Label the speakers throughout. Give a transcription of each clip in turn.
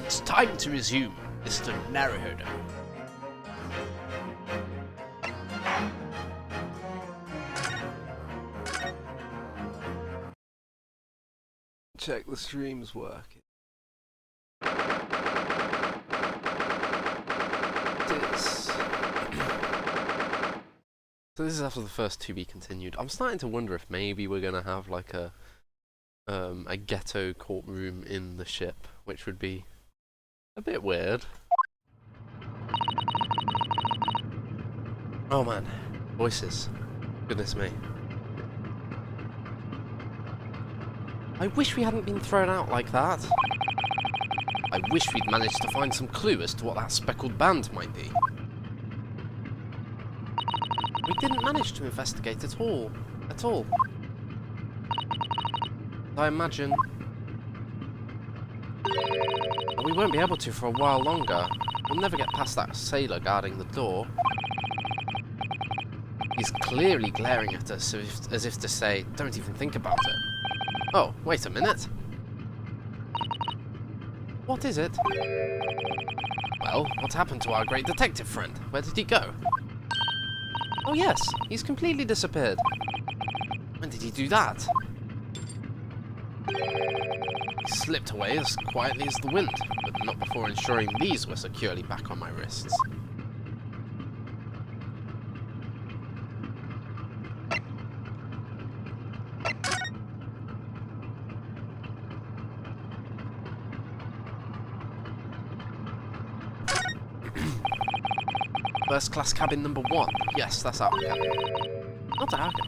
Speaker 1: It's time to resume, Mr. Naruhodo.
Speaker 2: Check the stream's working.
Speaker 1: So this is after the first to be continued. I'm starting to wonder if maybe we're gonna have like a ghetto courtroom in the ship, which would be a bit weird. Oh man, voices. Goodness me. I wish we hadn't been thrown out like that. I wish we'd managed to find some clue as to what that speckled band might be. We didn't manage to investigate at all. I imagine we won't be able to for a while longer. We'll never get past that sailor guarding the door. He's clearly glaring at us as if to say, don't even think about it. Oh, wait a minute. What is it? Well, what happened to our great detective friend? Where did he go? Oh yes, he's completely disappeared. When did he do that? He slipped away as quietly as the wind, but not before ensuring these were securely back on my wrists. First class cabin number 1. Yes, that's our cabin. Not our cabin.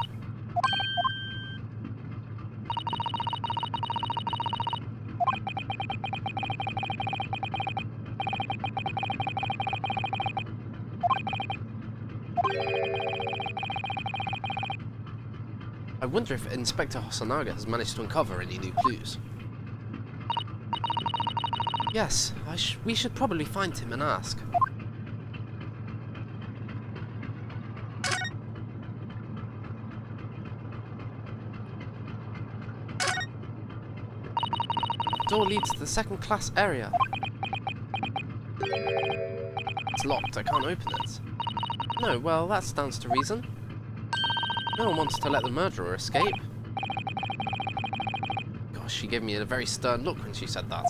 Speaker 1: I wonder if Inspector Hosonaga has managed to uncover any new clues. Yes, we should probably find him and ask. The door leads to the second class area. It's locked, I can't open it. No, well, that stands to reason. No one wants to let the murderer escape. Gosh, she gave me a very stern look when she said that.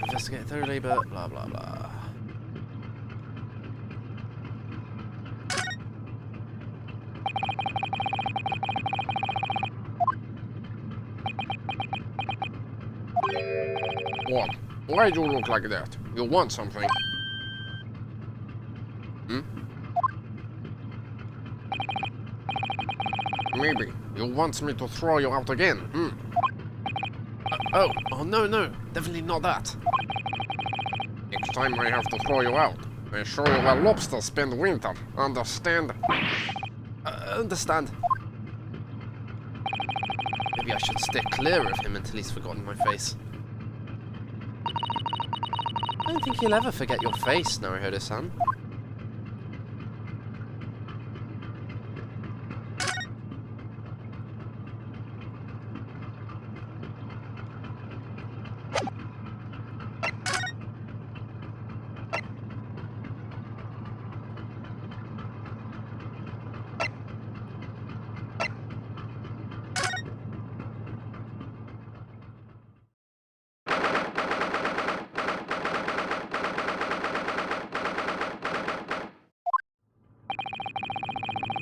Speaker 1: Investigate thoroughly, but blah blah blah. What? Why do you look like that? You want something? Hmm? Maybe. You want me to throw you out again? Hmm? Oh, no, definitely not that. Next time I have to throw you out, I show you where lobsters spend winter. Understand? Understand. Maybe I should stay clear of him until he's forgotten my face. I don't think he'll ever forget your face, Naruhodo-san.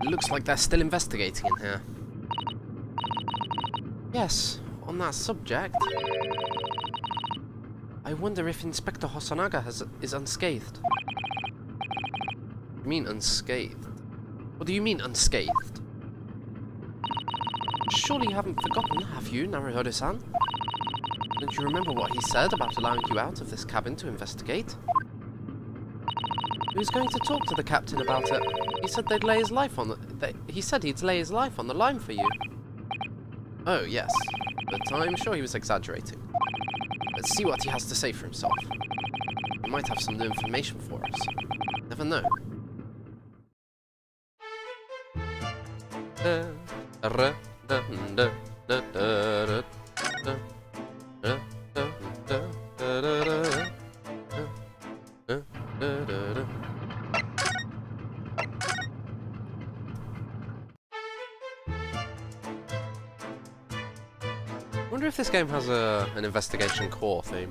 Speaker 1: It looks like they're still investigating in here. Yes, on that subject. I wonder if Inspector Hosonaga is unscathed. You mean unscathed? What do you mean unscathed? Surely you haven't forgotten, have you, Naruhodo-san? Don't you remember what he said about allowing you out of this cabin to investigate? He was going to talk to the captain about it. He said they'd lay his life on the... He said he'd lay his life on the line for you. Oh, yes. But I'm sure he was exaggerating. Let's see what he has to say for himself. He might have some new information for us. Never know. wonder if this game has an investigation core theme.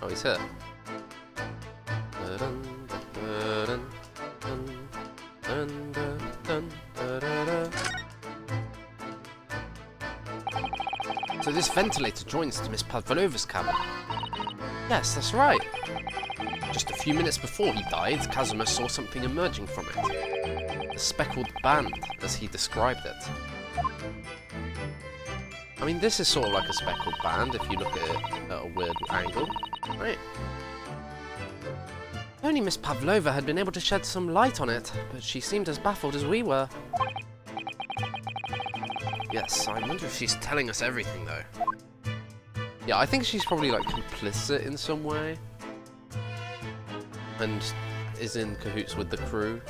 Speaker 1: Oh, he's here. So this ventilator joins to Miss Pavlova's cabin. Yes, that's right. Just a few minutes before he died, Kazuma saw something emerging from it. A speckled band, as he described it. I mean, this is sort of like a speckled band if you look at it at a weird angle, right? Only Miss Pavlova had been able to shed some light on it, but she seemed as baffled as we were. Yes, I wonder if she's telling us everything, though. Yeah, I think she's probably, like, complicit in some way. And is in cahoots with the crew.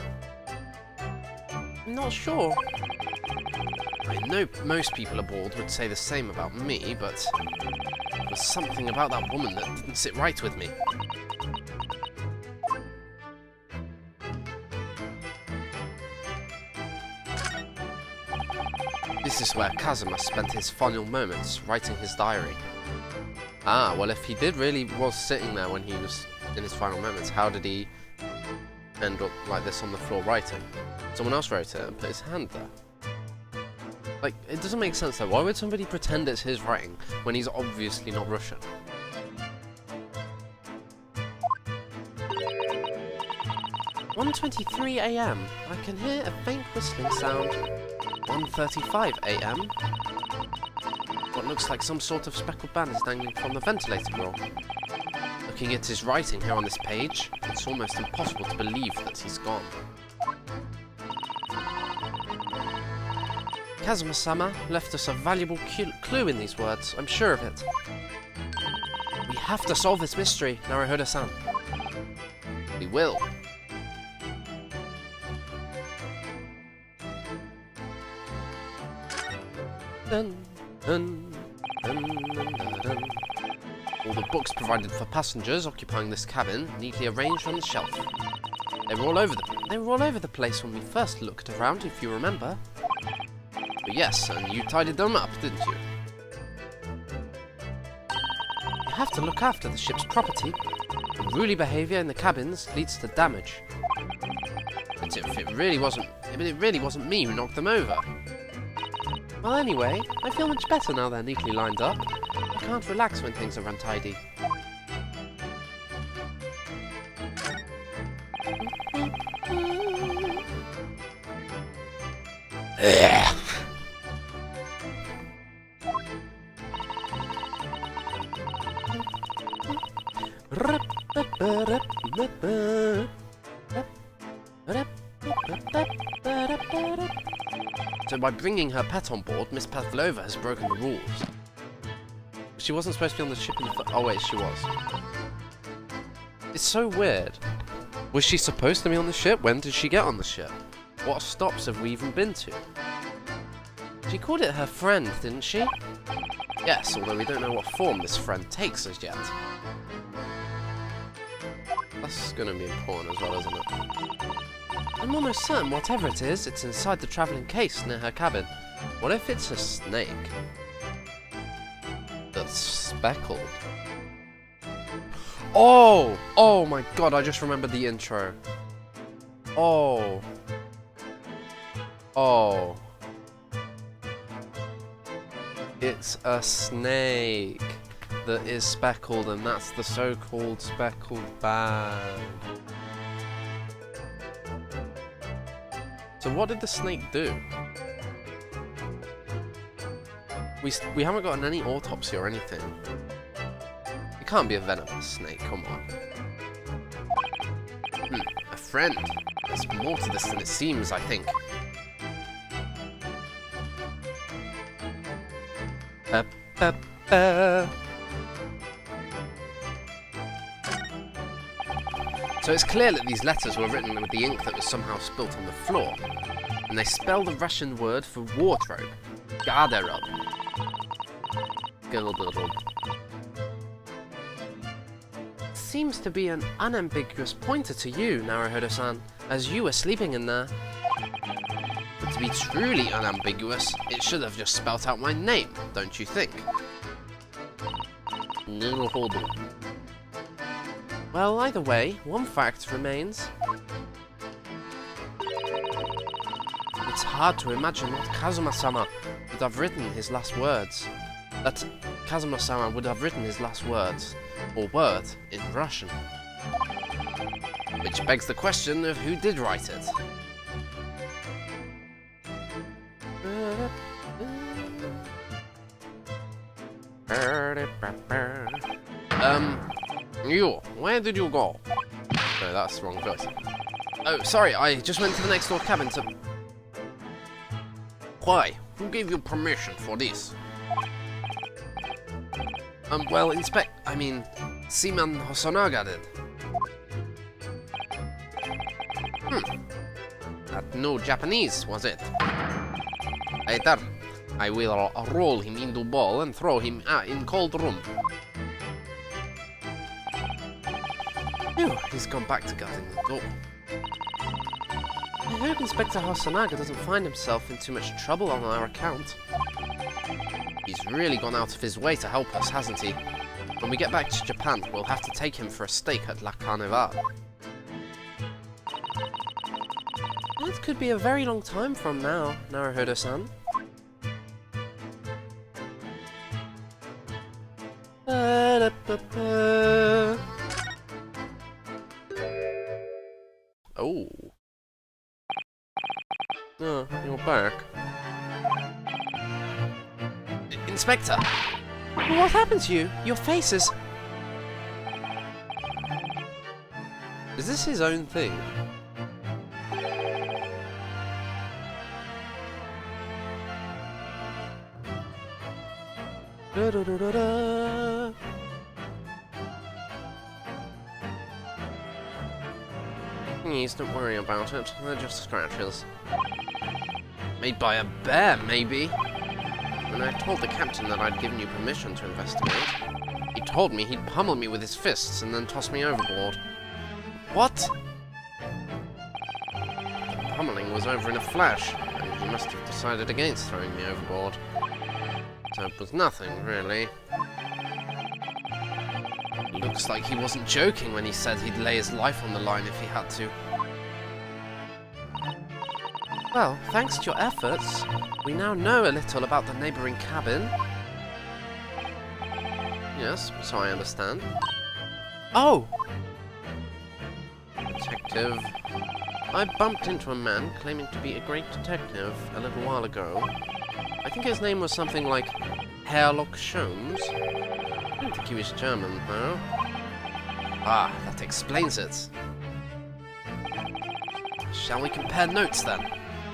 Speaker 1: I'm not sure. I know most people aboard would say the same about me, but there was something about that woman that didn't sit right with me. This is where Kazuma spent his final moments, writing his diary. Ah, well, if he really was sitting there when he was in his final moments, how did he end up like this on the floor writing? Someone else wrote it and put his hand there. Like, it doesn't make sense though. Why would somebody pretend it's his writing when he's obviously not Russian? "1:23 AM. I can hear a faint whistling sound. 1:35 AM. What looks like some sort of speckled band is dangling from the ventilator grill. Looking at his writing here on this page, it's almost impossible to believe that he's gone. Kazuma-sama left us a valuable clue in these words, I'm sure of it. We have to solve this mystery, Naruhodo-san. We will. Dun, dun, dun, dun, dun, dun. All the books provided for passengers occupying this cabin, neatly arranged on the shelf. They were all over the place when we first looked around, if you remember. But yes, and you tidied them up, didn't you? You have to look after the ship's property. Unruly behaviour in the cabins leads to damage. But it really wasn't me who knocked them over. Well, anyway, I feel much better now they're neatly lined up. I can't relax when things are untidy. So by bringing her pet on board, Miss Pavlova has broken the rules. She wasn't supposed to be on the ship in the oh wait, she was. It's so weird. Was she supposed to be on the ship? When did she get on the ship? What stops have we even been to? She called it her friend, didn't she? Yes, although we don't know what form this friend takes as yet. That's gonna be important as well, isn't it? I'm almost certain whatever it is, it's inside the travelling case near her cabin. What if it's a snake? That's speckled. Oh! Oh my god, I just remembered the intro. Oh. Oh. It's a snake that is speckled, and that's the so-called speckled band. So what did the snake do? We haven't gotten any autopsy or anything. It can't be a venomous snake, come on. A friend. There's more to this than it seems, I think. So it's clear that these letters were written with the ink that was somehow spilt on the floor, and they spell the Russian word for wardrobe, garderobe. seems to be an unambiguous pointer to you, Naruhodo-san, as you were sleeping in there. But to be truly unambiguous, it should have just spelt out my name, don't you think? Naruhodo. Well, either way, one fact remains. It's hard to imagine what Kazuma-sama would have written his last words. That Kazuma-sama would have written his last words, or word, in Russian. Which begs the question of who did write it. You, where did you go? No, that's the wrong voice. Oh, sorry, I just went to the next door cabin to... Why? Who gave you permission for this? Well, Seaman Hosonaga did. That no Japanese, was it? Later, I will roll him into ball and throw him in cold room. Phew, he's gone back to guarding the door. I hope Inspector Hosonaga doesn't find himself in too much trouble on our account. He's really gone out of his way to help us, hasn't he? When we get back to Japan, we'll have to take him for a steak at La Carnival. That could be a very long time from now, Naruhodo-san. Oh. Oh, you're back. Inspector! What happened to you? Your face is... Is this his own thing? Da da da da da. Please don't worry about it. They're just scratches. Made by a bear, maybe? When I told the captain that I'd given you permission to investigate, he told me he'd pummel me with his fists and then toss me overboard. What? The pummeling was over in a flash, and he must have decided against throwing me overboard. So it was nothing, really. Looks like he wasn't joking when he said he'd lay his life on the line if he had to. Well, thanks to your efforts, we now know a little about the neighbouring cabin. Yes, so I understand. Oh! Detective. I bumped into a man claiming to be a great detective a little while ago. I think his name was something like Herlock Sholmes. I don't think he was German, though. Ah, that explains it. Shall we compare notes, then?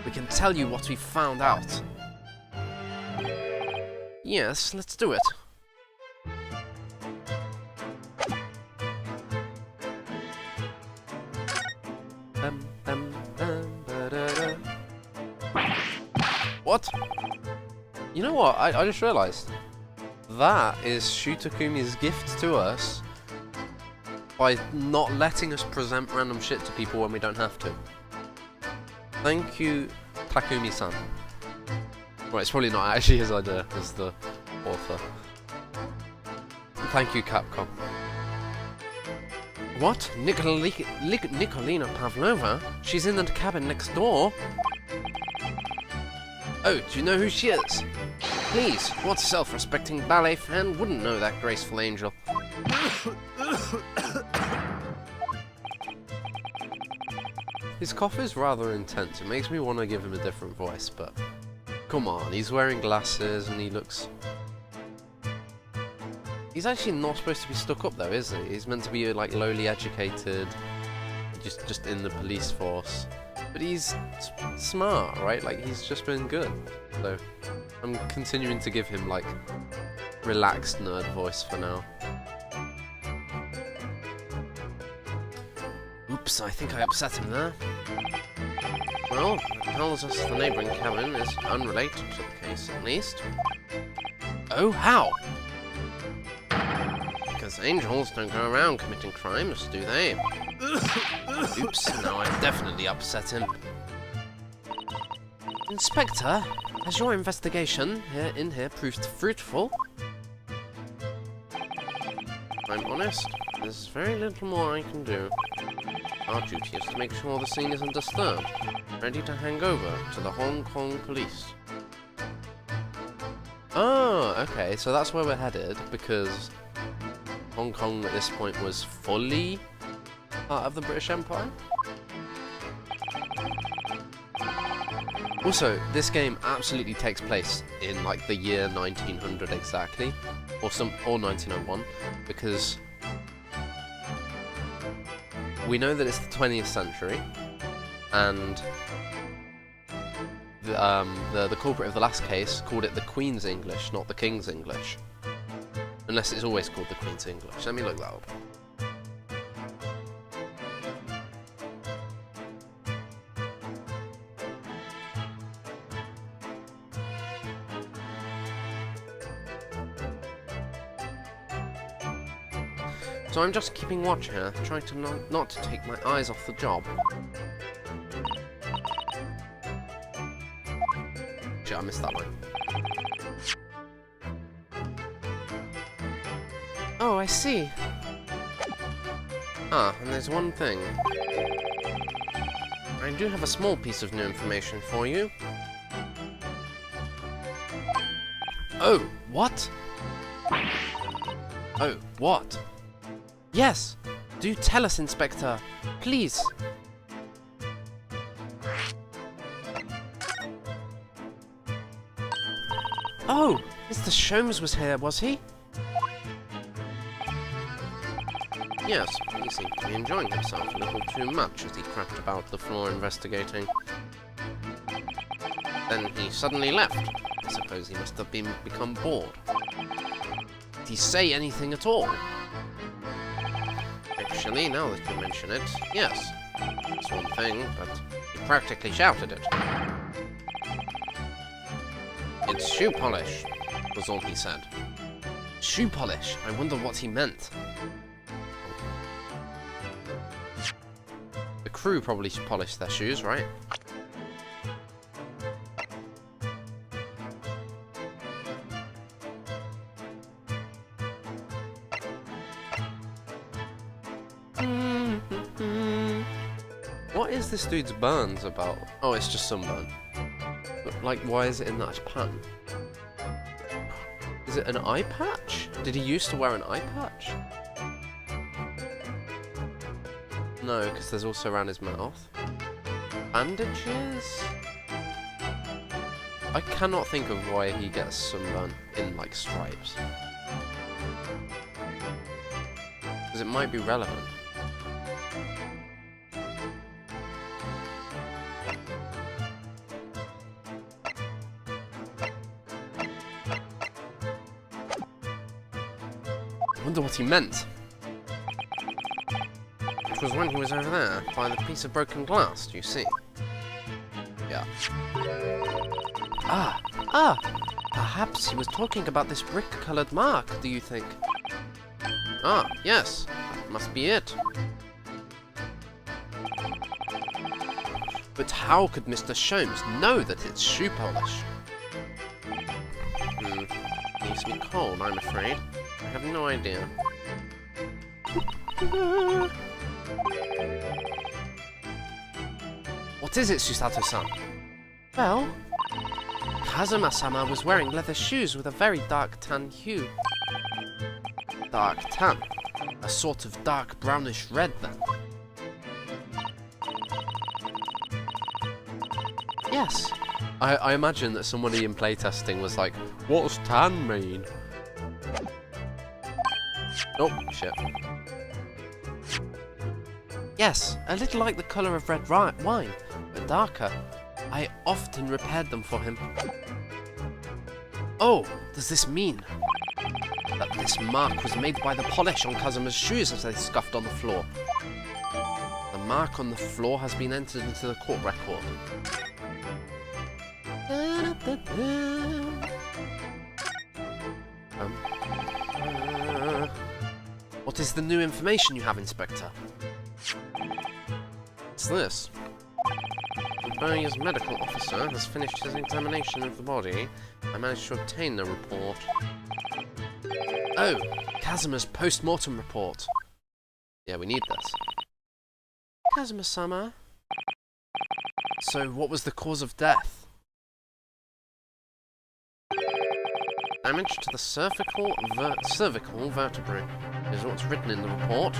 Speaker 1: We can tell you what we found out. Yes, let's do it. What? You know what? I just realised. That is Shutakumi's gift to us by not letting us present random shit to people when we don't have to. Thank you, Takumi-san. Well, it's probably not actually his idea as the author. Thank you, Capcom. What? Nikolina Pavlova? She's in the cabin next door? Oh, do you know who she is? Please, what self-respecting ballet fan wouldn't know that graceful angel? His cough is rather intense. It makes me want to give him a different voice, but... Come on, he's wearing glasses and he looks... He's actually not supposed to be stuck up though, is he? He's meant to be like lowly educated, just in the police force. But he's smart, right? Like, he's just been good. So, I'm continuing to give him, like, relaxed nerd voice for now. Oops, I think I upset him there. Well, it tells us the neighbouring cabin is unrelated to the case, at least. Oh, how? Because Because angels don't go around committing crimes, do they? Oops, now I've definitely upset him. Inspector, has your investigation in here proved fruitful? If I'm honest, there's very little more I can do. Our duty is to make sure the scene isn't disturbed, ready to hand over to the Hong Kong police. Oh, okay, so that's where we're headed, because Hong Kong at this point was fully part of the British Empire. Also, this game absolutely takes place in like the year 1900 exactly, or 1901, because we know that it's the 20th century, and the culprit of the last case called it the Queen's English, not the King's English. Unless it's always called the Queen's English. Let me look that up. So I'm just keeping watch here, trying to not to take my eyes off the job. Shit, I missed that one. Oh, I see. Ah, and there's one thing. I do have a small piece of new information for you. Oh, what? Oh, what? Yes! Do tell us, Inspector. Please. Oh! Mr. Sholmes was here, was he? Yes, he seemed to be enjoying himself a little too much as he crept about the floor investigating. Then he suddenly left. I suppose he must have become bored. Did he say anything at all? Actually, now that you mention it, yes. It's one thing, but he practically shouted it. It's shoe polish, was all he said. Shoe polish? I wonder what he meant. The crew probably polished their shoes, right? What is this dude's burns about? Oh, it's just sunburn. But, like, why is it in that pan? Is it an eye patch? Did he used to wear an eye patch? No, because there's also around his mouth. Bandages? I cannot think of why he gets sunburn in, like, stripes. Because it might be relevant. I wonder what he meant. It was when he was over there, by the piece of broken glass, do you see? Yeah. Ah! Perhaps he was talking about this brick-coloured mark, do you think? Ah, yes. That must be it. But how could Mr. Sholmes know that it's shoe polish? Leaves me cold, I'm afraid. I have no idea. What is it, Susato-san? Well, Kazuma-sama was wearing leather shoes with a very dark tan hue. Dark tan? A sort of dark brownish red, then? Yes. I imagine that somebody in playtesting was like, what does tan mean? Oh, shit. Yes, a little like the colour of red wine, but darker. I often repaired them for him. Oh, does this mean that this mark was made by the polish on Kazuma's shoes as they scuffed on the floor? The mark on the floor has been entered into the court record. What is the new information you have, Inspector? What's this? The Burye's medical officer has finished his examination of the body. I managed to obtain the report. Oh, Kazuma's post-mortem report. Yeah, we need this. Kazuma-sama? So, what was the cause of death? Damage to the cervical vertebrae is what's written in the report.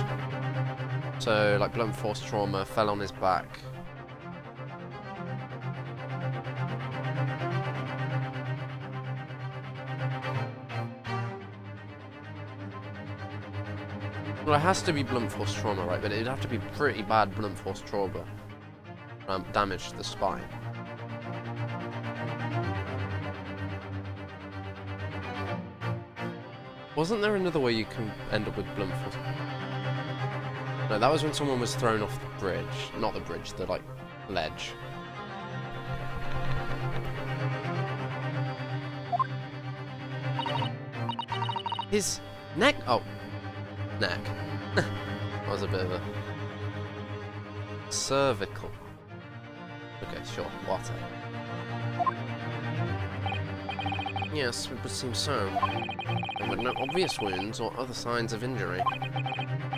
Speaker 1: So, like blunt force trauma, fell on his back. Well, it has to be blunt force trauma, right? But it'd have to be pretty bad blunt force trauma. Damage to the spine. Wasn't there another way you can end up with blunt force? No, that was when someone was thrown off the bridge. Not the bridge, the, like, ledge. His neck... Oh. Neck. That was a bit of a... cervical. Okay, sure, water. Yes, it would seem so. There were no obvious wounds or other signs of injury.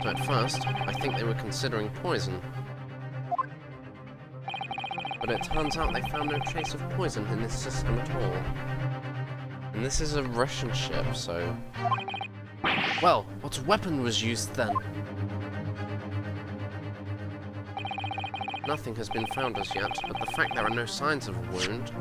Speaker 1: So at first, I think they were considering poison. But it turns out they found no trace of poison in this system at all. And this is a Russian ship, so... Well, what weapon was used then? Nothing has been found as yet, but the fact there are no signs of a wound...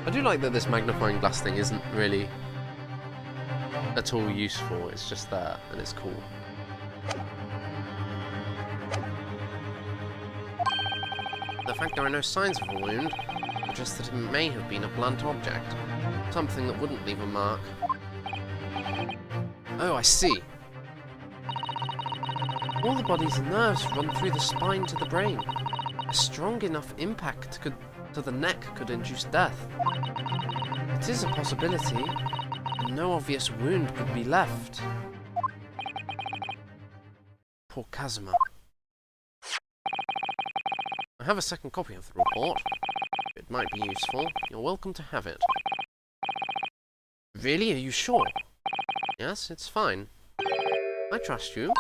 Speaker 1: I do like that this magnifying glass thing isn't really at all useful, it's just there, and it's cool. The fact there are no signs of a wound suggests that it may have been a blunt object, something that wouldn't leave a mark. Oh, I see. All the body's nerves run through the spine to the brain. A strong enough impact to the neck could induce death. It is a possibility, and no obvious wound could be left. Poor Kazuma. I have a second copy of the report. It might be useful. You're welcome to have it. Really? Are you sure? Yes, it's fine. I trust you.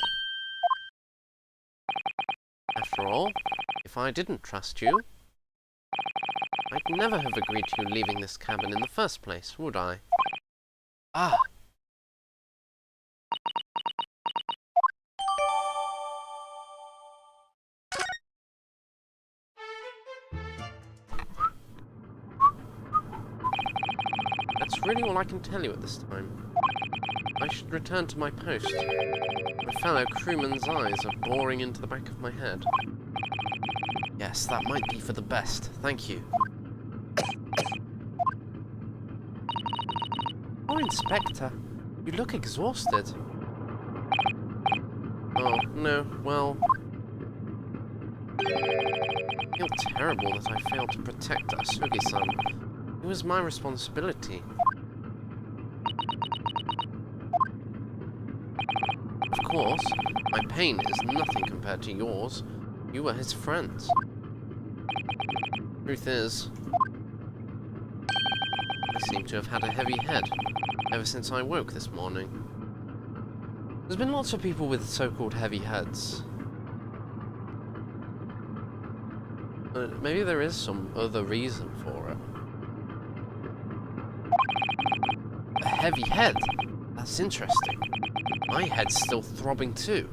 Speaker 1: After all, if I didn't trust you, I'd never have agreed to you leaving this cabin in the first place, would I? Ah! That's really all I can tell you at this time. I should return to my post. My fellow crewman's eyes are boring into the back of my head. Yes, that might be for the best. Thank you. Oh, Inspector, you look exhausted. Oh, no, well... I feel terrible that I failed to protect Asugi-san. It was my responsibility. Of course, my pain is nothing compared to yours. You were his friends. Truth is, I seem to have had a heavy head ever since I woke this morning. There's been lots of people with so-called heavy heads. But maybe there is some other reason for it. A heavy head? That's interesting. My head's still throbbing too.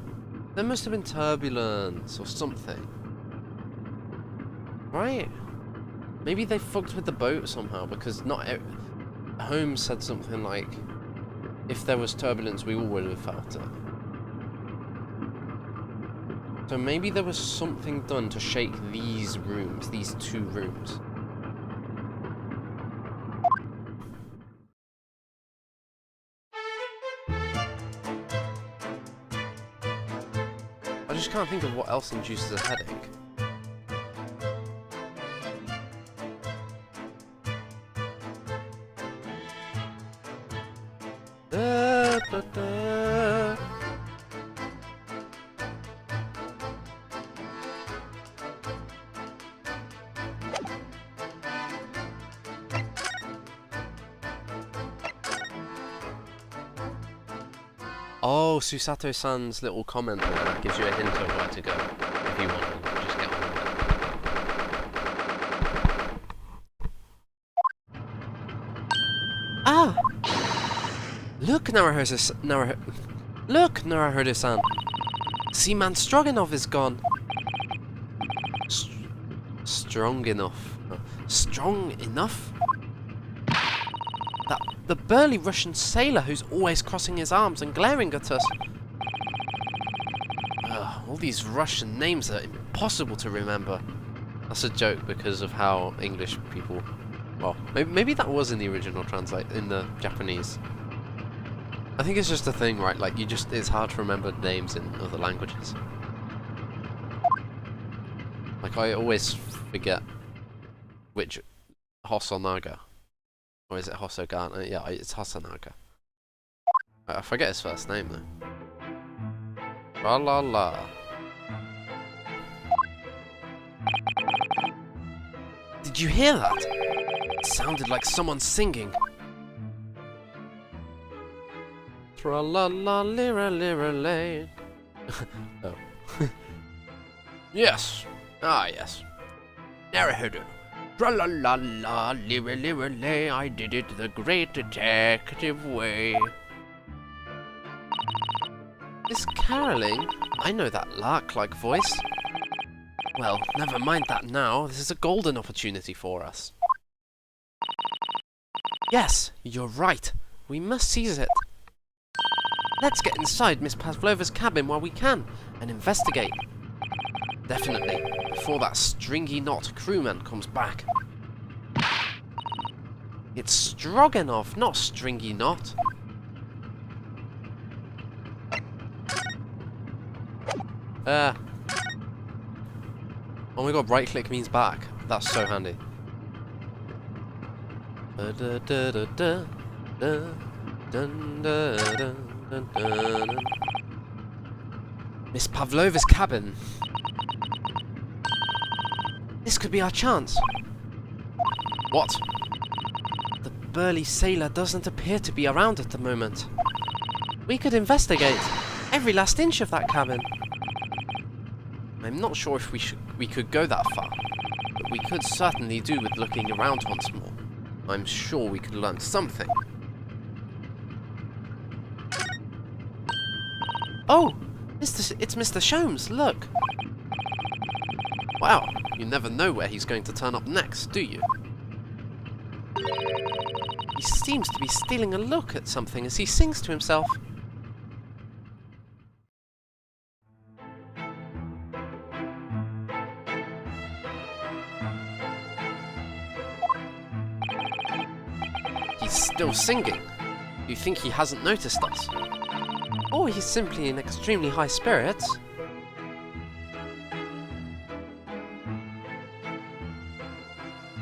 Speaker 1: There must have been turbulence or something. Right? Maybe they fucked with the boat somehow, because Holmes said something like, if there was turbulence, we all would have felt it. So maybe there was something done to shake these rooms, these two rooms. I just can't think of what else induces a headache. Da, da, da. Oh, Susato-san's little comment there gives you a hint of where to go if you want to just get on with it. Ah! Look, Naruhodo-san! Seaman Stroganov is gone! Strong enough? Strong enough? The burly Russian sailor who's always crossing his arms and glaring at us. All these Russian names are impossible to remember. That's a joke because of how English people... Well, maybe that was in the original translate, in the Japanese. I think it's just a thing, right? Like, it's hard to remember names in other languages. Like, I always forget which Hosonaga. Or is it Hosogana? Yeah, it's Hosonaga. I forget his first name though. La la la. Did you hear that? It sounded like someone singing. Tra la la lira lira lay. Oh. Yes. Ah yes. Naruhodo. Tra-la-la-la, lira-lira-lay, I did it the great detective way. This caroling? I know that lark-like voice. Well, never mind that now. This is a golden opportunity for us. Yes, you're right. We must seize it. Let's get inside Miss Pavlova's cabin while we can, and investigate. Definitely, before that stringy knot crewman comes back. It's Stroganov, not stringy knot. Oh my god, right click means back. That's so handy. Miss Pavlova's cabin. This could be our chance. What? The burly sailor doesn't appear to be around at the moment. We could investigate every last inch of that cabin. I'm not sure if we could go that far, but we could certainly do with looking around once more. I'm sure we could learn something. Oh! It's Mr. Sholmes, look! Wow, you never know where he's going to turn up next, do you? He seems to be stealing a look at something as he sings to himself. He's still singing. You think he hasn't noticed us? Or he's simply in extremely high spirits.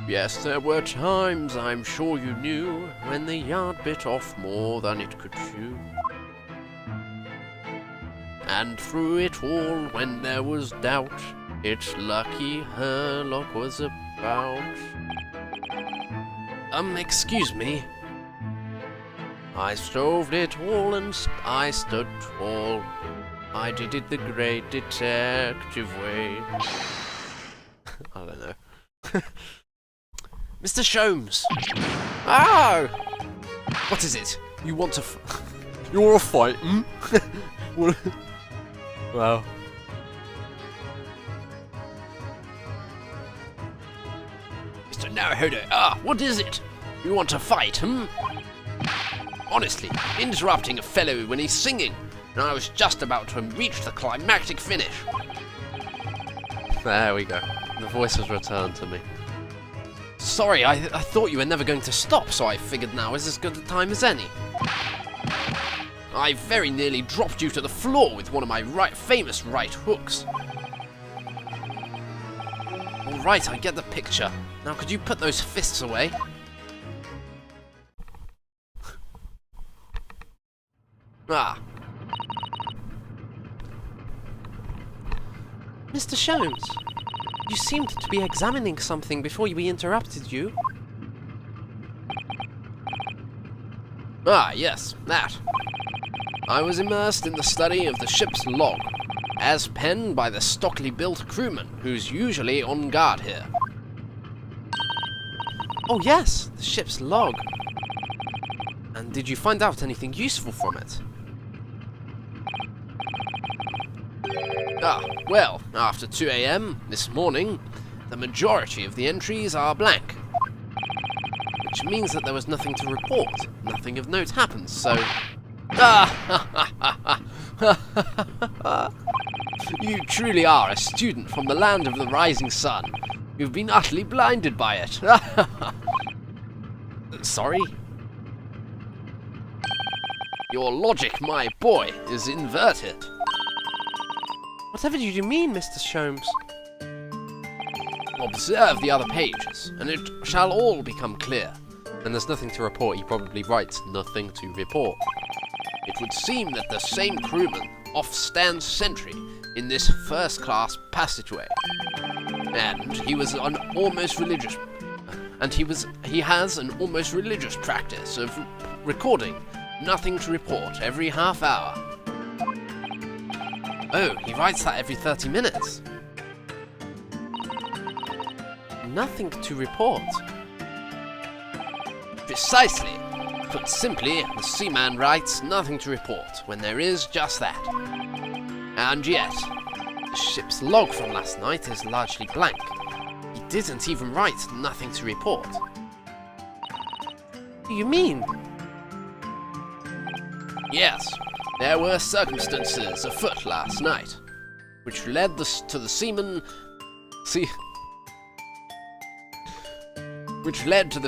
Speaker 1: Yes, there were times, I'm sure you knew, when the yard bit off more than it could chew. And through it all, when there was doubt, it's lucky her luck was about. Excuse me. I strove it all and I stood tall. I did it the great detective way. I don't know. Mr. Sholmes! Oh! What is it? You want to you want to fight, hmm? Well. Mr. Naruhodo, what is it? You want to fight, hmm? Honestly, interrupting a fellow when he's singing, and I was just about to reach the climactic finish. There we go. The voice has returned to me. Sorry, I thought you were never going to stop, so I figured now is as good a time as any. I very nearly dropped you to the floor with one of my famous right hooks. Alright, I get the picture. Now could you put those fists away? Ah. Mr. Sholmes, you seemed to be examining something before we interrupted you. Ah, yes, that. I was immersed in the study of the ship's log, as penned by the stockily-built crewman who's usually on guard here. Oh yes, the ship's log. And did you find out anything useful from it? Ah, well, after 2 AM this morning, the majority of the entries are blank. Which means that there was nothing to report. Nothing of note happened, so... You truly are a student from the land of the rising sun. You've been utterly blinded by it. Sorry? Your logic, my boy, is inverted. Whatever do you mean, Mr. Sholmes? Observe the other pages, and it shall all become clear. And there's nothing to report. He probably writes nothing to report. It would seem that the same crewman oft stands sentry in this first-class passageway, and he has an almost religious practice of recording nothing to report every half hour. Oh, he writes that every 30 minutes. Nothing to report. Precisely. Put simply, the seaman writes nothing to report when there is just that. And yet, the ship's log from last night is largely blank. He didn't even write nothing to report. What do you mean? Yes, there were circumstances afoot last night, which led to the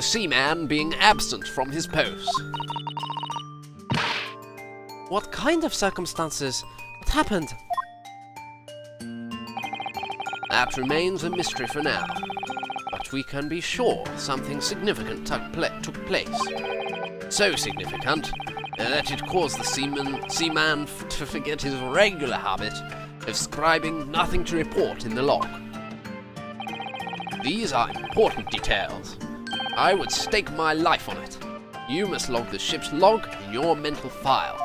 Speaker 1: seaman being absent from his post. What kind of circumstances? What happened? That remains a mystery for now, but we can be sure something significant took place. So significant that it caused the seaman to forget his regular habit of scribing nothing to report in the log. These are important details. I would stake my life on it. You must log the ship's log in your mental file.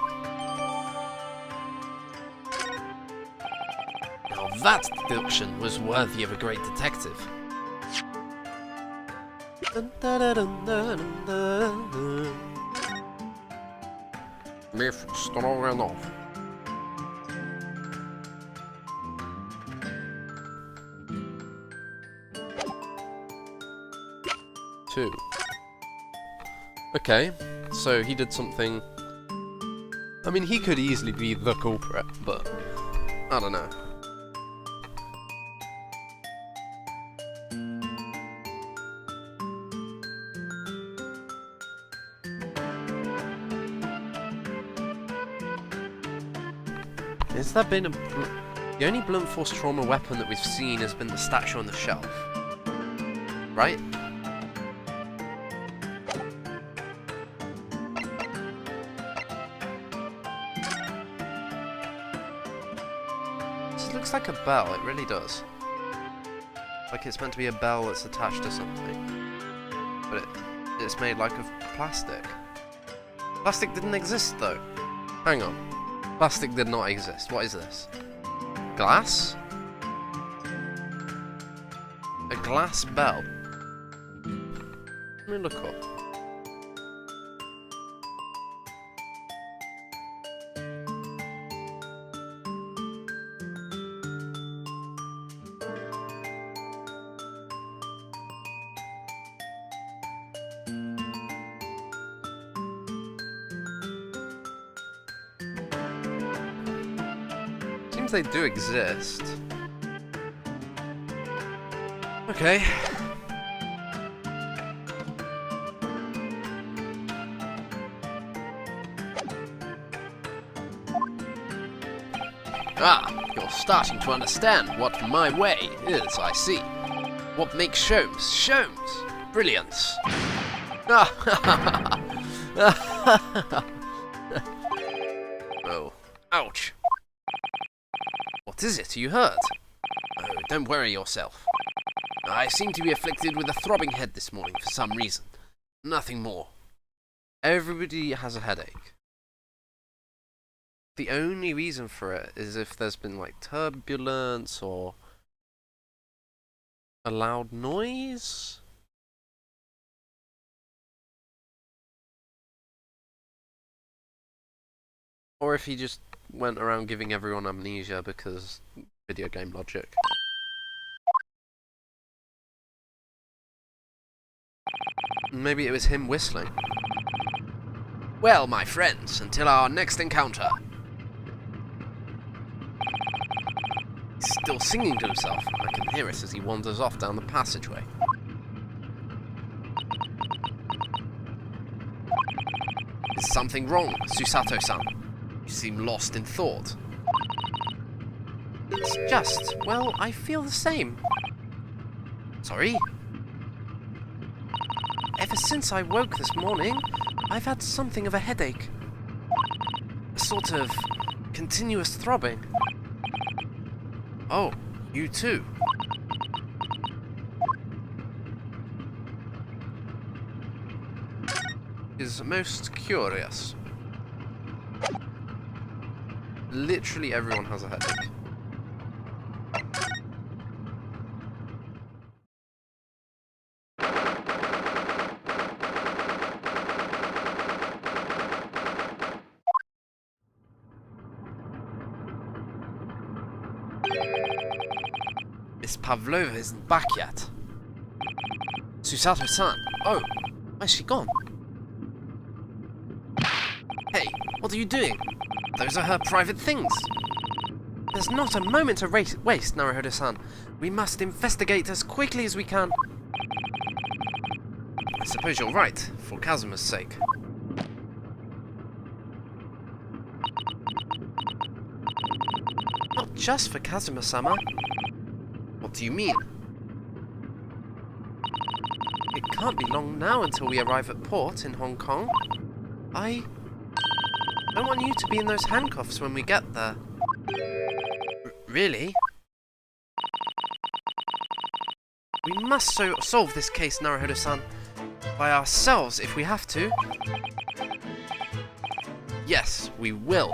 Speaker 1: Now that deduction was worthy of a great detective. Myth strong enough. Two. Okay, so he did something. I mean, he could easily be the culprit, but I don't know. Has there been the only blunt force trauma weapon that we've seen has been the statue on the shelf, right? This looks like a bell, it really does. Like it's meant to be a bell that's attached to something. But it's made like of plastic. Plastic didn't exist though. Hang on. Plastic did not exist. What is this? Glass? A glass bell. Let me look up. They do exist. Okay. Ah, you're starting to understand what my way is, I see. What makes Sholmes Sholmes? Brilliance. Oh, ouch. What is it? Are you hurt? Oh, don't worry yourself. I seem to be afflicted with a throbbing head this morning for some reason. Nothing more. Everybody has a headache. The only reason for it is if there's been like turbulence or a loud noise. Or if he just went around giving everyone amnesia because video game logic. Maybe it was him whistling. Well, my friends, until our next encounter. He's still singing to himself. I can hear it as he wanders off down the passageway. Is something wrong, Susato-san? You seem lost in thought. It's just, well, I feel the same. Sorry? Ever since I woke this morning, I've had something of a headache. A sort of continuous throbbing. Oh, you too. Is most curious. Literally everyone has a headache. Miss Pavlova isn't back yet. Susato-san. Oh, where's she gone? Hey, what are you doing? Those are her private things. There's not a moment to waste, Naruhodo-san. We must investigate as quickly as we can. I suppose you're right, for Kazuma's sake. Not just for Kazuma-sama. What do you mean? It can't be long now until we arrive at port in Hong Kong. I don't want you to be in those handcuffs when we get there. Really? We must solve this case, Naruhodo-san, by ourselves if we have to. Yes, we will.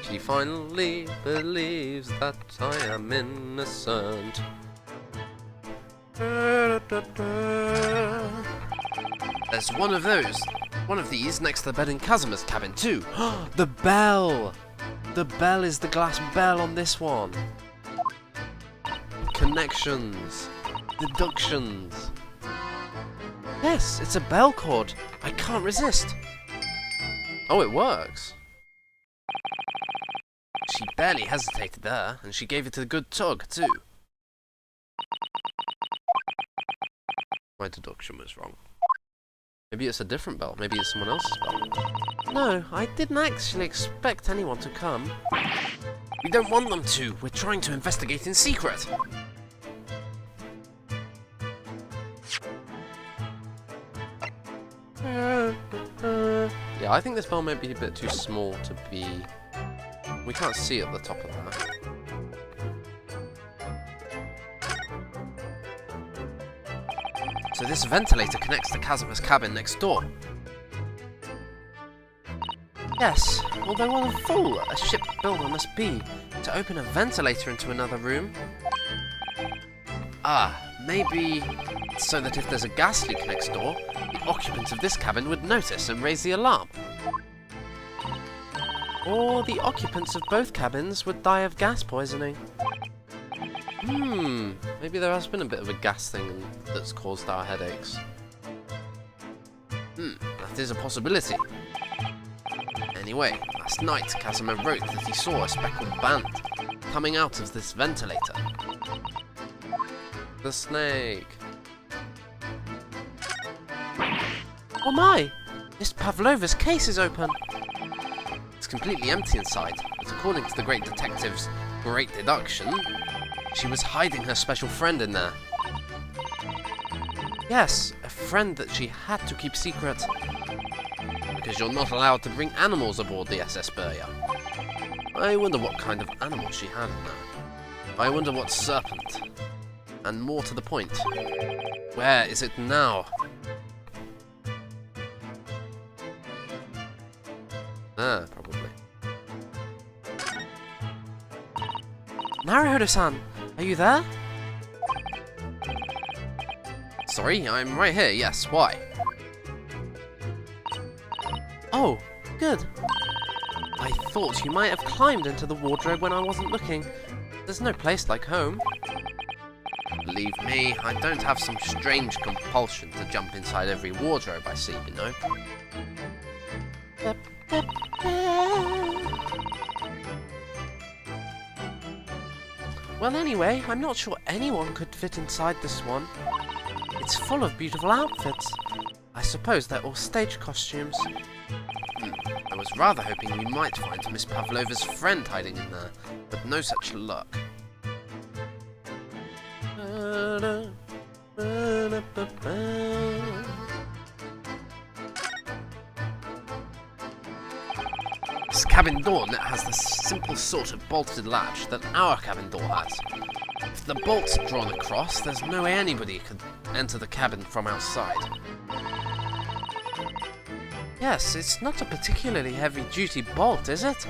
Speaker 1: She finally believes that I am innocent. There's one of these next to the bed in Kazuma's cabin too. The bell! The bell is the glass bell on this one. Connections. Deductions. Yes, it's a bell cord. I can't resist. Oh, it works. She barely hesitated there, and she gave it a good tug, too. My deduction was wrong. Maybe it's a different bell. Maybe it's someone else's bell. No, I didn't actually expect anyone to come. We don't want them to. We're trying to investigate in secret. Yeah, I think this bell might be a bit too small to be... We can't see at the top of that. So this ventilator connects to Kazuma's cabin next door. Yes, although what a fool a shipbuilder must be to open a ventilator into another room. Ah, maybe so that if there's a gas leak next door, the occupants of this cabin would notice and raise the alarm. Or the occupants of both cabins would die of gas poisoning. Maybe there has been a bit of a gas thing that's caused our headaches. That is a possibility. Anyway, last night Kazuma wrote that he saw a speckled band coming out of this ventilator. The snake. Oh my! Miss Pavlova's case is open! It's completely empty inside, but but according to the great detective's great deduction, she was hiding her special friend in there. Yes, a friend that she had to keep secret. Because you're not allowed to bring animals aboard the SS Burya. I wonder what kind of animal she had in there. I wonder what serpent. And more to the point, where is it now? Ah, probably. Naruhodo-san, are you there? Sorry, I'm right here, yes, why? Oh, good. I thought you might have climbed into the wardrobe when I wasn't looking. There's no place like home. Believe me, I don't have some strange compulsion to jump inside every wardrobe I see, you know. Well, anyway, I'm not sure anyone could fit inside this one. It's full of beautiful outfits. I suppose they're all stage costumes. I was rather hoping we might find Miss Pavlova's friend hiding in there, but no such luck. This cabin door has the simple sort of bolted latch that our cabin door has. If the bolt's drawn across, there's no way anybody could enter the cabin from outside. Yes, it's not a particularly heavy-duty bolt, is it?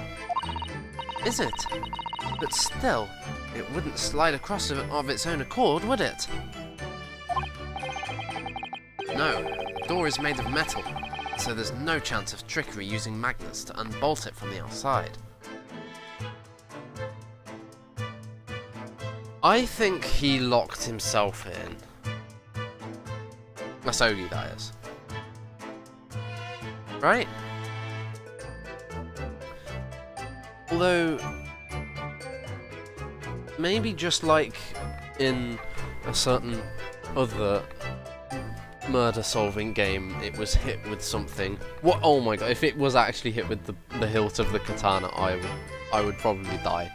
Speaker 1: Is it? But still, it wouldn't slide across of its own accord, would it? No, the door is made of metal, so there's no chance of trickery using magnets to unbolt it from the outside. I think he locked himself in. Masogi, that is. Right? Although, maybe just like in a certain other murder-solving game, it was hit with something. What? Oh my god! If it was actually hit with the hilt of the katana, I would probably die.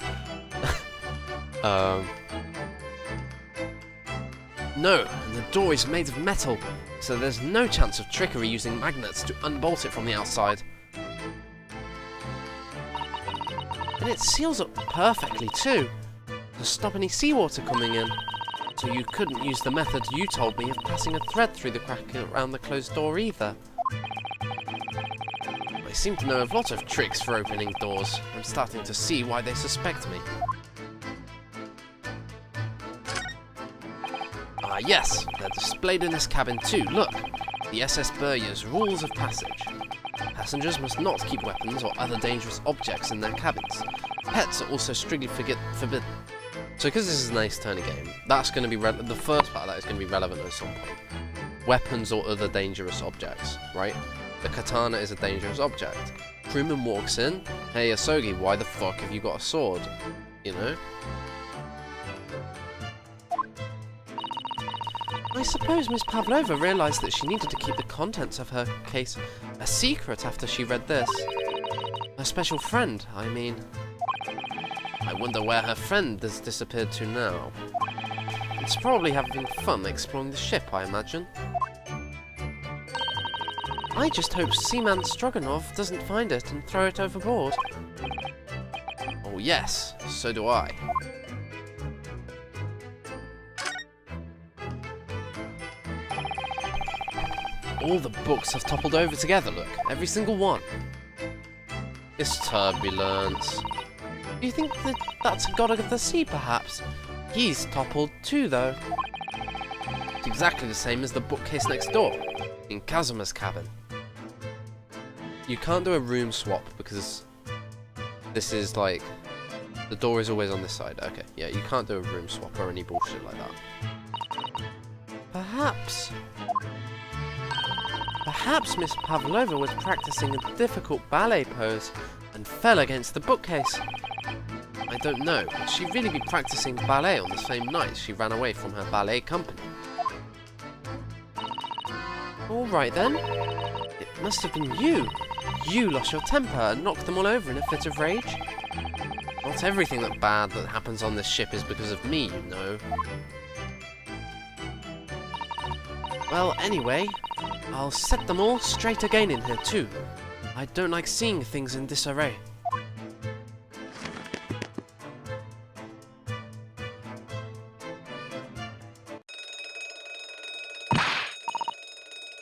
Speaker 1: No, and the door is made of metal, so there's no chance of trickery using magnets to unbolt it from the outside. And it seals up perfectly too, to stop any seawater coming in. So you couldn't use the method you told me of passing a thread through the crack around the closed door either. I seem to know a lot of tricks for opening doors. I'm starting to see why they suspect me. Ah yes, they're displayed in this cabin too. Look, the SS Burya's rules of passage. Passengers must not keep weapons or other dangerous objects in their cabins. Pets are also strictly forbidden. So because this is an Ace Attorney game, that's going to be the first part of that is going to be relevant at some point. Weapons or other dangerous objects, right? The katana is a dangerous object. Crewman walks in, hey Asogi, why the fuck have you got a sword? You know? I suppose Miss Pavlova realised that she needed to keep the contents of her case a secret after she read this. Her special friend, I mean. I wonder where her friend has disappeared to now. It's probably having fun exploring the ship, I imagine. I just hope Seaman Stroganov doesn't find it and throw it overboard. Oh yes, so do I. All the books have toppled over together, look. Every single one. It's turbulence. Do you think that that's a god of the sea, perhaps? He's toppled too, though. It's exactly the same as the bookcase next door, in Kazuma's cabin. You can't do a room swap, because this is like... the door is always on this side. Okay, yeah, you can't do a room swap or any bullshit like that. Perhaps Miss Pavlova was practicing a difficult ballet pose and fell against the bookcase. I don't know, would she really be practicing ballet on the same night she ran away from her ballet company? Alright then. It must have been you. You lost your temper and knocked them all over in a fit of rage. Not everything that bad that happens on this ship is because of me, you know. Well, anyway, I'll set them all straight again in here too. I don't like seeing things in disarray.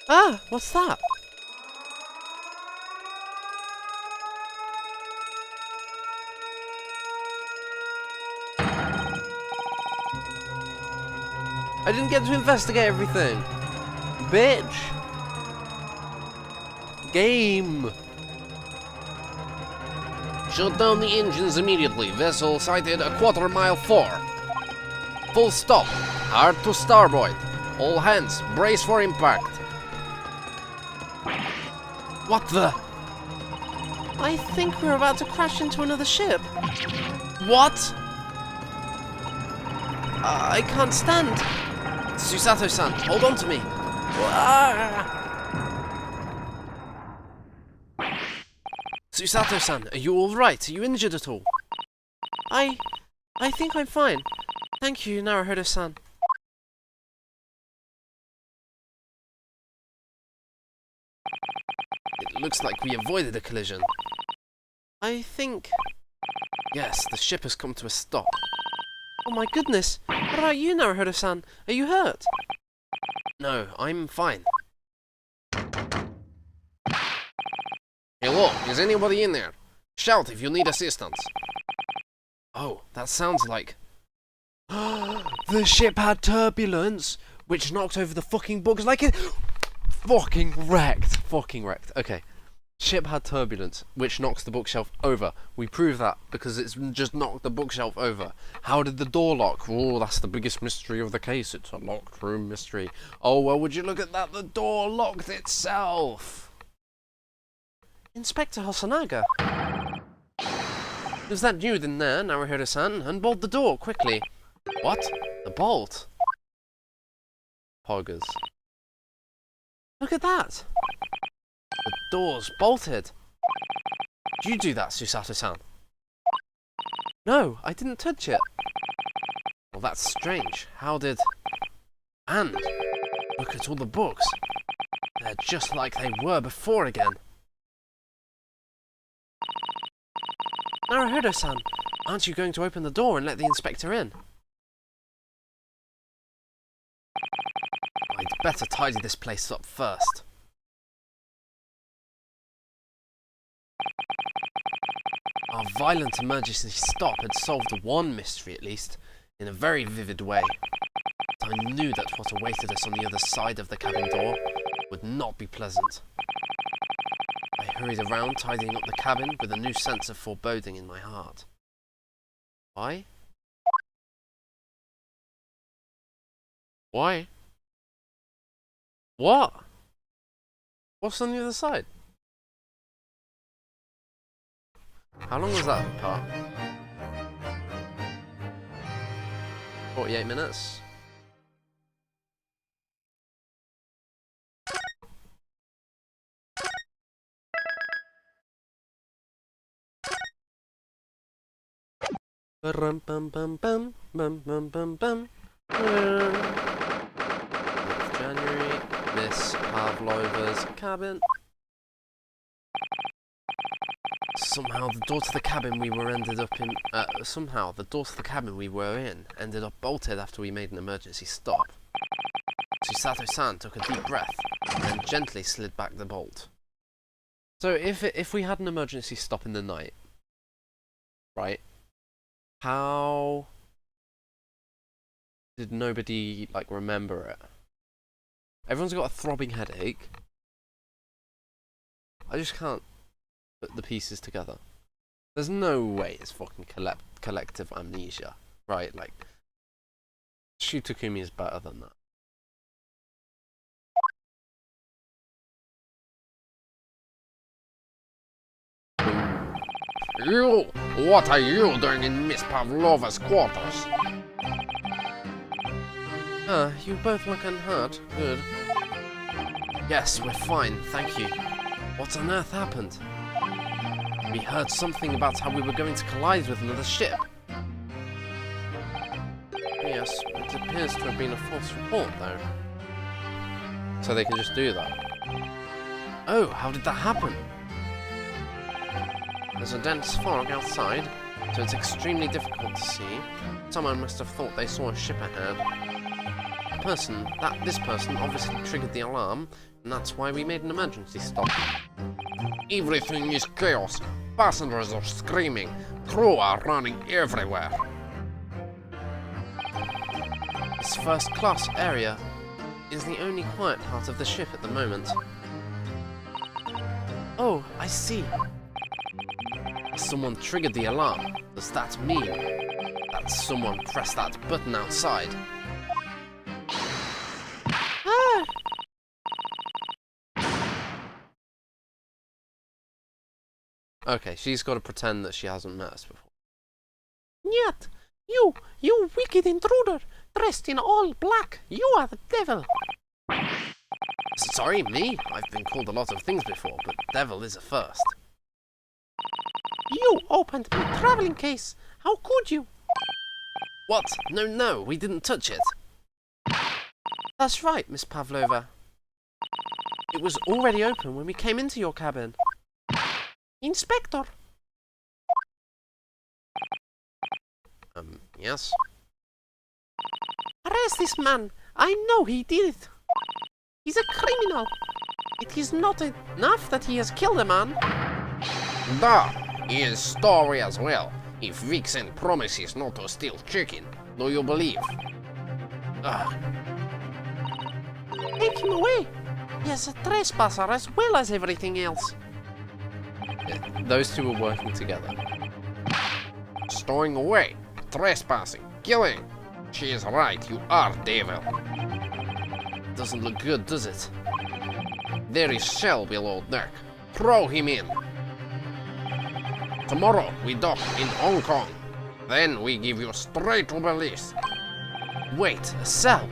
Speaker 1: Ah, what's that? I didn't get to investigate everything. Bitch. Game. Shut down the engines immediately. Vessel sighted a quarter-mile 4. Full stop. Hard to starboard. All hands, brace for impact. What the? I think we're about to crash into another ship. What? I can't stand. Susato-san, hold on to me. Susato-san, are you alright? Are you injured at all? I think I'm fine. Thank you, Naruhodo-san. It looks like we avoided a collision. I think... Yes, the ship has come to a stop. Oh my goodness! What about you, Naruhodo-san? Are you hurt? No, I'm fine. Hello, is anybody in there? Shout if you need assistance. Oh, that sounds like... The ship had turbulence, which knocked over the fucking books like it... Fucking wrecked. Fucking wrecked. Okay. Ship had turbulence, which knocks the bookshelf over. We prove that because it's just knocked the bookshelf over. How did the door lock? Oh, that's the biggest mystery of the case. It's a locked room mystery. Oh, well, would you look at that? The door locked itself. Inspector Hosonaga. Is that you in there, Naruhodo-san? Unbolt the door, quickly. What? The bolt? Poggers. Look at that. The door's bolted. Did you do that, Susato-san? No, I didn't touch it. Well, that's strange. How did... And look at all the books. They're just like they were before again. Naruhodo-san, aren't you going to open the door and let the inspector in? I'd better tidy this place up first. Our violent emergency stop had solved one mystery, at least, in a very vivid way. But I knew that what awaited us on the other side of the cabin door would not be pleasant. I hurried around, tidying up the cabin with a new sense of foreboding in my heart. Why? Why? What? What's on the other side? How long was that part? 48 minutes? Bum bum bum bum bum bum bum bum. January, Miss Pavlova's cabin. Somehow the door to the cabin we were in ended up bolted after we made an emergency stop. Susato-san took a deep breath and gently slid back the bolt. So if we had an emergency stop in the night, right? How did nobody like remember it? Everyone's got a throbbing headache. I just can't put the pieces together. There's no way it's fucking collective amnesia, right? Like, Shutakumi is better than that. You! What are you doing in Miss Pavlova's quarters? Ah, you both look unhurt. Good. Yes, we're fine, thank you. What on earth happened? We heard something about how we were going to collide with another ship. Yes, it appears to have been a false report, though. So they can just do that. Oh, how did that happen? There's a dense fog outside, so it's extremely difficult to see. Someone must have thought they saw a ship ahead. This person obviously triggered the alarm, and that's why we made an emergency stop. Everything is chaos. Passengers are screaming. Crew are running everywhere. This first-class area is the only quiet part of the ship at the moment. Oh, I see. Someone triggered the alarm. Does that mean that someone pressed that button outside? Ah! Okay, she's got to pretend that she hasn't met us before.
Speaker 3: Yet, you wicked intruder, dressed in all black, you are the devil.
Speaker 1: Sorry, me? I've been called a lot of things before, but devil is a first.
Speaker 3: You opened my traveling case. How could you?
Speaker 1: What? No, we didn't touch it.
Speaker 3: That's right, Miss Pavlova.
Speaker 1: It was already open when we came into your cabin.
Speaker 3: Inspector.
Speaker 1: Yes?
Speaker 3: Arrest this man. I know he did it. He's a criminal. It is not enough that he has killed a man.
Speaker 4: Da, his story as well. If Vixen promises not to steal chicken, do you believe?
Speaker 3: Take him away. He is a trespasser as well as everything else.
Speaker 1: Those two were working together.
Speaker 4: Stowing away, trespassing, killing. She is right, you are devil.
Speaker 1: Doesn't look good, does it?
Speaker 4: There is shell below deck. Throw him in. Tomorrow we dock in Hong Kong. Then we give you straight to Belize.
Speaker 1: Wait, a cell?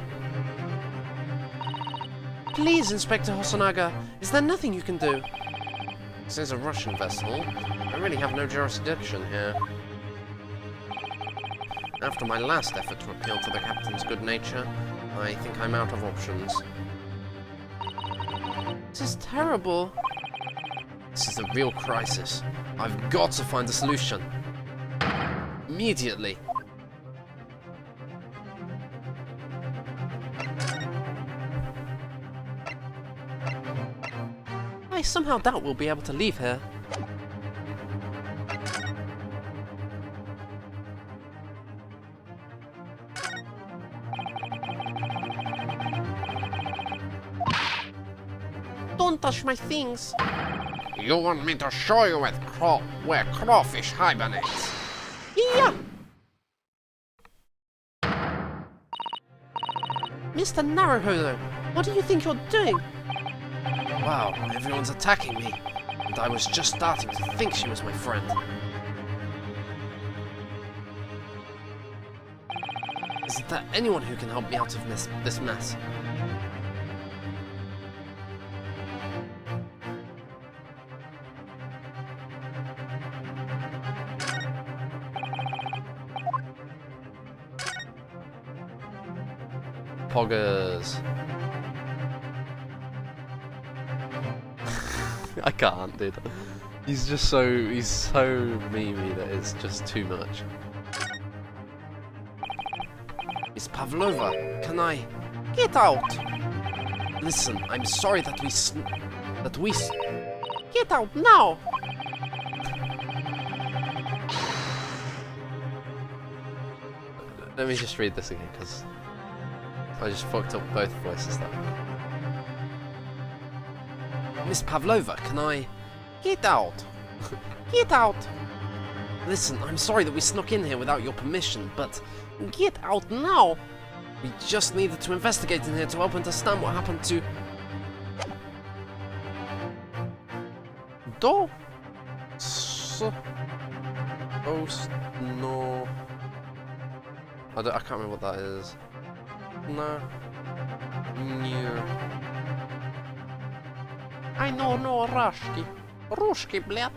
Speaker 3: Please, Inspector Hosonaga, is there nothing you can do?
Speaker 1: This is a Russian vessel. I really have no jurisdiction here. After my last effort to appeal to the captain's good nature, I think I'm out of options.
Speaker 3: This is terrible.
Speaker 1: This is a real crisis. I've got to find a solution. Immediately.
Speaker 3: I somehow doubt we'll be able to leave here. Don't touch my things.
Speaker 4: You want me to show you where crawfish hibernates?
Speaker 3: Yeah. Mr. Naruhodo, what do you think you're doing?
Speaker 1: Wow, everyone's attacking me, and I was just starting to think she was my friend. Isn't there anyone who can help me out of this mess? Poggers. I can't, dude. He's so memey that it's just too much. Miss Pavlova, can I...
Speaker 3: Get out!
Speaker 1: Listen, I'm sorry that we
Speaker 3: Get out now!
Speaker 1: Let me just read this again, because I just fucked up both voices there. Miss Pavlova, can I...
Speaker 3: Get out! Get out!
Speaker 1: Listen, I'm sorry that we snuck in here without your permission, but...
Speaker 3: Get out now!
Speaker 1: We just needed to investigate in here to help understand what happened to...
Speaker 3: Do?
Speaker 1: No... I can't remember what that is. No.
Speaker 3: I know no Rushki. Rushki, blät.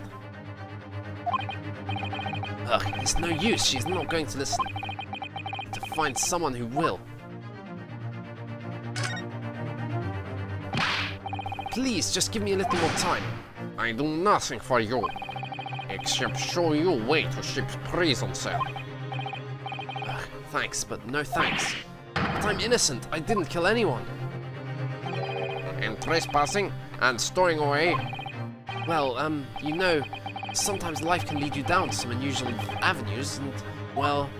Speaker 1: Ugh, it's no use. She's not going to listen. To find someone who will. Please, just give me a little more time.
Speaker 4: I do nothing for you, except show you way to ship's prison cell.
Speaker 1: Ugh, thanks, but no thanks. But I'm innocent. I didn't kill anyone.
Speaker 4: And trespassing and storing away.
Speaker 1: Well, you know, sometimes life can lead you down some unusual avenues, and, well...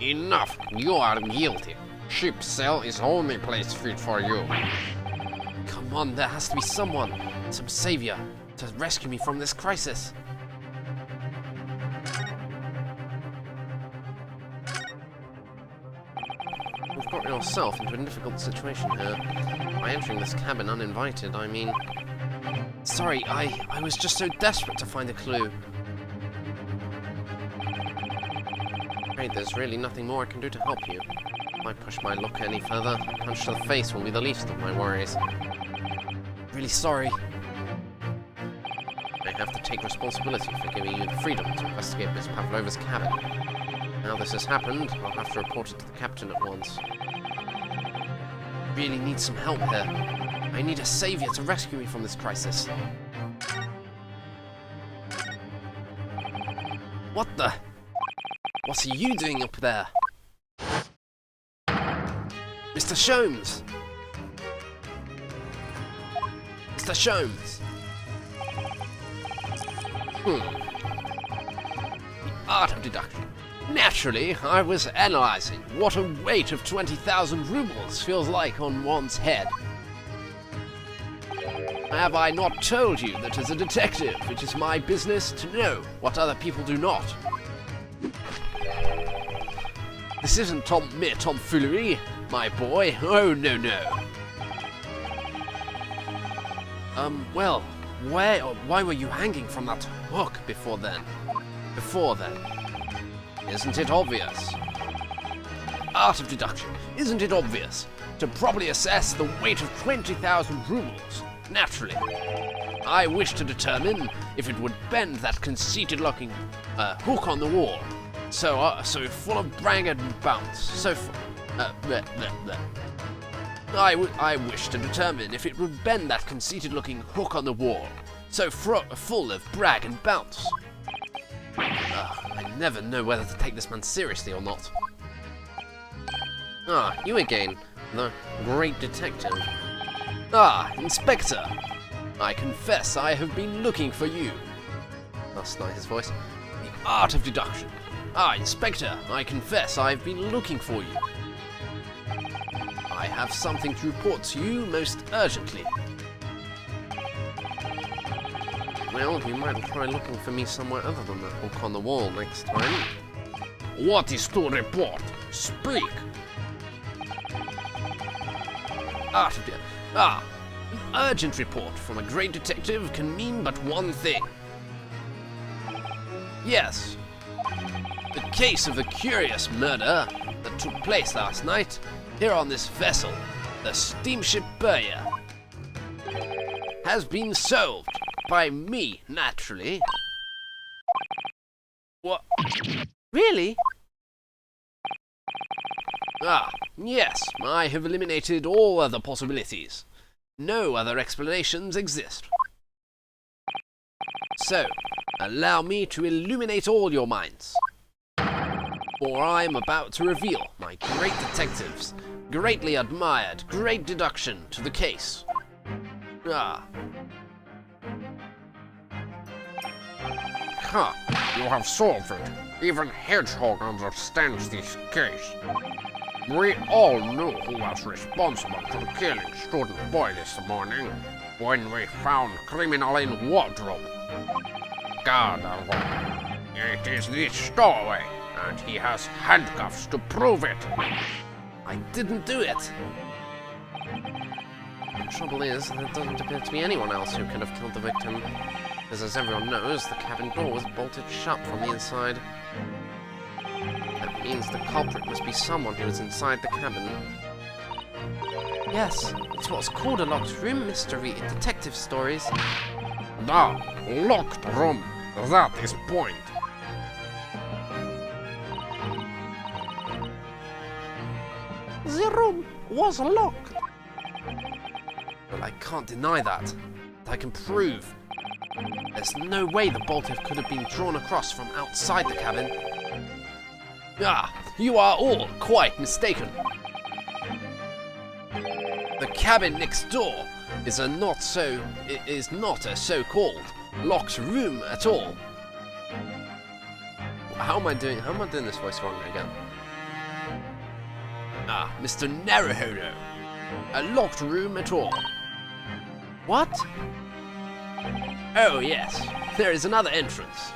Speaker 4: Enough! You are guilty. Ship's cell is only place fit for you.
Speaker 1: Come on, there has to be someone, some savior, to rescue me from this crisis. You've got yourself into a difficult situation here. By entering this cabin uninvited, I mean... Sorry, I was just so desperate to find a clue. I'm afraid there's really nothing more I can do to help you. If I push my luck any further, a punch to the face will be the least of my worries. Really sorry. I have to take responsibility for giving you the freedom to investigate Miss Pavlova's cabin. Now this has happened, I'll have to report it to the captain at once. I really need some help here. I need a savior to rescue me from this crisis. What the? What are you doing up there? Mr. Sholmes! Mr. Sholmes! The art of deduction. Naturally, I was analyzing what a weight of 20,000 rubles feels like on one's head. Have I not told you that as a detective, it is my business to know what other people do not? This isn't mere tomfoolery, my boy. Oh, no. Well, why were you hanging from that hook before then?
Speaker 4: Isn't it obvious?
Speaker 1: Art of deduction. Isn't it obvious? To properly assess the weight of 20,000 rubles. Naturally. I wish to determine if it would bend that conceited-looking hook on the wall. So full of brag and bounce. I wish to determine if it would bend that conceited-looking hook on the wall. So full of brag and bounce. I never know whether to take this man seriously or not. Ah, you again, the great detective. Ah, Inspector! I confess I have been looking for you. That's not his voice. The art of deduction. Ah, Inspector, I confess I've been looking for you. I have something to report to you most urgently. Well, you might try looking for me somewhere other than that hook on the wall next time.
Speaker 4: What is to report? Speak!
Speaker 1: An urgent report from a great detective can mean but one thing. Yes. The case of the curious murder that took place last night here on this vessel, the steamship Burya, has been solved by me, naturally. What? Really? Ah, yes, I have eliminated all other possibilities. No other explanations exist. So, allow me to illuminate all your minds. For I am about to reveal my great detective's greatly admired great deduction to the case. Ah.
Speaker 4: Ha! You have solved it. Even Hedgehog understands this case. We all knew who was responsible for killing student boy this morning when we found criminal in wardrobe. God alone. It is this stowaway, and he has handcuffs to prove it.
Speaker 1: I didn't do it. The trouble is, there doesn't appear to be anyone else who could have killed the victim. Because as everyone knows, the cabin door was bolted shut from the inside. That means the culprit must be someone who was inside the cabin. Yes, it's what's called a locked room mystery in detective stories.
Speaker 4: The locked room. That is point.
Speaker 3: The room was locked.
Speaker 1: Well, I can't deny that. I can prove. There's no way the bolt could have been drawn across from outside the cabin. Ah, you are all quite mistaken. The cabin next door is not a so-called locked room at all. How am I doing this voice wrong again? Ah, Mr. Naruhodo. A locked room at all.
Speaker 3: What?
Speaker 1: Oh yes, there is another entrance.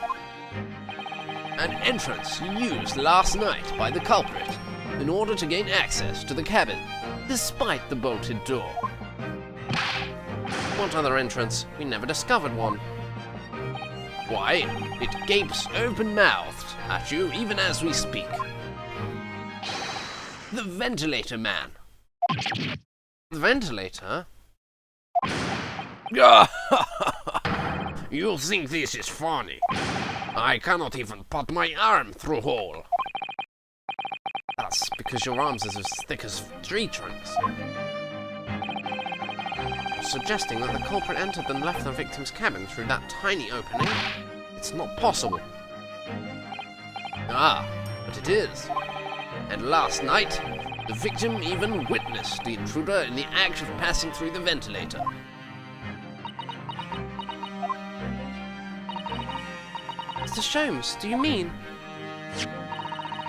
Speaker 1: An entrance used last night by the culprit in order to gain access to the cabin, despite the bolted door.
Speaker 3: What other entrance? We never discovered one.
Speaker 1: Why, it gapes open-mouthed at you even as we speak. The ventilator man.
Speaker 3: The ventilator?
Speaker 4: You think this is funny? I cannot even put my arm through hole.
Speaker 1: That's because your arms are as thick as tree trunks.
Speaker 3: Suggesting that the culprit entered and left the victim's cabin through that tiny opening? It's not possible.
Speaker 1: Ah, but it is. And last night, the victim even witnessed the intruder in the act of passing through the ventilator.
Speaker 3: Mr. Sholmes, do you mean?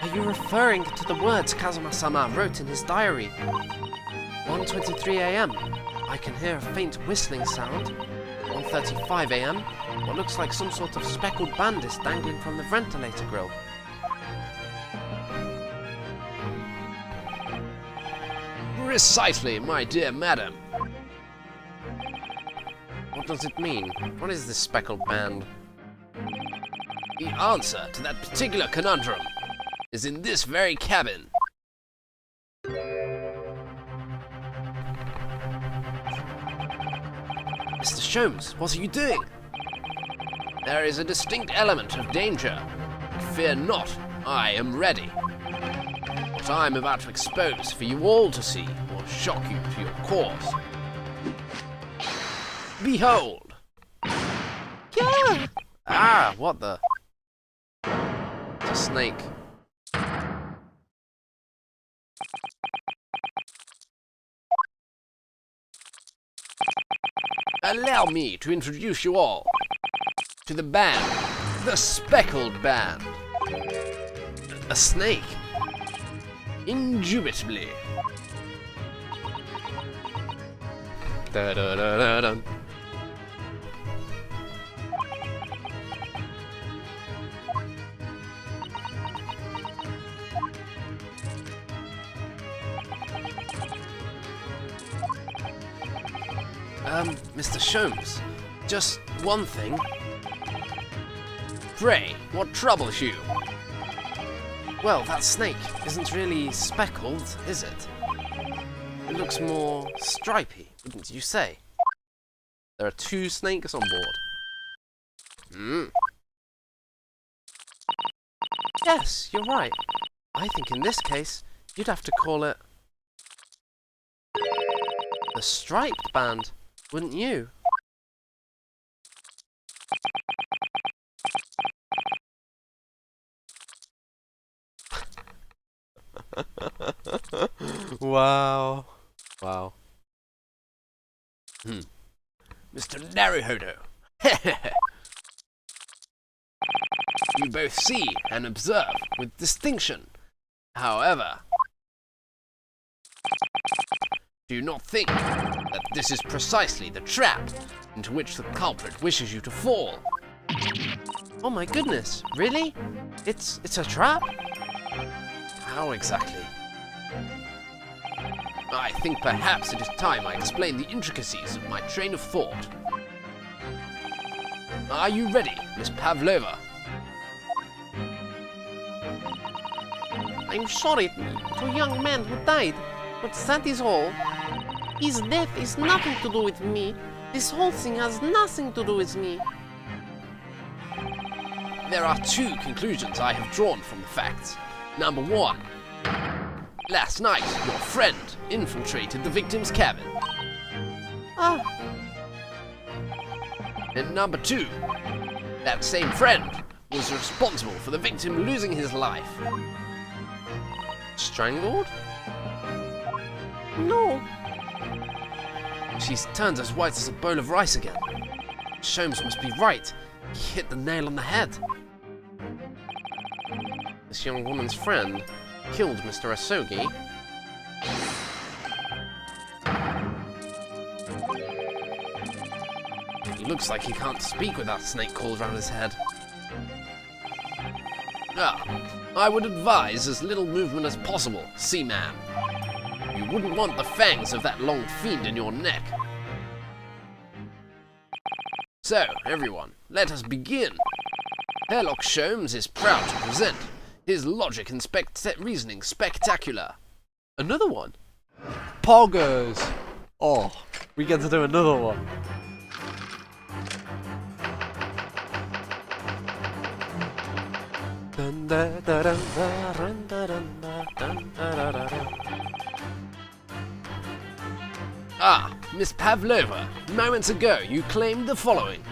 Speaker 3: Are you referring to the words Kazuma-sama wrote in his diary? 1:23 a.m. I can hear a faint whistling sound. 1:35 a.m. What looks like some sort of speckled band is dangling from the ventilator grill.
Speaker 1: Precisely, my dear madam.
Speaker 3: What does it mean? What is this speckled band?
Speaker 1: The answer to that particular conundrum is in this very cabin.
Speaker 3: Mr. Sholmes, what are you doing?
Speaker 1: There is a distinct element of danger. Fear not, I am ready. What I am about to expose for you all to see will shock you to your cause. Behold!
Speaker 3: Yeah! Ah, what the? It's a snake.
Speaker 1: Allow me to introduce you all to the band, the Speckled Band.
Speaker 3: A snake?
Speaker 1: Indubitably.
Speaker 3: Da-da-da-da-dun. Mr. Sholmes, just one thing.
Speaker 1: Pray, what troubles you?
Speaker 3: Well, that snake isn't really speckled, is it? It looks more stripy, wouldn't you say? There are 2 snakes on board. Yes, you're right. I think in this case, you'd have to call it the Striped Band, wouldn't you? Wow. Wow.
Speaker 1: Mr. Naruhodo. You both see and observe with distinction. However, do not think that this is precisely the trap into which the culprit wishes you to fall.
Speaker 3: Oh my goodness, really? It's a trap?
Speaker 1: How exactly? I think perhaps it is time I explain the intricacies of my train of thought. Are you ready, Miss Pavlova?
Speaker 3: I'm sorry to a young man who died, but that is all. His death is nothing to do with me. This whole thing has nothing to do with me.
Speaker 1: There are 2 conclusions I have drawn from the facts. Number 1. Last night, your friend infiltrated the victim's cabin.
Speaker 3: Ah,
Speaker 1: And number 2, that same friend was responsible for the victim losing his life.
Speaker 3: strangled? No.
Speaker 1: She's turned as white as a bowl of rice again. Sholmes must be right. He hit the nail on the head.
Speaker 3: This young woman's friend killed Mr. Asogi.
Speaker 1: He looks like he can't speak without snake coils around his head. I would advise as little movement as possible, Seaman. You wouldn't want the fangs of that long fiend in your neck. So, everyone, let us begin. Herlock Sholmes is proud to present his logic and reasoning spectacular.
Speaker 3: Another one?
Speaker 2: Poggers! Oh, we get to do another one.
Speaker 3: Dun, da, da, dun, da, run, da, dun, da, dun, da, da, da, da.
Speaker 1: Miss Pavlova, moments ago you claimed the following.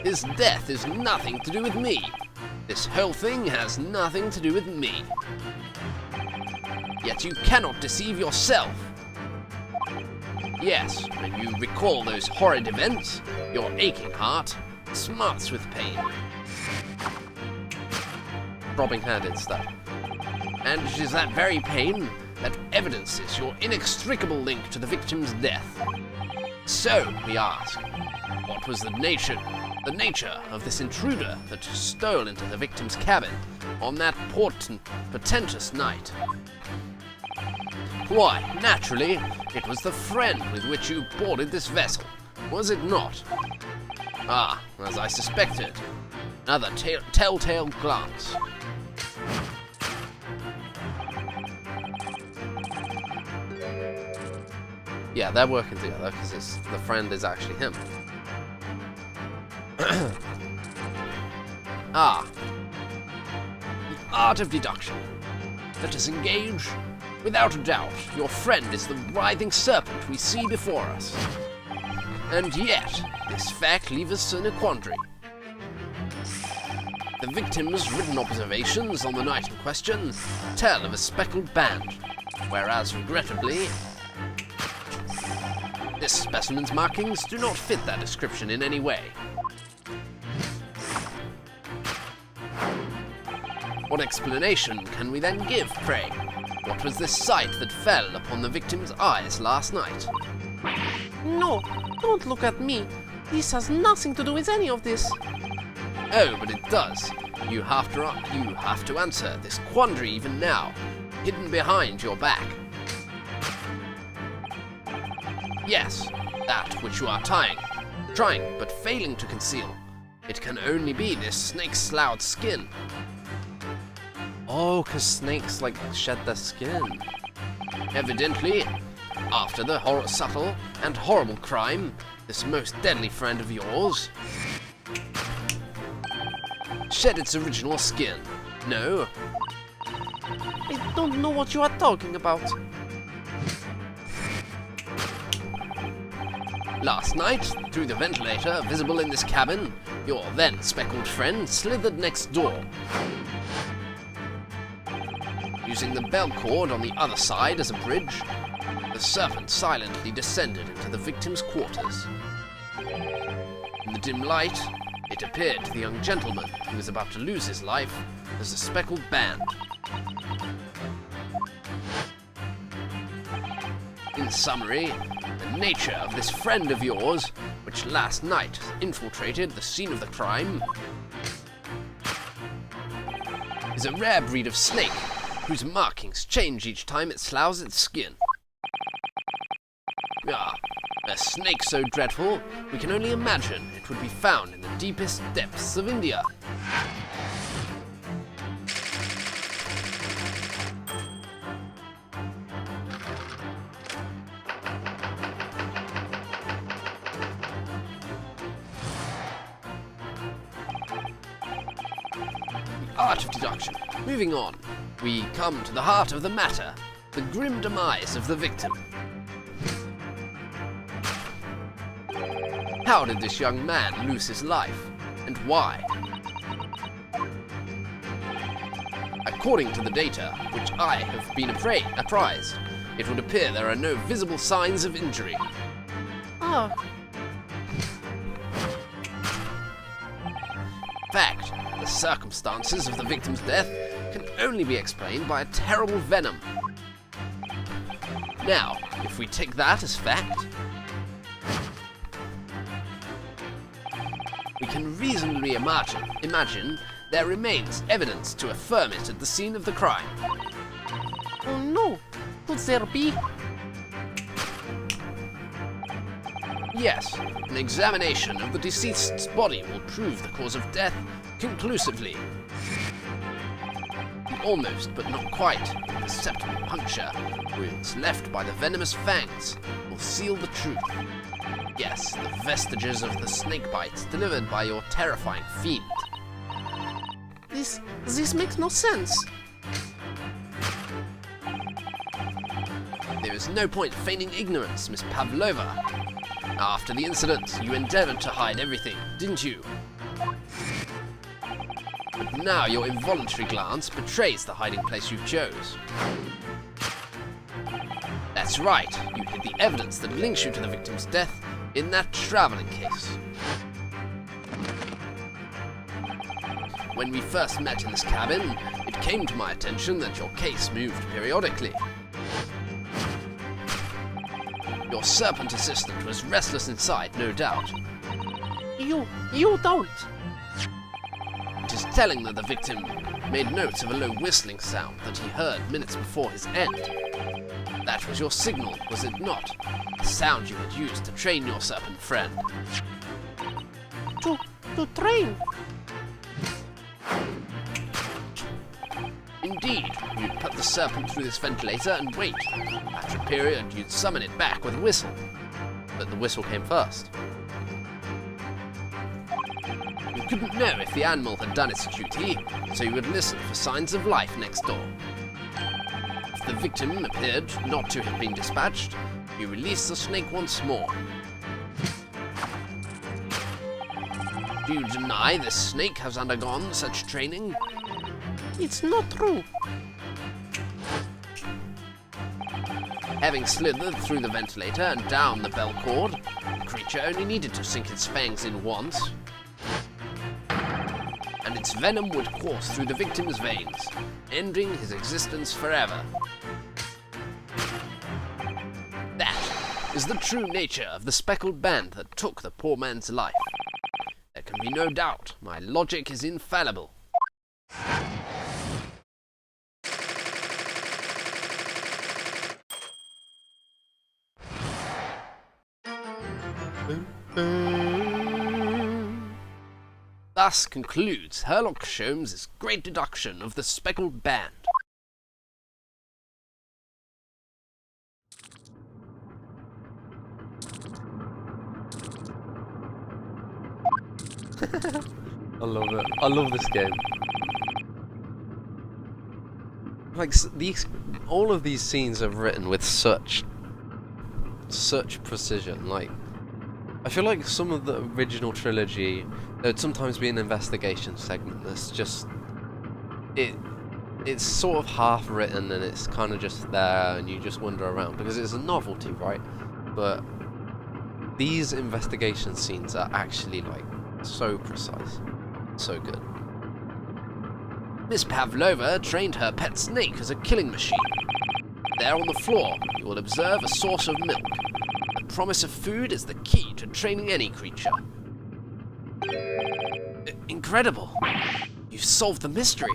Speaker 1: His death is nothing to do with me. This whole thing has nothing to do with me. Yet you cannot deceive yourself. Yes, when you recall those horrid events, your aching heart smarts with pain.
Speaker 3: Throbbing head instead.
Speaker 1: And it is that very pain that evidences your inextricable link to the victim's death. So, we ask, what was the nature of this intruder that stole into the victim's cabin on that portentous night? Why, naturally, it was the friend with which you boarded this vessel, was it not? As I suspected. Another telltale glance.
Speaker 3: Yeah, they're working together because the friend is actually him.
Speaker 1: The art of deduction. Let us engage. Without a doubt, your friend is the writhing serpent we see before us. And yet, this fact leaves us in a quandary. The victim's written observations on the night in question tell of a speckled band, whereas, regrettably, this specimen's markings do not fit that description in any way. What explanation can we then give, pray? What was this sight that fell upon the victim's eyes last night?
Speaker 3: No, don't look at me. This has nothing to do with any of this.
Speaker 1: Oh, but it does. You have to answer this quandary even now, hidden behind your back. Yes, that which you are trying but failing to conceal. It can only be this snake's sloughed skin.
Speaker 3: Oh, because snakes, shed their skin.
Speaker 1: Evidently, after the subtle and horrible crime, this most deadly friend of yours shed its original skin. No?
Speaker 3: I don't know what you are talking about.
Speaker 1: Last night, through the ventilator visible in this cabin, your then speckled friend slithered next door. Using the bell cord on the other side as a bridge, the serpent silently descended into the victim's quarters. In the dim light, it appeared to the young gentleman who was about to lose his life as a speckled band. In summary, the nature of this friend of yours, which last night infiltrated the scene of the crime, is a rare breed of snake whose markings change each time it sloughs its skin. A snake so dreadful, we can only imagine it would be found in the deepest depths of India. The art of deduction. Moving on. we come to the heart of the matter, the grim demise of the victim. How did this young man lose his life, and why? According to the data, which I have been apprised, it would appear there are no visible signs of injury.
Speaker 3: Oh,
Speaker 1: In fact, the circumstances of the victim's death can only be explained by a terrible venom. Now, if we take that as fact, we can reasonably imagine there remains evidence to affirm it at the scene of the crime.
Speaker 3: oh no. Could there be?
Speaker 1: Yes, an examination of the deceased's body will prove the cause of death conclusively. The almost, but not quite, imperceptible puncture wounds left by the venomous fangs will seal the truth. Yes, the vestiges of the snake bites delivered by your terrifying fiend.
Speaker 3: This makes no sense.
Speaker 1: There is no point feigning ignorance, Miss Pavlova. After the incident, you endeavored to hide everything, didn't you? But now your involuntary glance betrays the hiding place you chose. That's right, you hid the evidence that links you to the victim's death in that traveling case. When we first met in this cabin, it came to my attention that your case moved periodically. Your serpent assistant was restless inside, no doubt.
Speaker 3: You don't.
Speaker 1: It is telling that the victim made notes of a low whistling sound that he heard minutes before his end. That was your signal, was it not? The sound you had used to train your serpent friend.
Speaker 3: To train.
Speaker 1: Indeed, you'd put the serpent through this ventilator and wait. After a period, you'd summon it back with a whistle. But the whistle came first. You couldn't know if the animal had done its duty, so you would listen for signs of life next door. If the victim appeared not to have been dispatched, you release the snake once more. Do you deny this snake has undergone such training?
Speaker 3: It's not true.
Speaker 1: Having slithered through the ventilator and down the bell cord, the creature only needed to sink its fangs in once, and its venom would course through the victim's veins, ending his existence forever. That is the true nature of the speckled band that took the poor man's life. There can be no doubt, my logic is infallible. Thus concludes Sherlock Holmes' great deduction of the speckled band.
Speaker 2: I love it. I love this game. Like all of these scenes are written with such precision. Like, I feel like some of the original trilogy, there'd sometimes be an investigation segment that's just it's sort of half written and it's kind of just there and you just wander around because it's a novelty, right? But these investigation scenes are actually like so precise, so good.
Speaker 1: Miss Pavlova trained her pet snake as a killing machine. There on the floor, you will observe a source of milk. The promise of food is the key to training any creature. Incredible! You've solved the mystery.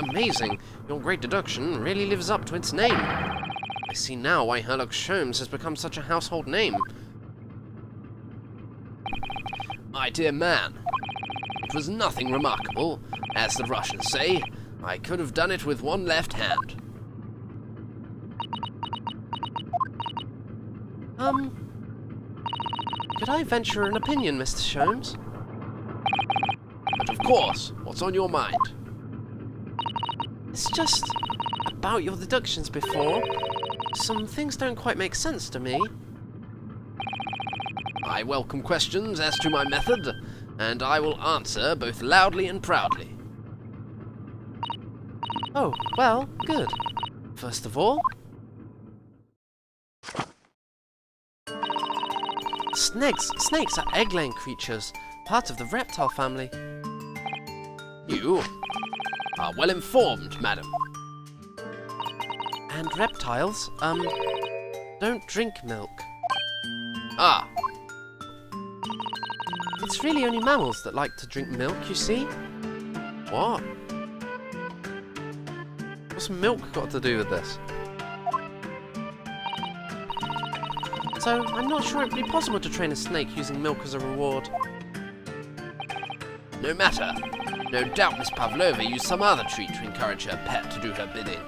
Speaker 1: Amazing. Your great deduction really lives up to its name. I see now why Sherlock Holmes has become such a household name. My dear man, it was nothing remarkable. As the Russians say, I could have done it with one left hand.
Speaker 3: Could I venture an opinion, Mr. Holmes?
Speaker 1: But of course, what's on your mind?
Speaker 3: It's just about your deductions before. Some things don't quite make sense to me.
Speaker 2: I welcome questions as to my method, and I will answer both loudly and proudly.
Speaker 3: Oh, well, good. First of all, snakes are egg-laying creatures, part of the reptile family.
Speaker 2: You are well informed, madam.
Speaker 3: And reptiles, don't drink milk.
Speaker 2: Ah,
Speaker 3: It's really only mammals that like to drink milk, you see?
Speaker 2: what? What's milk got to do with this?
Speaker 3: So, I'm not sure it would be possible to train a snake using milk as a reward.
Speaker 2: No matter. No doubt Miss Pavlova used some other treat to encourage her pet to do her bidding.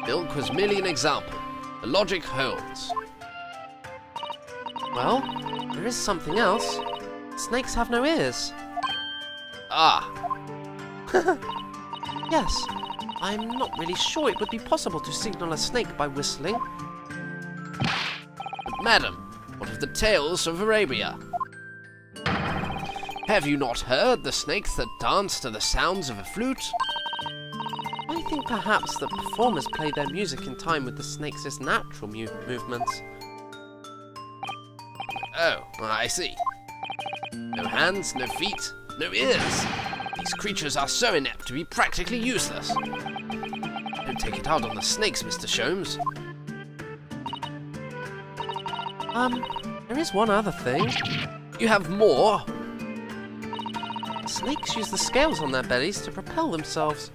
Speaker 2: Milk was merely an example. The logic holds.
Speaker 3: Well, there is something else. Snakes have no ears.
Speaker 2: Ah,
Speaker 3: Yes, I'm not really sure it would be possible to signal a snake by whistling.
Speaker 2: but madam, what of the tales of Arabia? Have you not heard the snakes that dance to the sounds of a flute?
Speaker 3: I think perhaps the performers play their music in time with the snakes' natural movements.
Speaker 2: Oh, I see. No hands, no feet, no ears. These creatures are so inept to be practically useless. Don't take it out on the snakes, Mr. Sholmes.
Speaker 3: There is one other thing.
Speaker 2: You have more?
Speaker 3: Snakes use the scales on their bellies to propel themselves.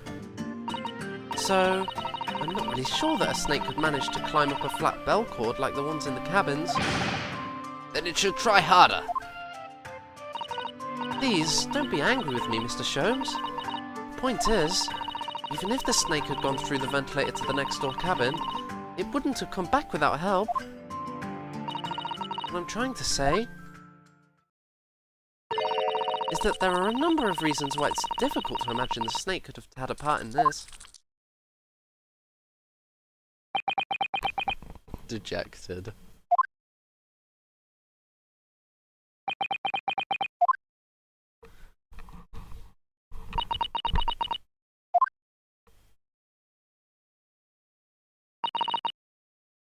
Speaker 3: So, I'm not really sure that a snake could manage to climb up a flat bell cord like the ones in the cabins.
Speaker 2: Then it should try harder.
Speaker 3: Please, don't be angry with me, Mr. Sholmes. Point is, even if the snake had gone through the ventilator to the next door cabin, it wouldn't have come back without help. What I'm trying to say is that there are a number of reasons why it's difficult to imagine the snake could have had a part in this.
Speaker 2: Dejected.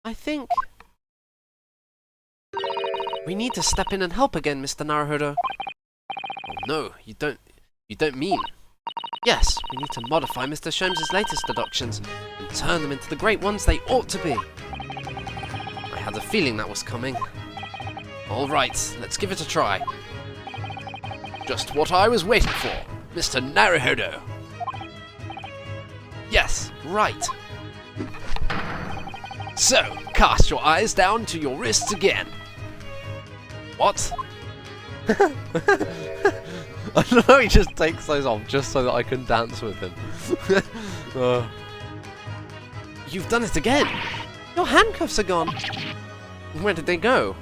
Speaker 3: I think we need to step in and help again, Mr. Naruhodo.
Speaker 2: Oh no, you don't mean.
Speaker 3: Yes, we need to modify Mr. Sholmes' latest deductions and turn them into the great ones they ought to be. I had a feeling that was coming.
Speaker 2: All right, let's give it a try. Just what I was waiting for, Mr. Naruhodo.
Speaker 3: Yes, right.
Speaker 2: So, cast your eyes down to your wrists again. What?
Speaker 1: I don't know, he just takes those off just so that I can dance with him.
Speaker 3: You've done it again. Your handcuffs are gone. Where did they go?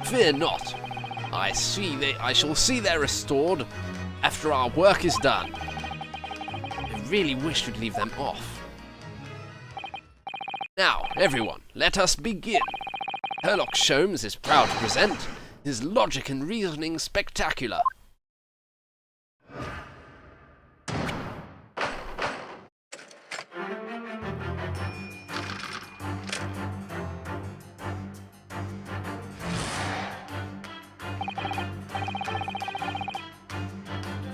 Speaker 2: Fear not. I shall see they're restored after our work is done. I really wish you'd leave them off. Now, everyone, let us begin. Herlock Sholmes is proud to present his logic and reasoning spectacular.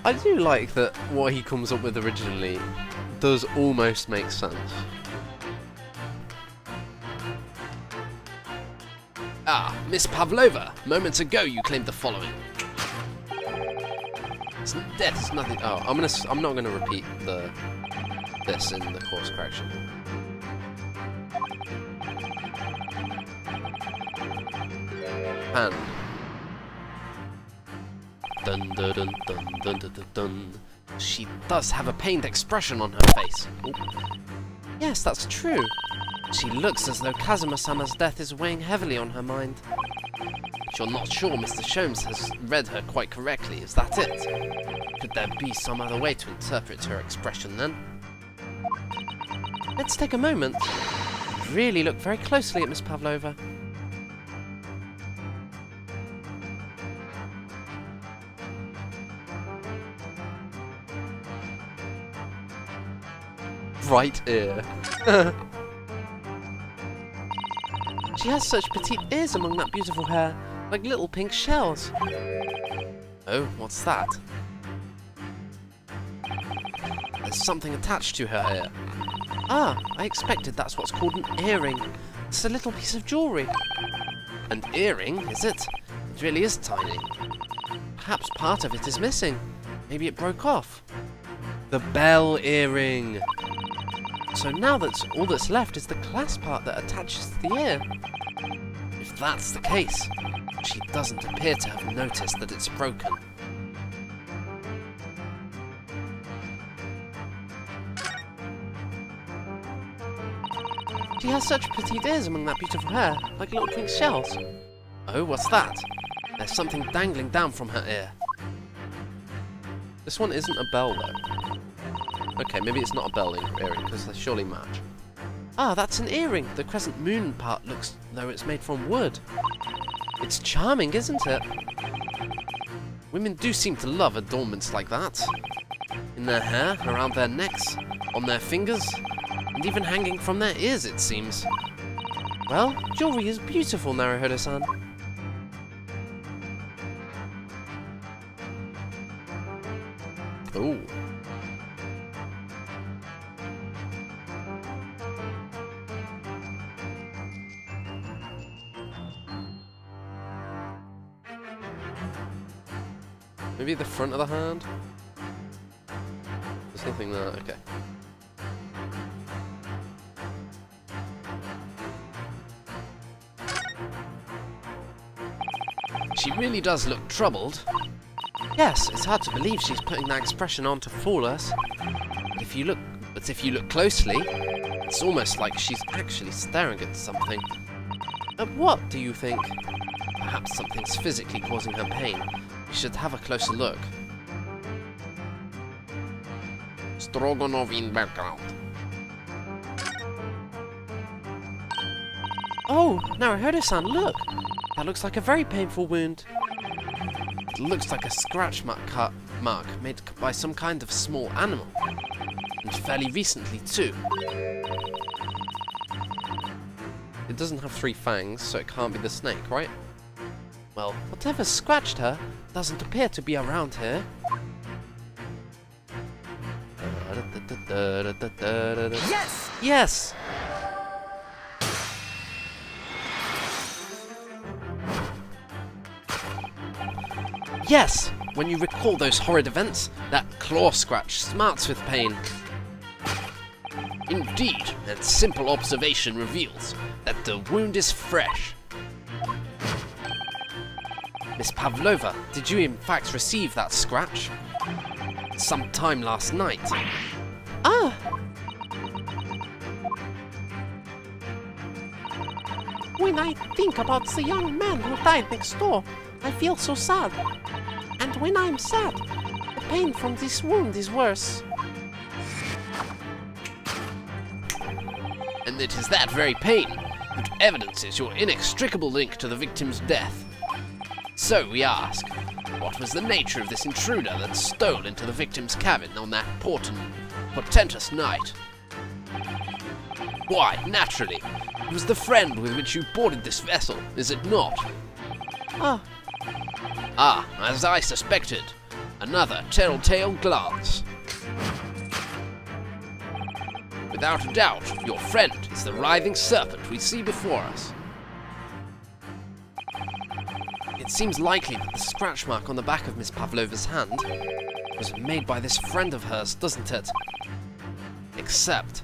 Speaker 1: I do like that what he comes up with originally does almost make sense.
Speaker 2: Ah, Miss Pavlova, moments ago you claimed the following. Death is nothing.
Speaker 1: Oh, I'm not gonna repeat this in the course correction. Hand. Dun dun dun dun dun dun dun dun.
Speaker 3: She does have a pained expression on her face. Ooh. Yes, that's true. She looks as though Kazuma-sama's death is weighing heavily on her mind.
Speaker 2: But you're not sure Mr. Sholmes has read her quite correctly, is that it?
Speaker 3: Could there be some other way to interpret her expression then? Let's take a moment and really look very closely at Miss Pavlova.
Speaker 2: Right ear.
Speaker 3: She has such petite ears among that beautiful hair, like little pink shells.
Speaker 2: Oh, what's that?
Speaker 3: There's something attached to her ear.
Speaker 2: Ah,
Speaker 3: I expected that's what's called an earring. It's a little piece of jewellery.
Speaker 2: an earring, is it?
Speaker 3: It really is tiny. Perhaps part of it is missing. Maybe it broke off.
Speaker 2: The bell earring.
Speaker 3: So now all that's left is the clasp part that attaches to the ear. If that's the case, she doesn't appear to have noticed that it's broken. She has such petite ears among that beautiful hair, like little pink shells.
Speaker 2: Oh, what's that?
Speaker 3: There's something dangling down from her ear.
Speaker 2: This one isn't a bell, though. Okay, maybe it's not a bell earring, because they surely match.
Speaker 3: Ah, that's an earring. The crescent moon part looks though it's made from wood. It's charming, isn't it? Women do seem to love adornments like that. In their hair, around their necks, on their fingers, and even hanging from their ears, it seems. Well, jewelry is beautiful, Naruhodo-san.
Speaker 2: Ooh. Maybe the front of the hand? There's nothing there, okay.
Speaker 3: She really does look troubled. Yes, it's hard to believe she's putting that expression on to fool us. But if you look closely, it's almost like she's actually staring at something. At what, do you think? Perhaps something's physically causing her pain. We should have a closer look.
Speaker 4: Stroganov in background.
Speaker 3: Oh, Naruhodo-san, look! That looks like a very painful wound. It looks like a scratch mark made by some kind of small animal. And fairly recently, too.
Speaker 2: It doesn't have 3 fangs, so it can't be the snake, right?
Speaker 3: Well, whatever scratched her doesn't appear to be around here. Yes! Yes! Yes! When you recall those horrid events, that claw scratch smarts with pain. Indeed, and simple observation reveals that the wound is fresh. Miss Pavlova, did you in fact receive that scratch? Sometime last night. Ah! When I think about the young man who died next door, I feel so sad. And when I'm sad, the pain from this wound is worse. And it is that very pain which evidences your inextricable link to the victim's death. So we ask, what was the nature of this intruder that stole into the victim's cabin on that portentous night? Why, naturally, it was the friend with which you boarded this vessel, is it not? Ah, as I suspected, another telltale glance. Without a doubt, your friend is the writhing serpent we see before us. It seems likely that the scratch mark on the back of Miss Pavlova's hand was made by this friend of hers, doesn't it? Except,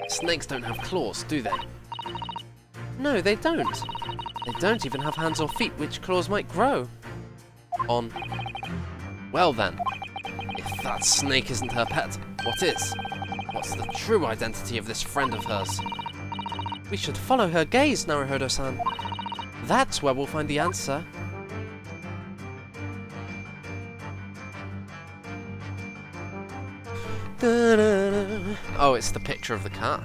Speaker 3: snakes don't have claws, do they? No, they don't. They don't even have hands or feet which claws might grow on. Well then, if that snake isn't her pet, what is? What's the true identity of this friend of hers? We should follow her gaze, Naruhodo-san. That's where we'll find the answer.
Speaker 2: Oh, it's the picture of the cat.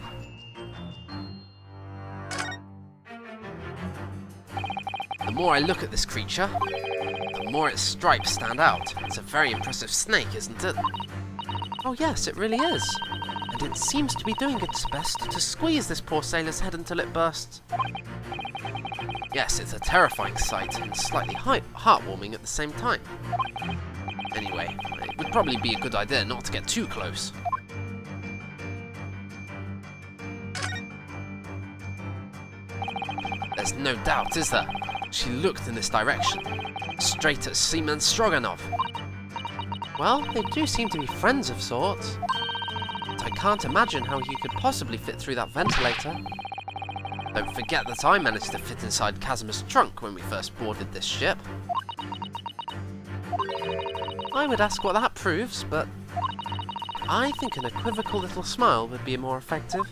Speaker 2: The more I look at this creature, the more its stripes stand out. It's a very impressive snake, isn't it?
Speaker 3: Oh yes, it really is. And it seems to be doing its best to squeeze this poor sailor's head until it bursts.
Speaker 2: Yes, it's a terrifying sight and slightly heartwarming at the same time. Anyway, it would probably be a good idea not to get too close. There's no doubt, is there? She looked in this direction, straight at Seaman Stroganov.
Speaker 3: Well, they do seem to be friends of sorts. But I can't imagine how he could possibly fit through that ventilator.
Speaker 2: Don't forget that I managed to fit inside Kazma's trunk when we first boarded this ship.
Speaker 3: I would ask what that proves, but I think an equivocal little smile would be more effective.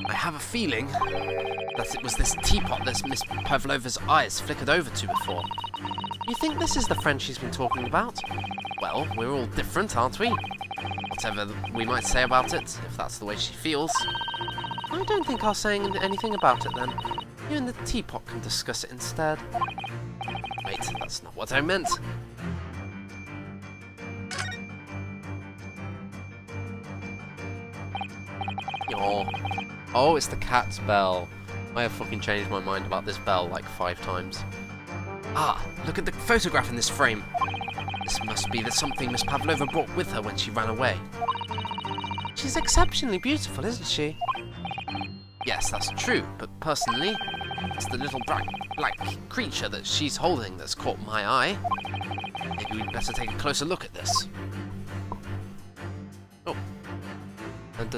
Speaker 2: I have a feeling that it was this teapot that Miss Pavlova's eyes flickered over to before.
Speaker 3: You think this is the friend she's been talking about?
Speaker 2: Well, we're all different, aren't we? Whatever we might say about it, if that's the way she feels.
Speaker 3: I don't think I'll say anything about it then. You and the teapot can discuss it instead.
Speaker 2: Wait, that's not what I meant. Oh, it's the cat's bell. I have fucking changed my mind about this bell like 5 times. Ah, look at the photograph in this frame. This must be something Miss Pavlova brought with her when she ran away.
Speaker 3: She's exceptionally beautiful, isn't she?
Speaker 2: Yes, that's true, but personally, it's the little black creature that she's holding that's caught my eye. Maybe we'd better take a closer look at this. Oh.
Speaker 3: Can't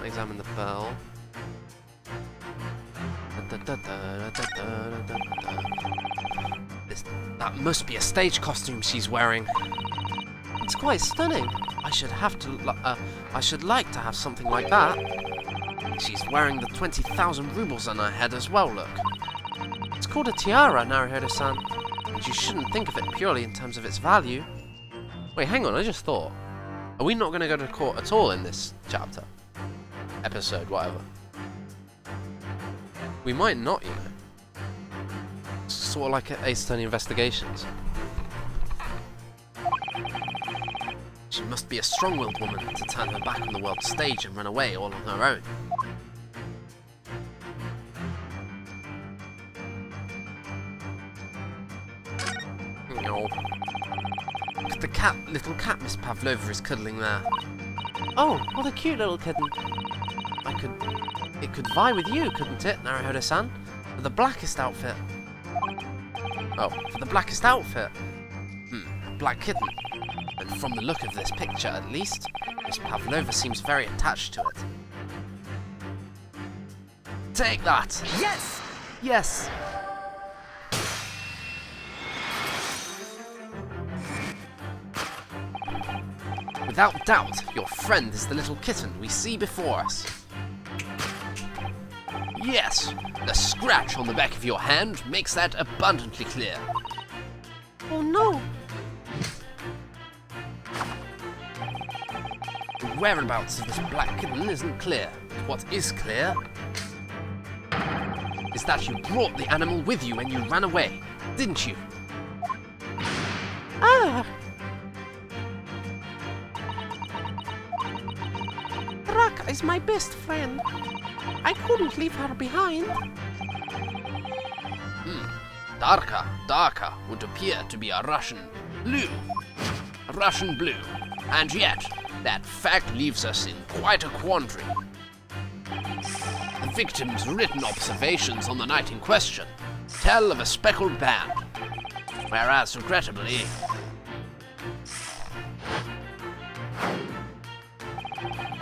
Speaker 3: examine the bell.
Speaker 2: That must be a stage costume she's wearing.
Speaker 3: It's quite stunning. I should like to have something like that.
Speaker 2: She's wearing the 20,000 rubles on her head as well, look.
Speaker 3: It's called a tiara, Naruhodo-san. And you shouldn't think of it purely in terms of its value.
Speaker 2: Wait, hang on, I just thought. Are we not going to go to court at all in this chapter? Episode, whatever. We might not, you know. It's sort of like Ace Attorney Investigations. She must be a strong-willed woman to turn her back on the world stage and run away all on her own. Look at the little cat Miss Pavlova is cuddling there.
Speaker 3: Oh, what a cute little kitten. It could vie with you, couldn't it, Naruhodo-san? For the blackest outfit.
Speaker 2: Oh, for the blackest outfit? Black kitten. And from the look of this picture, at least, Miss Pavlova seems very attached to it. Take that!
Speaker 3: Yes! Yes!
Speaker 2: Without doubt, your friend is the little kitten we see before us. Yes, the scratch on the back of your hand makes that abundantly clear.
Speaker 3: Oh no!
Speaker 2: The whereabouts of this black kitten isn't clear. What is clear is that you brought the animal with you when you ran away, didn't you?
Speaker 3: Ah! Raka is my best friend. I couldn't leave her behind.
Speaker 2: Darka would appear to be a Russian blue. And yet, that fact leaves us in quite a quandary. The victim's written observations on the night in question tell of a speckled band,
Speaker 3: Whereas, regrettably,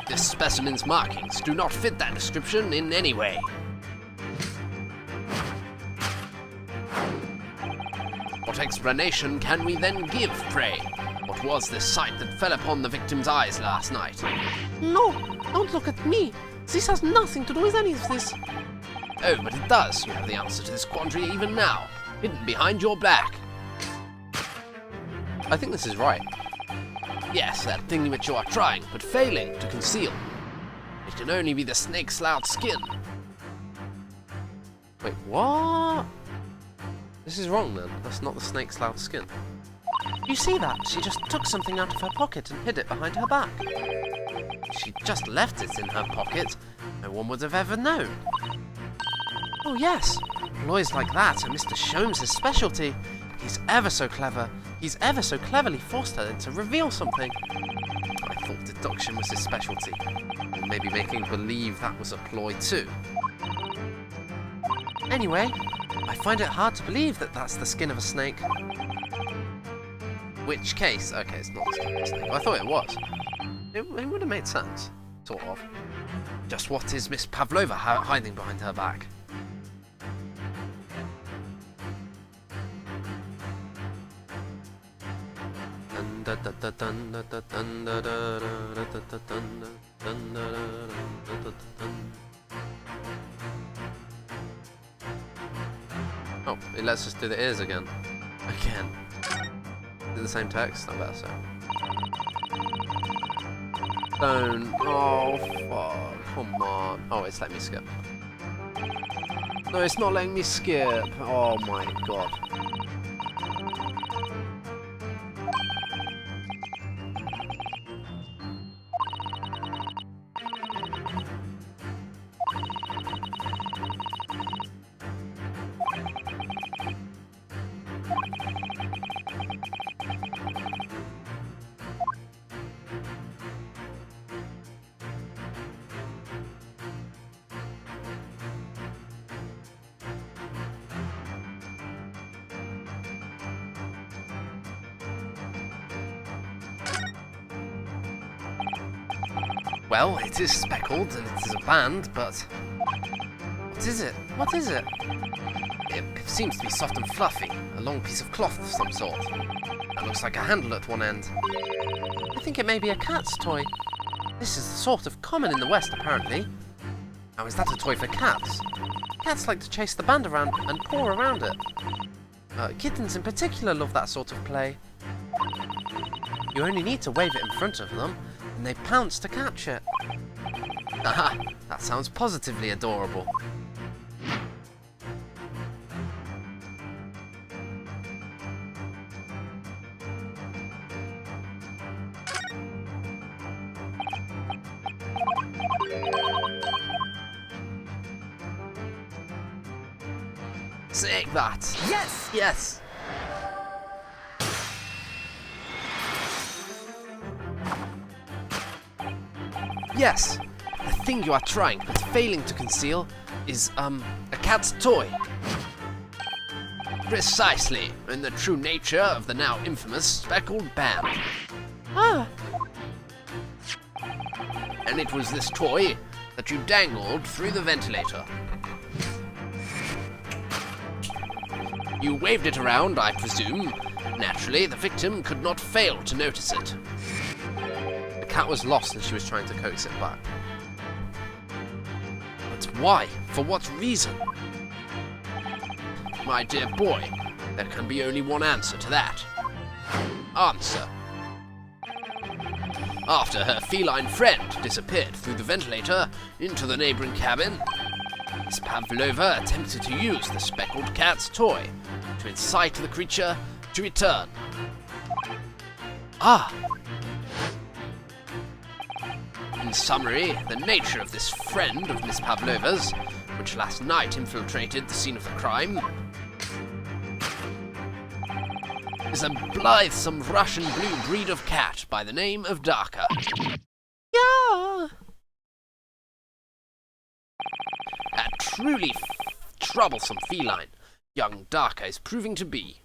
Speaker 3: this specimen's markings do not fit that description in any way. What explanation can we then give, pray? What was this sight that fell upon the victim's eyes last night?
Speaker 1: No, don't look at me. This has nothing to do with any of this.
Speaker 3: Oh, but it does. You have the answer to this quandary even now, hidden behind your back.
Speaker 2: I think this is right.
Speaker 3: Yes, that thing which you are trying, but failing, to conceal. It can only be the snake's loud skin.
Speaker 2: Wait, what? This is wrong then. That's not the snake's loud skin.
Speaker 1: You see that? She just took something out of her pocket and hid it behind her back.
Speaker 3: She just left it in her pocket. No one would have ever known.
Speaker 1: Oh yes, ploys like that are Mr. Sholmes' specialty. He's ever so clever. He's ever so cleverly forced her to reveal something.
Speaker 2: I thought deduction was his specialty. Or maybe making believe that was a ploy too.
Speaker 1: Anyway, I find it hard to believe that that's the skin of a snake.
Speaker 2: Which case? Okay, it's not the skin of a snake. I thought it was. It would have made sense. Sort of.
Speaker 3: Just what is Miss Pavlova hiding behind her back?
Speaker 2: Oh, it lets us do the ears again.
Speaker 3: Again.
Speaker 2: Is it the same text? I better say. Don't. Oh, fuck. Come on. Oh, it's letting me skip. No, it's not letting me skip. Oh my god.
Speaker 3: Well, it is speckled and it is a band, but what is it? What is it? It seems to be soft and fluffy, a long piece of cloth of some sort. That looks like a handle at one end.
Speaker 1: I think it may be a cat's toy. This is sort of common in the West, apparently.
Speaker 3: Now, is that a toy for cats?
Speaker 1: Cats like to chase the band around and paw around it. Kittens in particular love that sort of play. You only need to wave it in front of them, and they pounce to catch it.
Speaker 3: Haha, that sounds positively adorable. Take that!
Speaker 1: Yes!
Speaker 3: Yes! Yes! The thing you are trying but failing to conceal is, a cat's toy. Precisely, in the true nature of the now infamous speckled band.
Speaker 1: Ah!
Speaker 3: And it was this toy that you dangled through the ventilator. You waved it around, I presume. Naturally, the victim could not fail to notice it.
Speaker 2: The cat was lost and she was trying to coax it back.
Speaker 3: But why? For what reason? My dear boy, there can be only one answer to that. Answer. After her feline friend disappeared through the ventilator into the neighboring cabin, Miss Pavlova attempted to use the speckled cat's toy to incite the creature to return. Ah! In summary, the nature of this friend of Miss Pavlova's, which last night infiltrated the scene of the crime, is a blithesome Russian blue breed of cat by the name of Darka.
Speaker 1: Yeah!
Speaker 3: A truly troublesome feline, young Darka is proving to be.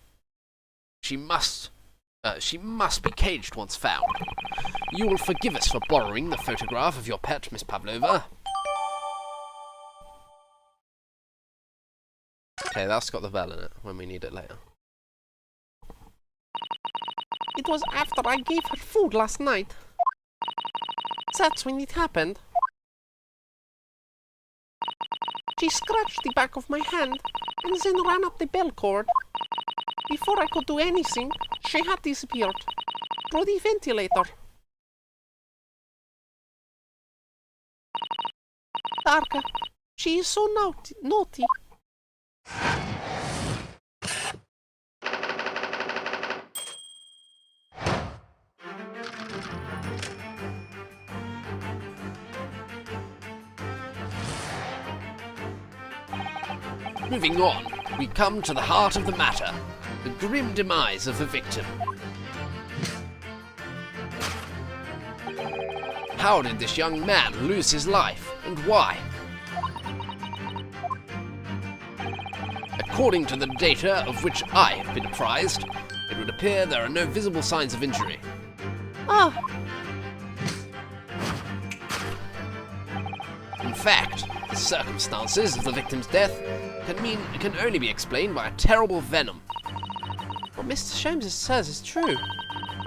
Speaker 2: She must be caged once found. You will forgive us for borrowing the photograph of your pet, Miss Pavlova. Okay, that's got the bell in it when we need it later.
Speaker 3: It was after I gave her food last night. That's when it happened. She scratched the back of my hand and then ran up the bell cord. Before I could do anything, she had disappeared through the ventilator. Darka, she is so naughty.
Speaker 2: Moving on, we come to the heart of the matter, the grim demise of the victim. How did this young man lose his life, and why? According to the data of which I have been apprised, it would appear there are no visible signs of injury.
Speaker 3: Ah,
Speaker 2: In fact, the circumstances of the victim's death can only be explained by a terrible venom.
Speaker 3: what Mr. Sholmes says is true.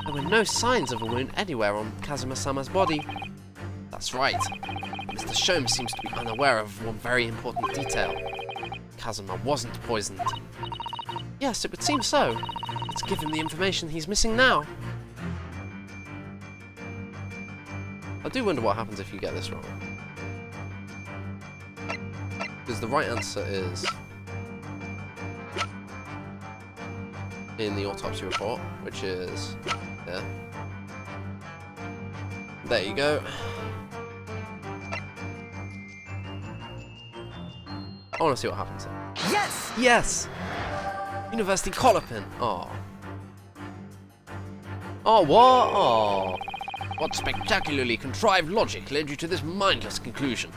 Speaker 3: There were no signs of a wound anywhere on Kazuma-sama's body.
Speaker 2: That's right. Mr. Sholmes seems to be unaware of one very important detail. Kazuma wasn't poisoned.
Speaker 3: Yes, it would seem so. Let's give him the information he's missing now.
Speaker 2: I do wonder what happens if you get this wrong. Because the right answer is in the autopsy report, which is there. There you go. I want to see what happens here.
Speaker 3: Yes! Yes!
Speaker 2: University collar pin. Oh. Oh, what? Oh. What spectacularly contrived logic led you to this mindless conclusion?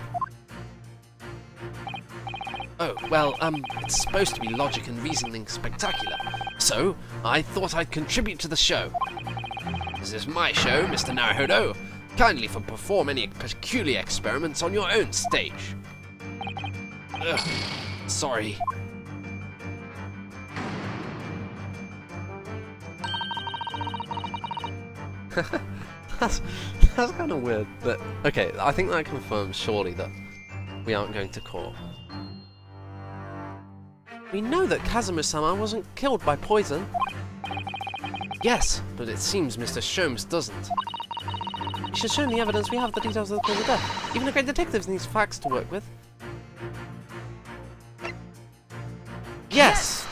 Speaker 2: Oh, well, it's supposed to be logic and reasoning spectacular, so I thought I'd contribute to the show. This is my show, Mr. Naruhodo. Kindly perform any peculiar experiments on your own stage. Ugh, sorry.
Speaker 1: That's kind of weird, but okay, I think that confirms surely that we aren't going to court.
Speaker 3: We know that Kazuma-sama wasn't killed by poison.
Speaker 1: Yes, but it seems Mr. Sholmes doesn't.
Speaker 3: You should show him the evidence we have, the details of the cause of death. Even a great detective needs facts to work with.
Speaker 1: Yes!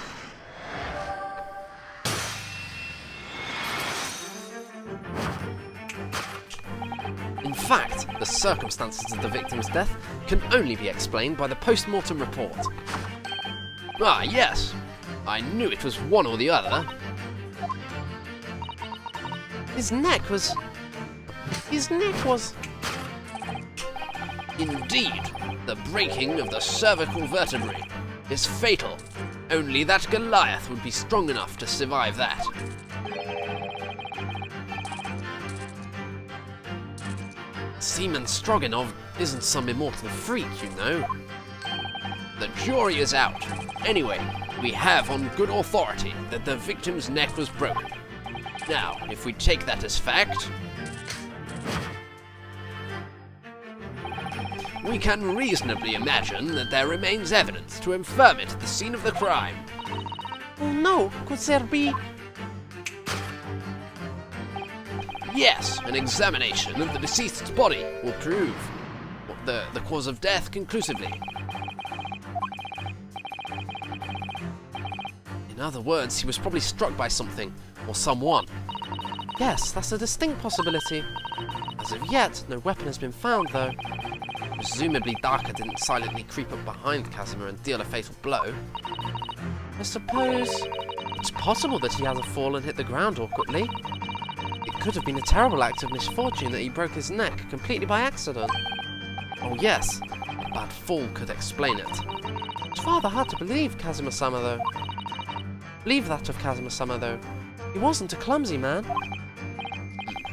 Speaker 1: In fact, the circumstances of the victim's death can only be explained by the post-mortem report.
Speaker 2: Ah, yes. I knew it was one or the other.
Speaker 3: His neck was...
Speaker 2: Indeed, the breaking of the cervical vertebrae is fatal. Only that Goliath would be strong enough to survive that.
Speaker 1: Seaman Stroganov isn't some immortal freak, you know.
Speaker 2: The jury is out. Anyway, we have on good authority that the victim's neck was broken. Now, if we take that as fact, we can reasonably imagine that there remains evidence to infirm it at the scene of the crime.
Speaker 3: Oh no, could there be...
Speaker 2: Yes, an examination of the deceased's body will prove the cause of death conclusively.
Speaker 1: In other words, he was probably struck by something, or someone.
Speaker 3: Yes, that's a distinct possibility. As of yet, no weapon has been found, though.
Speaker 1: Presumably Darka didn't silently creep up behind Kazuma and deal a fatal blow.
Speaker 3: I suppose...
Speaker 1: It's possible that he has a fall and hit the ground awkwardly.
Speaker 3: It could have been a terrible act of misfortune that he broke his neck completely by accident.
Speaker 1: Oh yes, a bad fall could explain it.
Speaker 3: It's rather hard to believe Kazuma-sama, though. Believe that of Kazuma-sama, though. He wasn't a clumsy man.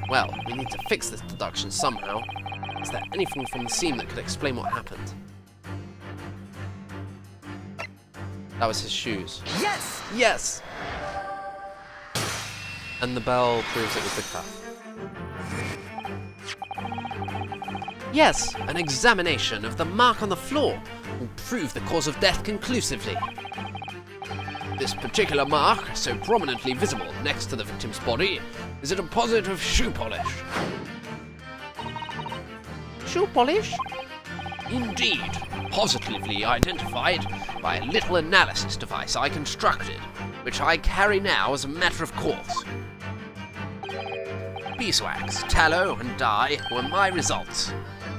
Speaker 1: Well, we need to fix this deduction somehow. Is there anything from the scene that could explain what happened? That was his shoes.
Speaker 3: Yes!
Speaker 1: Yes! And the bell proves it was the cuff. Yes, an examination of the mark on the floor will prove the cause of death conclusively. This particular mark, so prominently visible next to the victim's body, is a deposit of shoe polish.
Speaker 3: Shoe polish?
Speaker 1: Indeed, positively identified by a little analysis device I constructed, which I carry now as a matter of course. Beeswax, tallow, and dye were my results,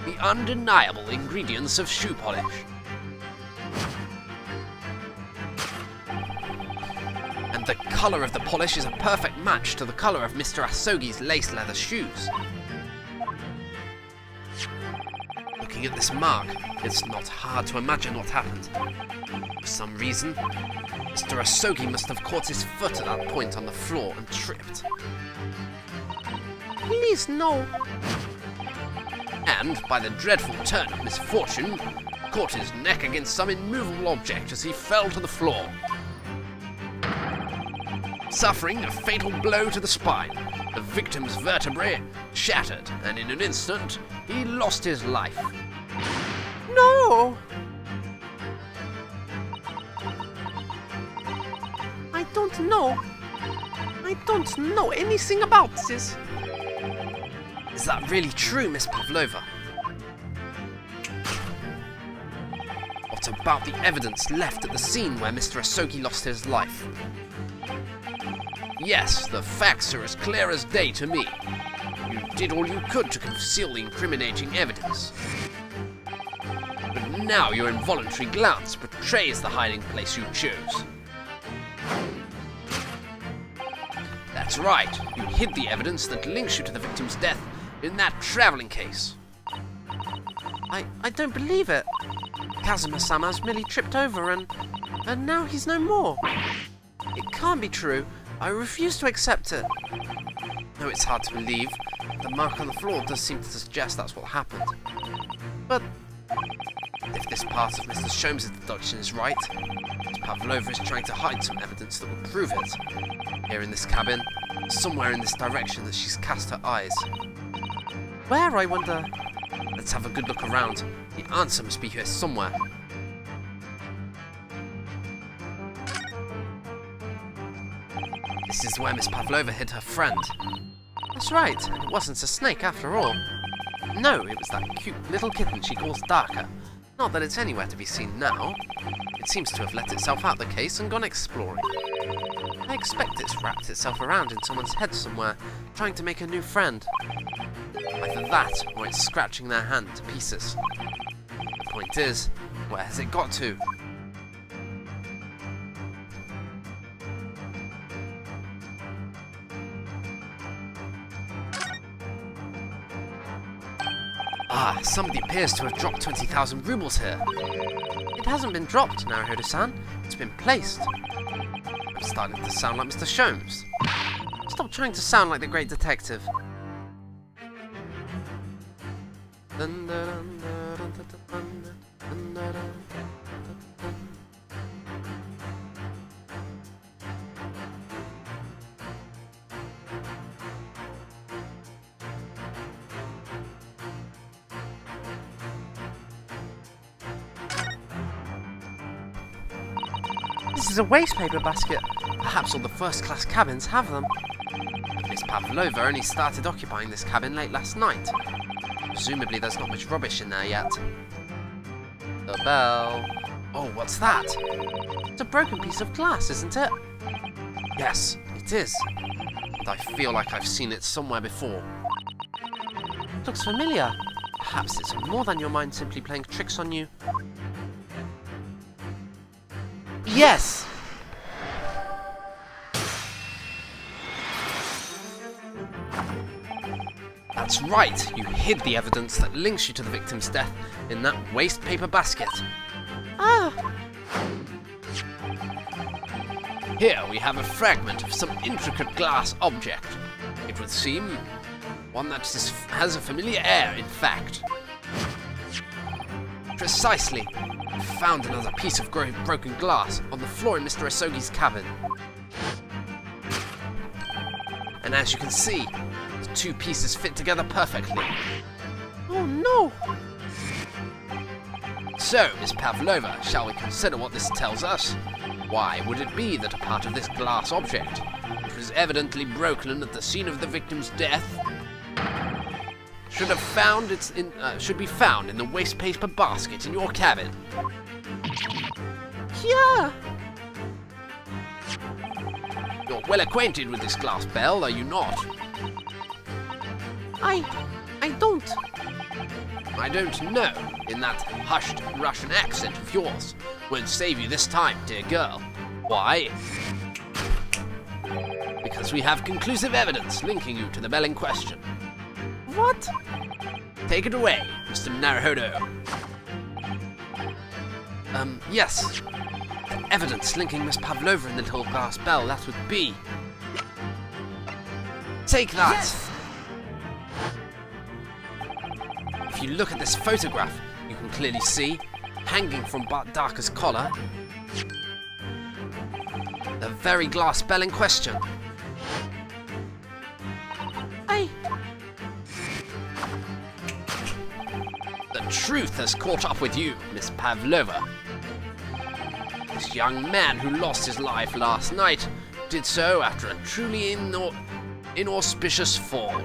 Speaker 1: the undeniable ingredients of shoe polish. And the colour of the polish is a perfect match to the colour of Mr. Asogi's lace leather shoes. Looking at this mark, it's not hard to imagine what happened. For some reason, Mr. Asogi must have caught his foot at that point on the floor and tripped.
Speaker 3: Please, no.
Speaker 1: And, by the dreadful turn of misfortune, caught his neck against some immovable object as he fell to the floor. Suffering a fatal blow to the spine, the victim's vertebrae shattered, and in an instant, he lost his life.
Speaker 3: No! I don't know. I don't know anything about this.
Speaker 1: Is that really true, Miss Pavlova? What about the evidence left at the scene where Mr. Asogi lost his life? Yes, the facts are as clear as day to me. You did all you could to conceal the incriminating evidence. But now your involuntary glance betrays the hiding place you chose. That's right, you hid the evidence that links you to the victim's death in that traveling case.
Speaker 3: I don't believe it. Kazuma-sama's merely tripped over and now he's no more. It can't be true. I refuse to accept it.
Speaker 1: No, it's hard to believe. The mark on the floor does seem to suggest that's what happened.
Speaker 3: But
Speaker 1: if this part of Mr. Sholmes' deduction is right, Miss Pavlova is trying to hide some evidence that will prove it. Here in this cabin, somewhere in this direction that she's cast her eyes.
Speaker 3: where, I wonder?
Speaker 1: Let's have a good look around. The answer must be here somewhere. This is where Miss Pavlova hid her friend.
Speaker 3: That's right, and it wasn't a snake after all.
Speaker 1: No, it was that cute little kitten she calls Darker. Not that it's anywhere to be seen now. It seems to have let itself out the case and gone exploring.
Speaker 3: I expect it's wrapped itself around in someone's head somewhere, trying to make a new friend.
Speaker 1: Either that, or it's scratching their hand to pieces. The point is, where has it got to? Ah, somebody appears to have dropped 20,000 rubles here.
Speaker 3: It hasn't been dropped, Naruhodo-san. It's been placed.
Speaker 1: I'm starting to sound like Mr. Sholmes.
Speaker 3: Stop trying to sound like the great detective. This is a wastepaper basket. Perhaps all the first-class cabins have them.
Speaker 1: Miss Pavlova only started occupying this cabin late last night. Presumably there's not much rubbish in there yet.
Speaker 3: The bell.
Speaker 1: Oh, what's that?
Speaker 3: It's a broken piece of glass, isn't it?
Speaker 1: Yes, it is. And I feel like I've seen it somewhere before.
Speaker 3: It looks familiar. Perhaps it's more than your mind simply playing tricks on you. Yes!
Speaker 1: That's right, you hid the evidence that links you to the victim's death in that waste paper basket.
Speaker 3: Ah!
Speaker 2: Here we have a fragment of some intricate glass object. It would seem one that has a familiar air, in fact.
Speaker 1: Precisely. We found another piece of broken glass on the floor in Mr. Asogi's cabin. And as you can see, the two pieces fit together perfectly. Oh no!
Speaker 2: So, Miss Pavlova, shall we consider what this tells us? Why would it be that a part of this glass object, which was evidently broken at the scene of the victim's death, should be found in the waste paper basket in your cabin?
Speaker 1: Yeah!
Speaker 2: You're well acquainted with this glass bell, are you not?
Speaker 1: I don't.
Speaker 2: I don't know, in that hushed Russian accent of yours. Won't save you this time, dear girl. Why? Because we have conclusive evidence linking you to the bell in question.
Speaker 1: What?
Speaker 2: Take it away, Mr. Naruhodo.
Speaker 1: Yes. Evidence linking Miss Pavlova and the little glass bell, that would be... Take that! Yes! If you look at this photograph, you can clearly see, hanging from Darka's collar, the very glass bell in question.
Speaker 2: The truth has caught up with you, Miss Pavlova. This young man who lost his life last night did so after a truly inauspicious fall.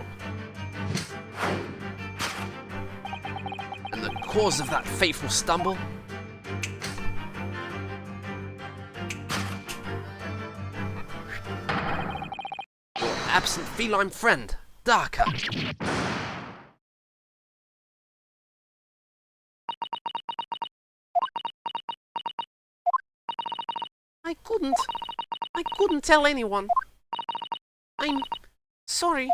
Speaker 1: And the cause of that fateful stumble? Your absent feline friend, Darka. I couldn't tell anyone. I'm sorry.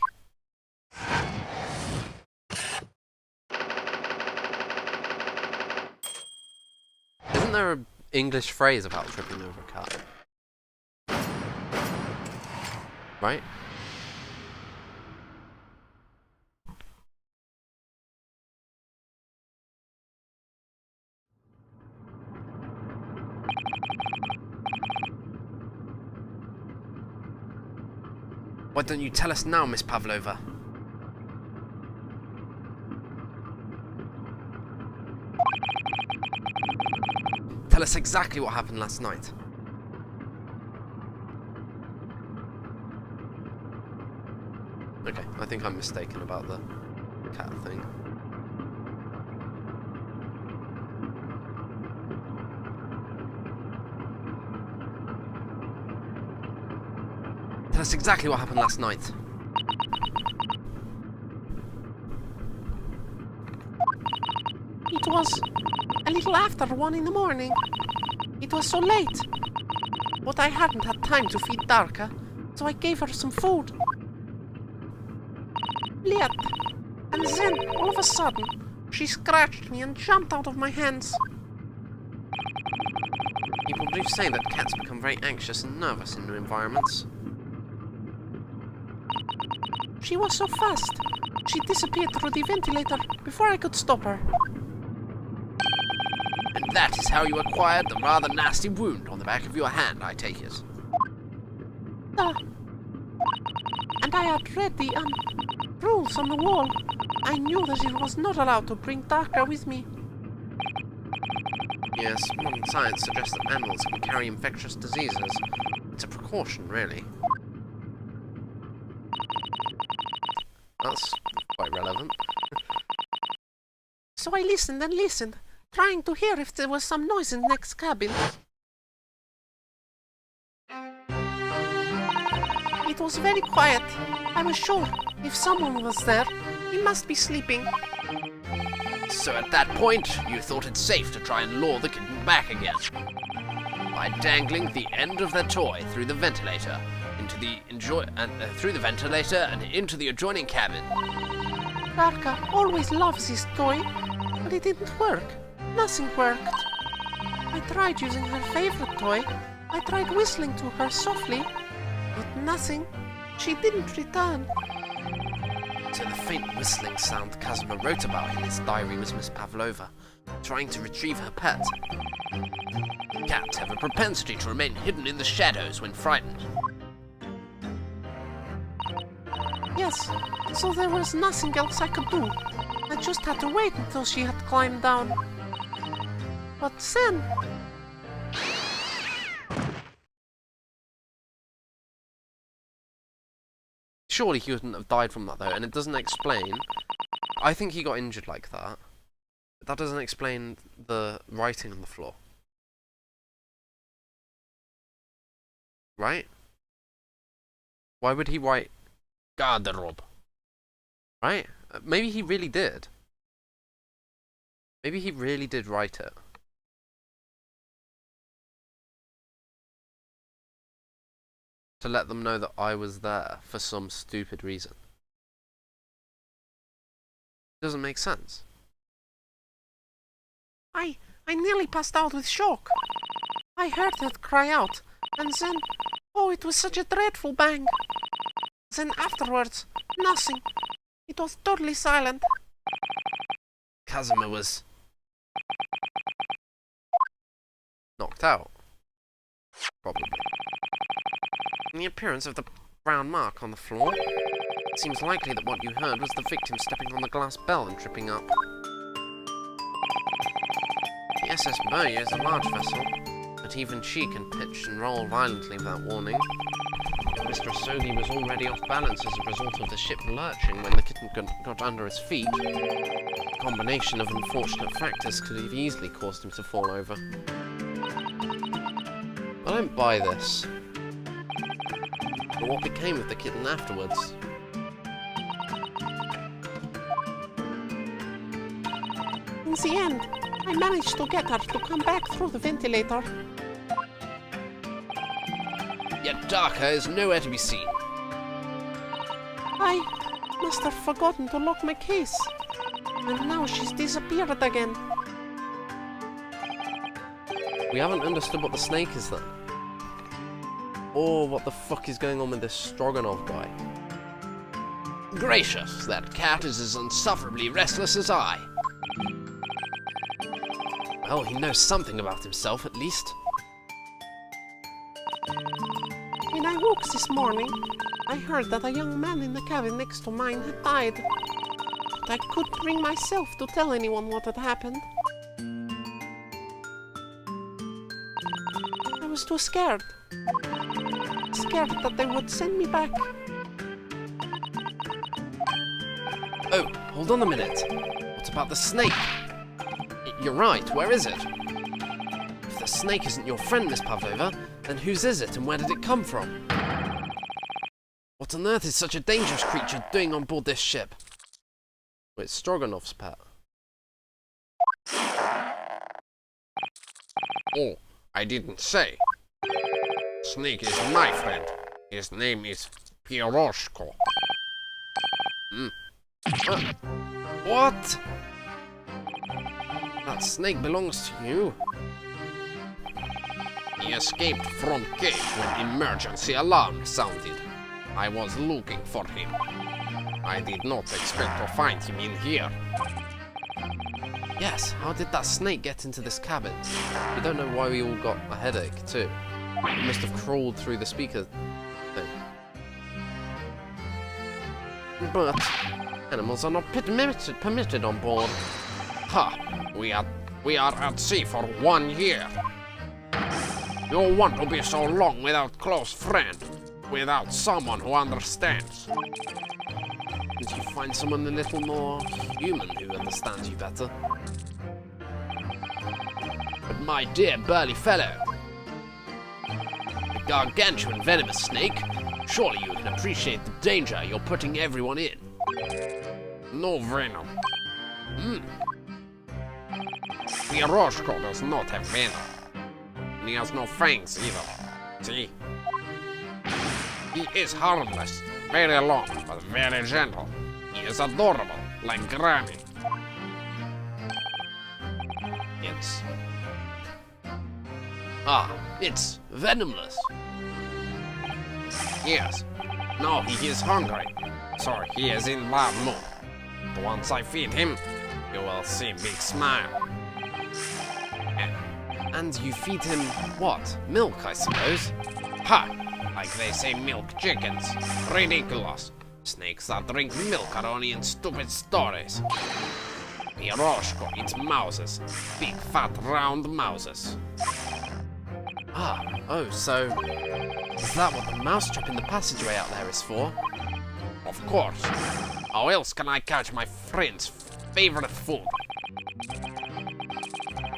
Speaker 2: Isn't there an English phrase about tripping over a cat? Right?
Speaker 1: Why don't you tell us now, Miss Pavlova? Tell us exactly what happened last night.
Speaker 2: Okay, I think I'm mistaken about the cat thing.
Speaker 1: Tell us exactly what happened last night. It was a little after 1 in the morning. It was so late. But I hadn't had time to feed Darka, so I gave her some food. Yet, and then, all of a sudden, she scratched me and jumped out of my hands. People do say that cats become very anxious and nervous in new environments. She was so fast. She disappeared through the ventilator before I could stop her.
Speaker 2: And that is how you acquired the rather nasty wound on the back of your hand, I take it.
Speaker 1: And I had read the, rules on the wall. I knew that it was not allowed to bring Darka with me. Yes, modern science suggests that animals can carry infectious diseases. It's a precaution, really.
Speaker 2: That's quite relevant.
Speaker 1: So I listened and listened, trying to hear if there was some noise in the next cabin. It was very quiet. I was sure if someone was there, he must be sleeping.
Speaker 2: So at that point, you thought it safe to try and lure the kitten back again. By dangling the end of their toy through the ventilator through the ventilator and into the adjoining cabin.
Speaker 1: Darka always loves his toy, but it didn't work. Nothing worked. I tried using her favorite toy,
Speaker 3: I tried whistling to her softly, but nothing. She didn't return.
Speaker 1: So the faint whistling sound Kazuma wrote about in his diary was Miss Pavlova, trying to retrieve her pet. Cats have a propensity to remain hidden in the shadows when frightened.
Speaker 3: Yes, so there was nothing else I could do. I just had to wait until she had climbed down. But then...
Speaker 1: Surely he wouldn't have died from that though, and it doesn't explain. I think he got injured like that. But that doesn't explain the writing on the floor. Right? Why would he write garderobe? Right? Maybe he really did. Maybe he really did write it. To let them know that I was there for some stupid reason. Doesn't make sense.
Speaker 3: I nearly passed out with shock. I heard it cry out, and then... Oh, it was such a dreadful bang. Then afterwards, nothing. It was totally silent.
Speaker 1: Kazuma was knocked out. Probably. The appearance of the brown mark on the floor. It seems likely that what you heard was the victim stepping on the glass bell and tripping up. The SS Burya is a large vessel, but even she can pitch and roll violently without warning. Mr. Asogi was already off balance as a result of the ship lurching when the kitten got under his feet. A combination of unfortunate factors could have easily caused him to fall over. I don't buy this. But what became of the kitten afterwards?
Speaker 3: In the end, I managed to get her to come back through the ventilator.
Speaker 1: Yet Darker is nowhere to be seen.
Speaker 3: I must have forgotten to lock my case. And now she's disappeared again.
Speaker 1: We haven't understood what the snake is then. Or what the fuck is going on with this Stroganov guy. Gracious, that cat is as insufferably restless as I. Well, he knows something about himself, at least.
Speaker 3: When I woke this morning, I heard that a young man in the cabin next to mine had died. But I couldn't bring myself to tell anyone what had happened. I was too scared. Scared that they would send me back.
Speaker 1: Oh, hold on a minute. What about the snake? You're right, where is it? If the snake isn't your friend, Miss Pavlova, then whose is it and where did it come from? What on earth is such a dangerous creature doing on board this ship? Well, it's Stroganov's pet.
Speaker 4: Oh, I didn't say. Snake is my friend. His name is Piroshko.
Speaker 1: What? That snake belongs to you?
Speaker 4: He escaped from cave when emergency alarm sounded. I was looking for him. I did not expect to find him in here.
Speaker 1: Yes, how did that snake get into this cabin? We don't know why we all got a headache, too. It must have crawled through the speaker thing. But animals are not permitted on board.
Speaker 4: Ha! We are at sea for 1 year. You want to be so long without close friend, without someone who understands.
Speaker 1: Did you find someone a little more human who understands you better?
Speaker 4: But my dear burly fellow, a gargantuan venomous snake, surely you can appreciate the danger you're putting everyone in. No venom. Piroshko does not have venom. And he has no fangs either. See? He is harmless, very long, but very gentle. He is adorable, like Granny.
Speaker 3: Ah, it's venomless.
Speaker 4: Yes. Now he is hungry, so he is in bad mood. But once I feed him, you will see big smile.
Speaker 3: And you feed him what? Milk, I suppose?
Speaker 4: Ha! Like they say milk chickens. Ridiculous. Snakes that drink milk are only in stupid stories. Piroshko eats mouses. Big fat round mouses.
Speaker 3: Ah, oh, so is that what the mousetrap in the passageway out there is for?
Speaker 4: Of course. How else can I catch my friend's favorite food?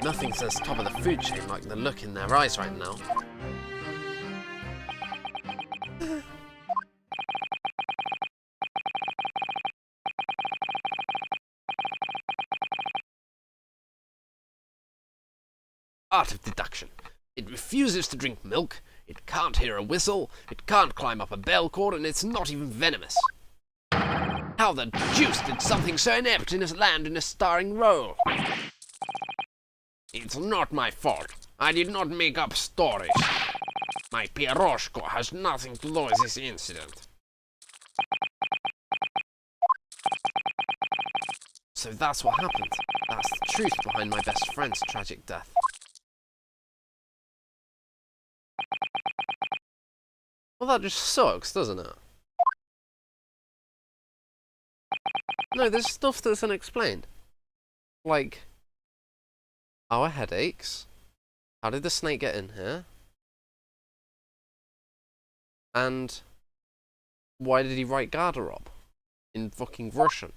Speaker 3: Nothing says top of the food chain like the look in their eyes right now.
Speaker 4: Art of deduction. It refuses to drink milk, it can't hear a whistle, it can't climb up a bell cord, and it's not even venomous. How the deuce did something so inept land in a starring role? It's not my fault. I did not make up stories. My Piroshko has nothing to do with this incident.
Speaker 3: So that's what happened. That's the truth behind my best friend's tragic death. Well, that just sucks, doesn't it? No, there's stuff that's unexplained. Like, our headaches. How did the snake get in here? And why did he write garderobe in fucking Russian?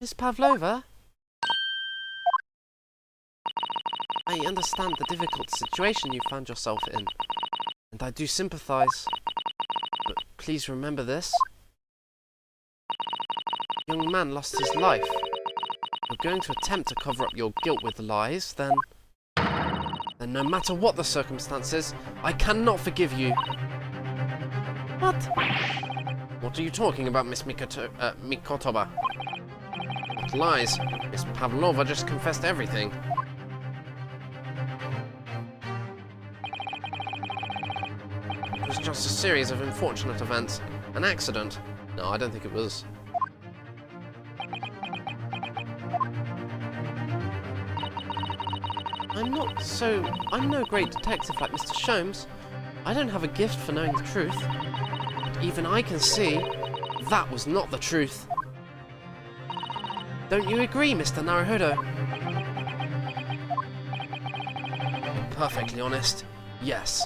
Speaker 3: Miss Pavlova? I understand the difficult situation you found yourself in, and I do sympathize. But please remember this. A young man lost his life. You're going to attempt to cover up your guilt with lies, then no matter what the circumstances, I cannot forgive you. What? What are you talking about, Miss Mikotoba? What lies? Miss Pavlova just confessed everything. It was just a series of unfortunate events. An accident. No, I don't think it was. I'm no great detective like Mr. Sholmes. I don't have a gift for knowing the truth. But even I can see that was not the truth. Don't you agree, Mr. Naruhodo? To be perfectly honest, yes.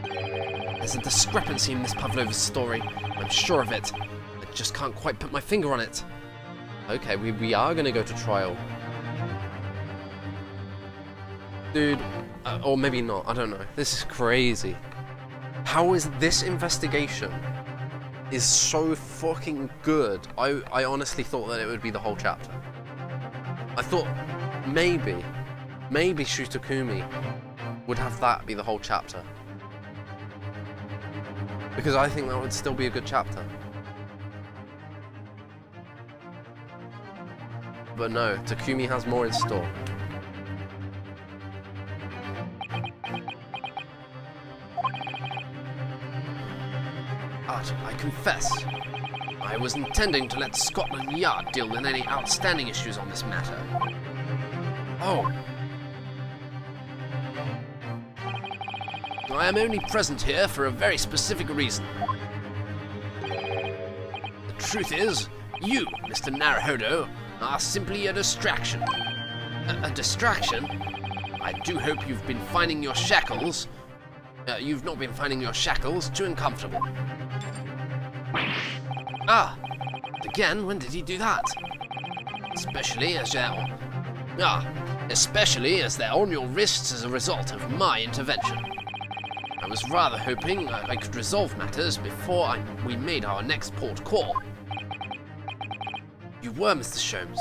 Speaker 3: There's a discrepancy in Miss Pavlova's story. I'm sure of it. I just can't quite put my finger on it. Okay, we are going to go to trial. Dude, or maybe not, I don't know. This is crazy. How is this investigation is so fucking good? I honestly thought that it would be the whole chapter. I thought maybe Shutakumi would have that be the whole chapter. Because I think that would still be a good chapter. But no, Takumi has more in store. But I confess, I was intending to let Scotland Yard deal with any outstanding issues on this matter. Oh. I am only present here for a very specific reason. The truth is, you, Mr. Naruhodo, are simply a distraction. A distraction? I do hope you've been finding your shackles. You've not been finding your shackles too uncomfortable. Ah! Again, when did he do that? Especially as they're on your wrists as a result of my intervention. I was rather hoping I could resolve matters before we made our next port call. You were, Mr. Sholmes.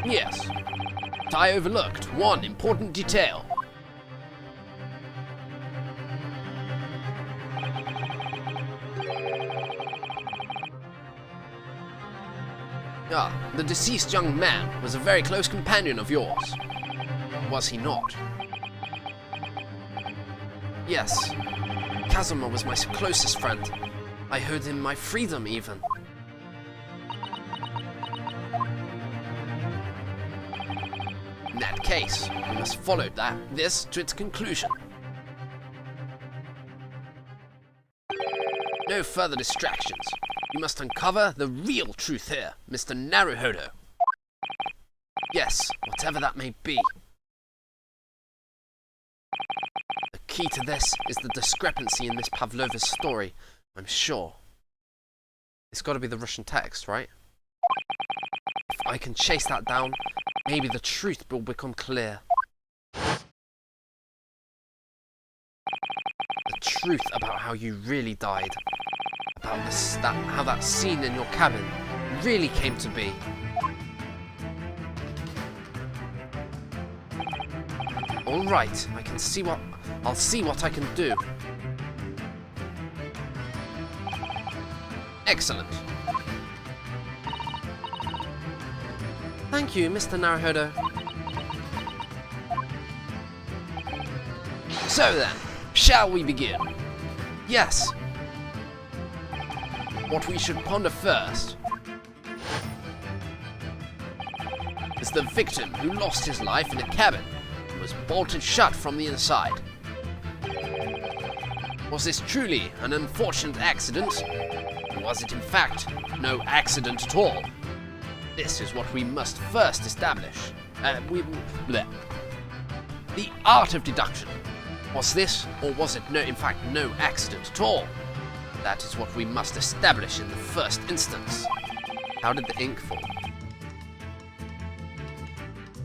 Speaker 3: Yes. But I overlooked one important detail. Ah, the deceased young man was a very close companion of yours. Was he not? Yes. Kazuma was my closest friend. I owed him my freedom, even. In that case, we must follow this to its conclusion. No further distractions. We must uncover the real truth here, Mr. Naruhodo. Yes, whatever that may be. The key to this is the discrepancy in Miss Pavlova's story, I'm sure. It's got to be the Russian text, right? If I can chase that down, maybe the truth will become clear. The truth about how you really died. About how that scene in your cabin really came to be. Alright, I'll see what I can do. Excellent. Thank you, Mr. Naruhodo. So then, shall we begin? Yes. What we should ponder first is the victim who lost his life in a cabin and was bolted shut from the inside. Was this truly an unfortunate accident? Or was it in fact no accident at all? This is what we must first establish. The art of deduction. Was this, or was it in fact no accident at all? That is what we must establish in the first instance.
Speaker 2: How did the ink fall?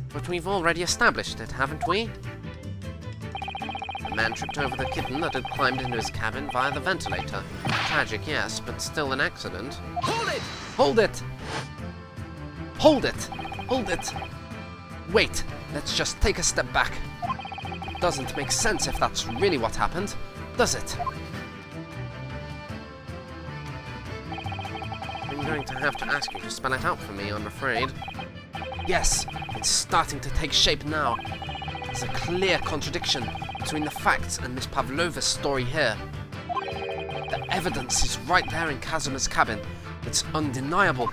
Speaker 2: But we've already established it, haven't we? The man tripped over the kitten that had climbed into his cabin via the ventilator. Tragic, yes, but still an accident.
Speaker 3: Hold it!
Speaker 2: Hold it! Hold it! Hold it! Wait, let's just take a step back. It doesn't make sense if that's really what happened, does it? I'm going to have to ask you to spell it out for me, I'm afraid. Yes, it's starting to take shape now. There's a clear contradiction between the facts and Miss Pavlova's story here. The evidence is right there in Kazuma's cabin. It's undeniable.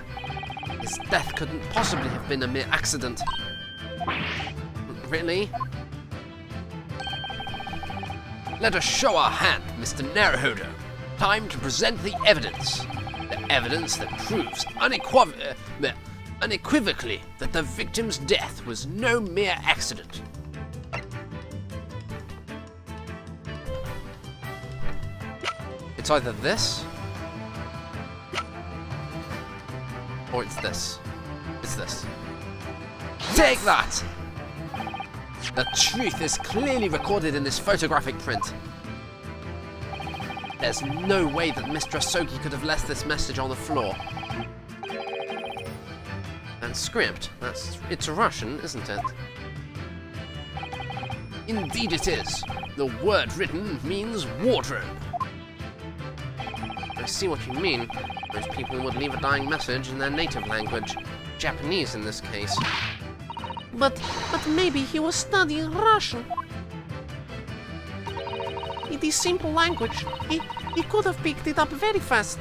Speaker 2: His death couldn't possibly have been a mere accident. Really?
Speaker 3: Let us show our hand, Mr. Naruhodo. Time to present the evidence. The evidence that proves unequivocally that the victim's death was no mere accident.
Speaker 2: It's either this, or it's this. It's this.
Speaker 3: Take that! The truth is clearly recorded in this photographic print.
Speaker 2: There's no way that Mr. Asogi could have left this message on the floor. And script, it's Russian, isn't it?
Speaker 3: Indeed it is. The word written means wardrobe.
Speaker 2: I see what you mean. Most people would leave a dying message in their native language. Japanese in this case.
Speaker 5: But maybe he was studying Russian. It is simple language. He could have picked it up very fast.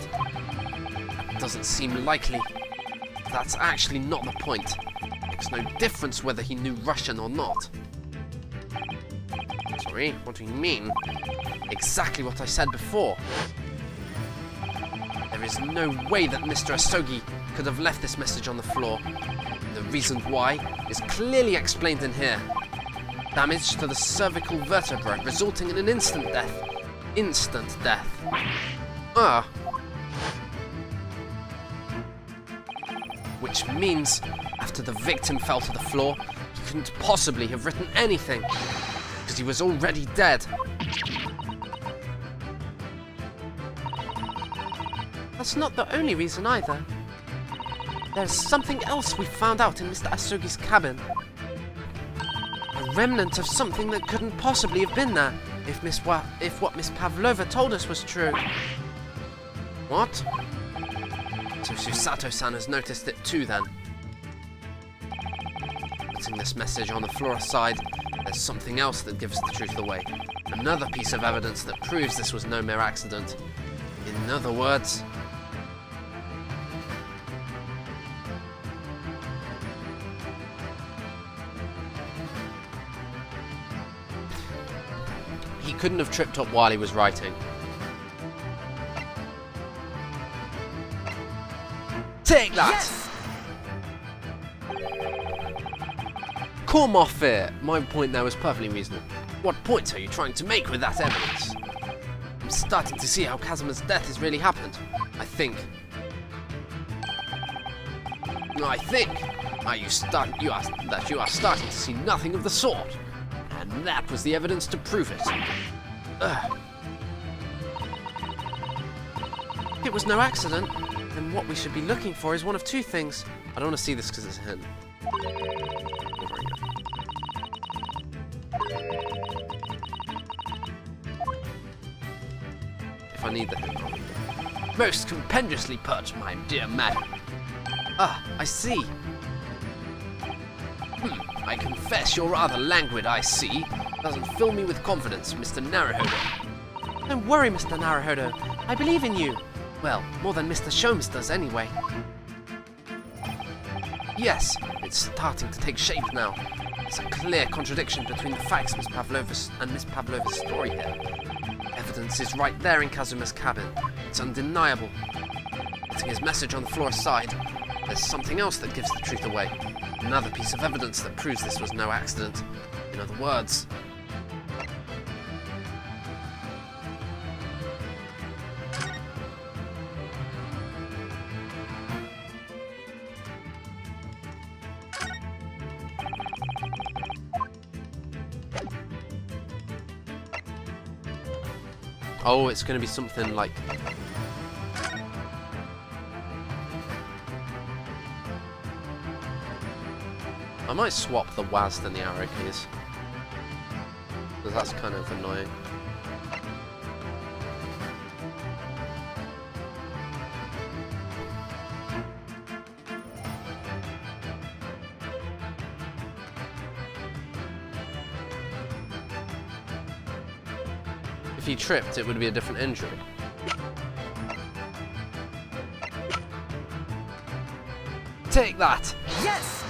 Speaker 2: Doesn't seem likely. That's actually not the point. Makes no difference whether he knew Russian or not. Sorry, what do you mean? Exactly what I said before. There is no way that Mr. Asogi could have left this message on the floor. The reason why is clearly explained in here. Damage to the cervical vertebra resulting in an instant death. Instant death. Which means, after the victim fell to the floor, he couldn't possibly have written anything, because he was already dead.
Speaker 5: That's not the only reason either. There's something else we found out in Mr. Asogi's cabin. A remnant of something that couldn't possibly have been there, if what Miss Pavlova told us was true.
Speaker 2: What?
Speaker 3: So Susato-san has noticed it too then. Putting this message on the floor aside, there's something else that gives the truth away. Another piece of evidence that proves this was no mere accident. In other words... he couldn't have tripped up while he was writing. Take that!
Speaker 5: Yes!
Speaker 3: Come off it! My point there was perfectly reasonable. What point are you trying to make with that evidence? I'm starting to see how Kazuma's death has really happened. I think that you are starting to see nothing of the sort. And that was the evidence to prove it. Ugh.
Speaker 5: If it was no accident, then what we should be looking for is one of two things.
Speaker 3: I don't want to see this because it's a hint. If I need the hint, I'll read it. Most compendiously put, my dear madam.
Speaker 5: Ah, I see.
Speaker 3: I confess you're rather languid, I see. Doesn't fill me with confidence, Mr. Naruhodo.
Speaker 5: Don't worry, Mr. Naruhodo. I believe in you. Well, more than Mr. Sholmes does anyway.
Speaker 3: Yes, it's starting to take shape now. There's a clear contradiction between the facts Miss Pavlova's story here. Evidence is right there in Kazuma's cabin. It's undeniable. Putting his message on the floor aside, there's something else that gives the truth away. Another piece of evidence that proves this was no accident. In other words... Oh, it's going to be something like... I might swap the WASD and the arrow keys, because that's kind of annoying. If he tripped, it would be a different injury. Take that!
Speaker 5: Yes!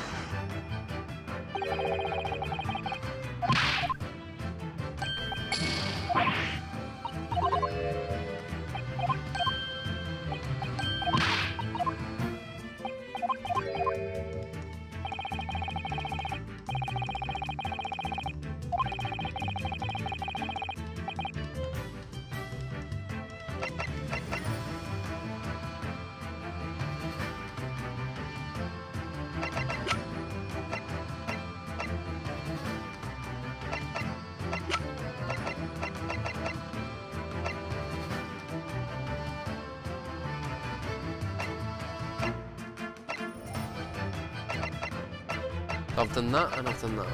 Speaker 3: I've done that and I've done that.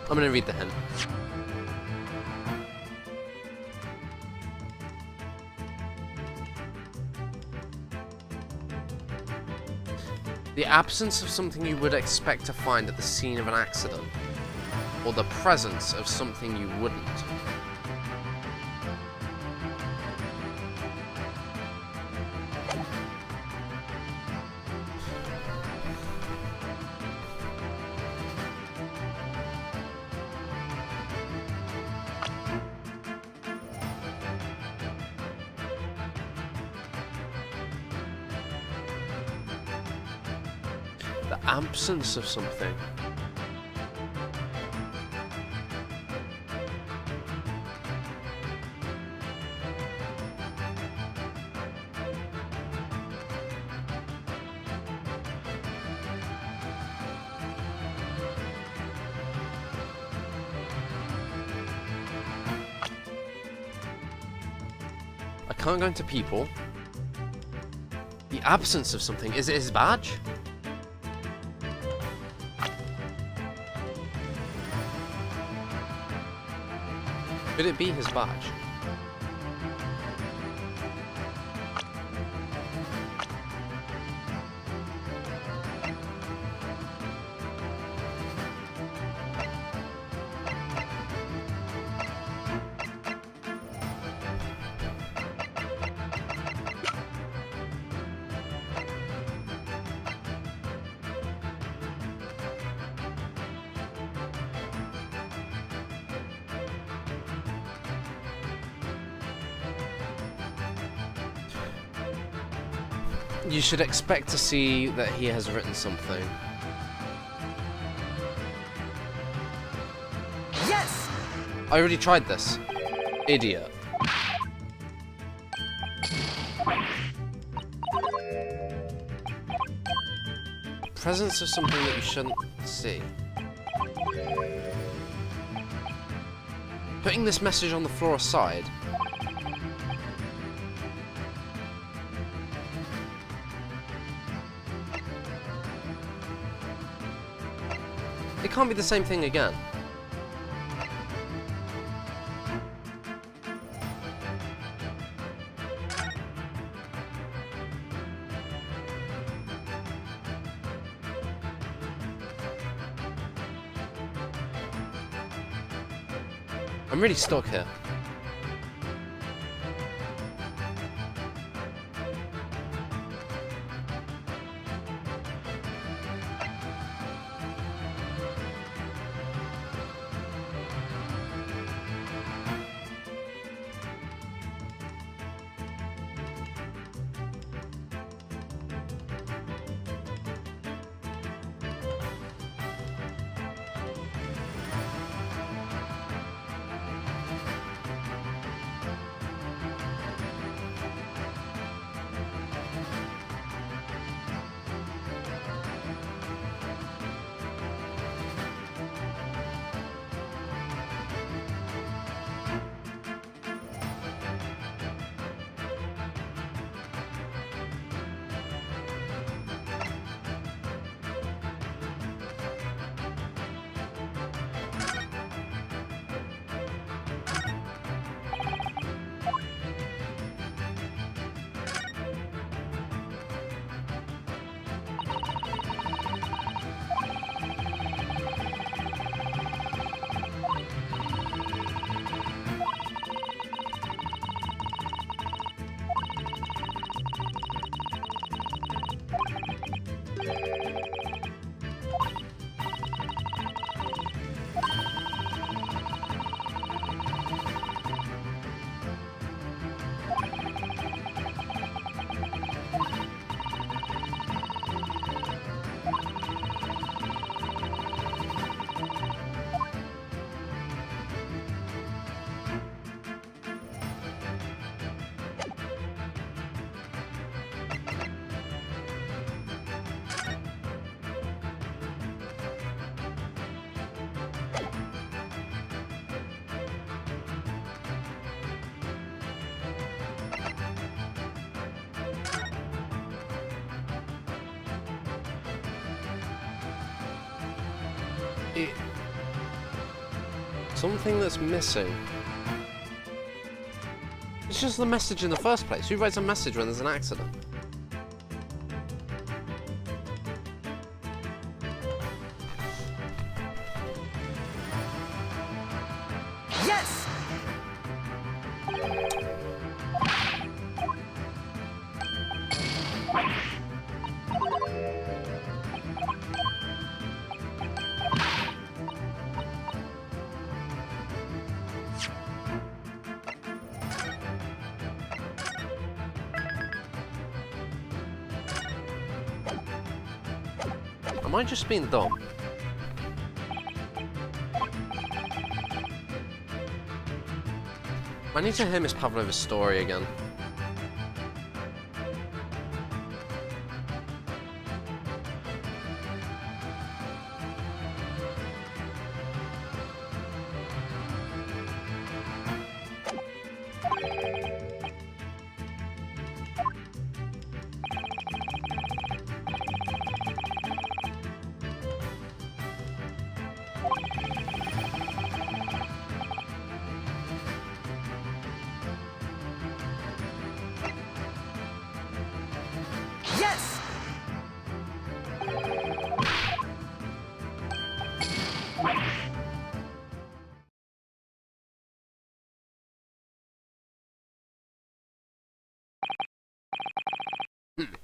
Speaker 3: I'm gonna read the hint. The absence of something you would expect to find at the scene of an accident, or the presence of something you wouldn't. The absence of something.
Speaker 2: I can't go into people. The absence of something. Is it his badge? Could it be his badge? You should expect to see that he has written something.
Speaker 5: Yes!
Speaker 2: I already tried this. Idiot. Presence of something that you shouldn't see. Putting this message on the floor aside. It can't be the same thing again. I'm really stuck here. Something that's missing. It's just the message in the first place. Who writes a message when there's an accident?
Speaker 5: Yes!
Speaker 2: Am I just being dumb? I need to hear Miss Pavlova's story again.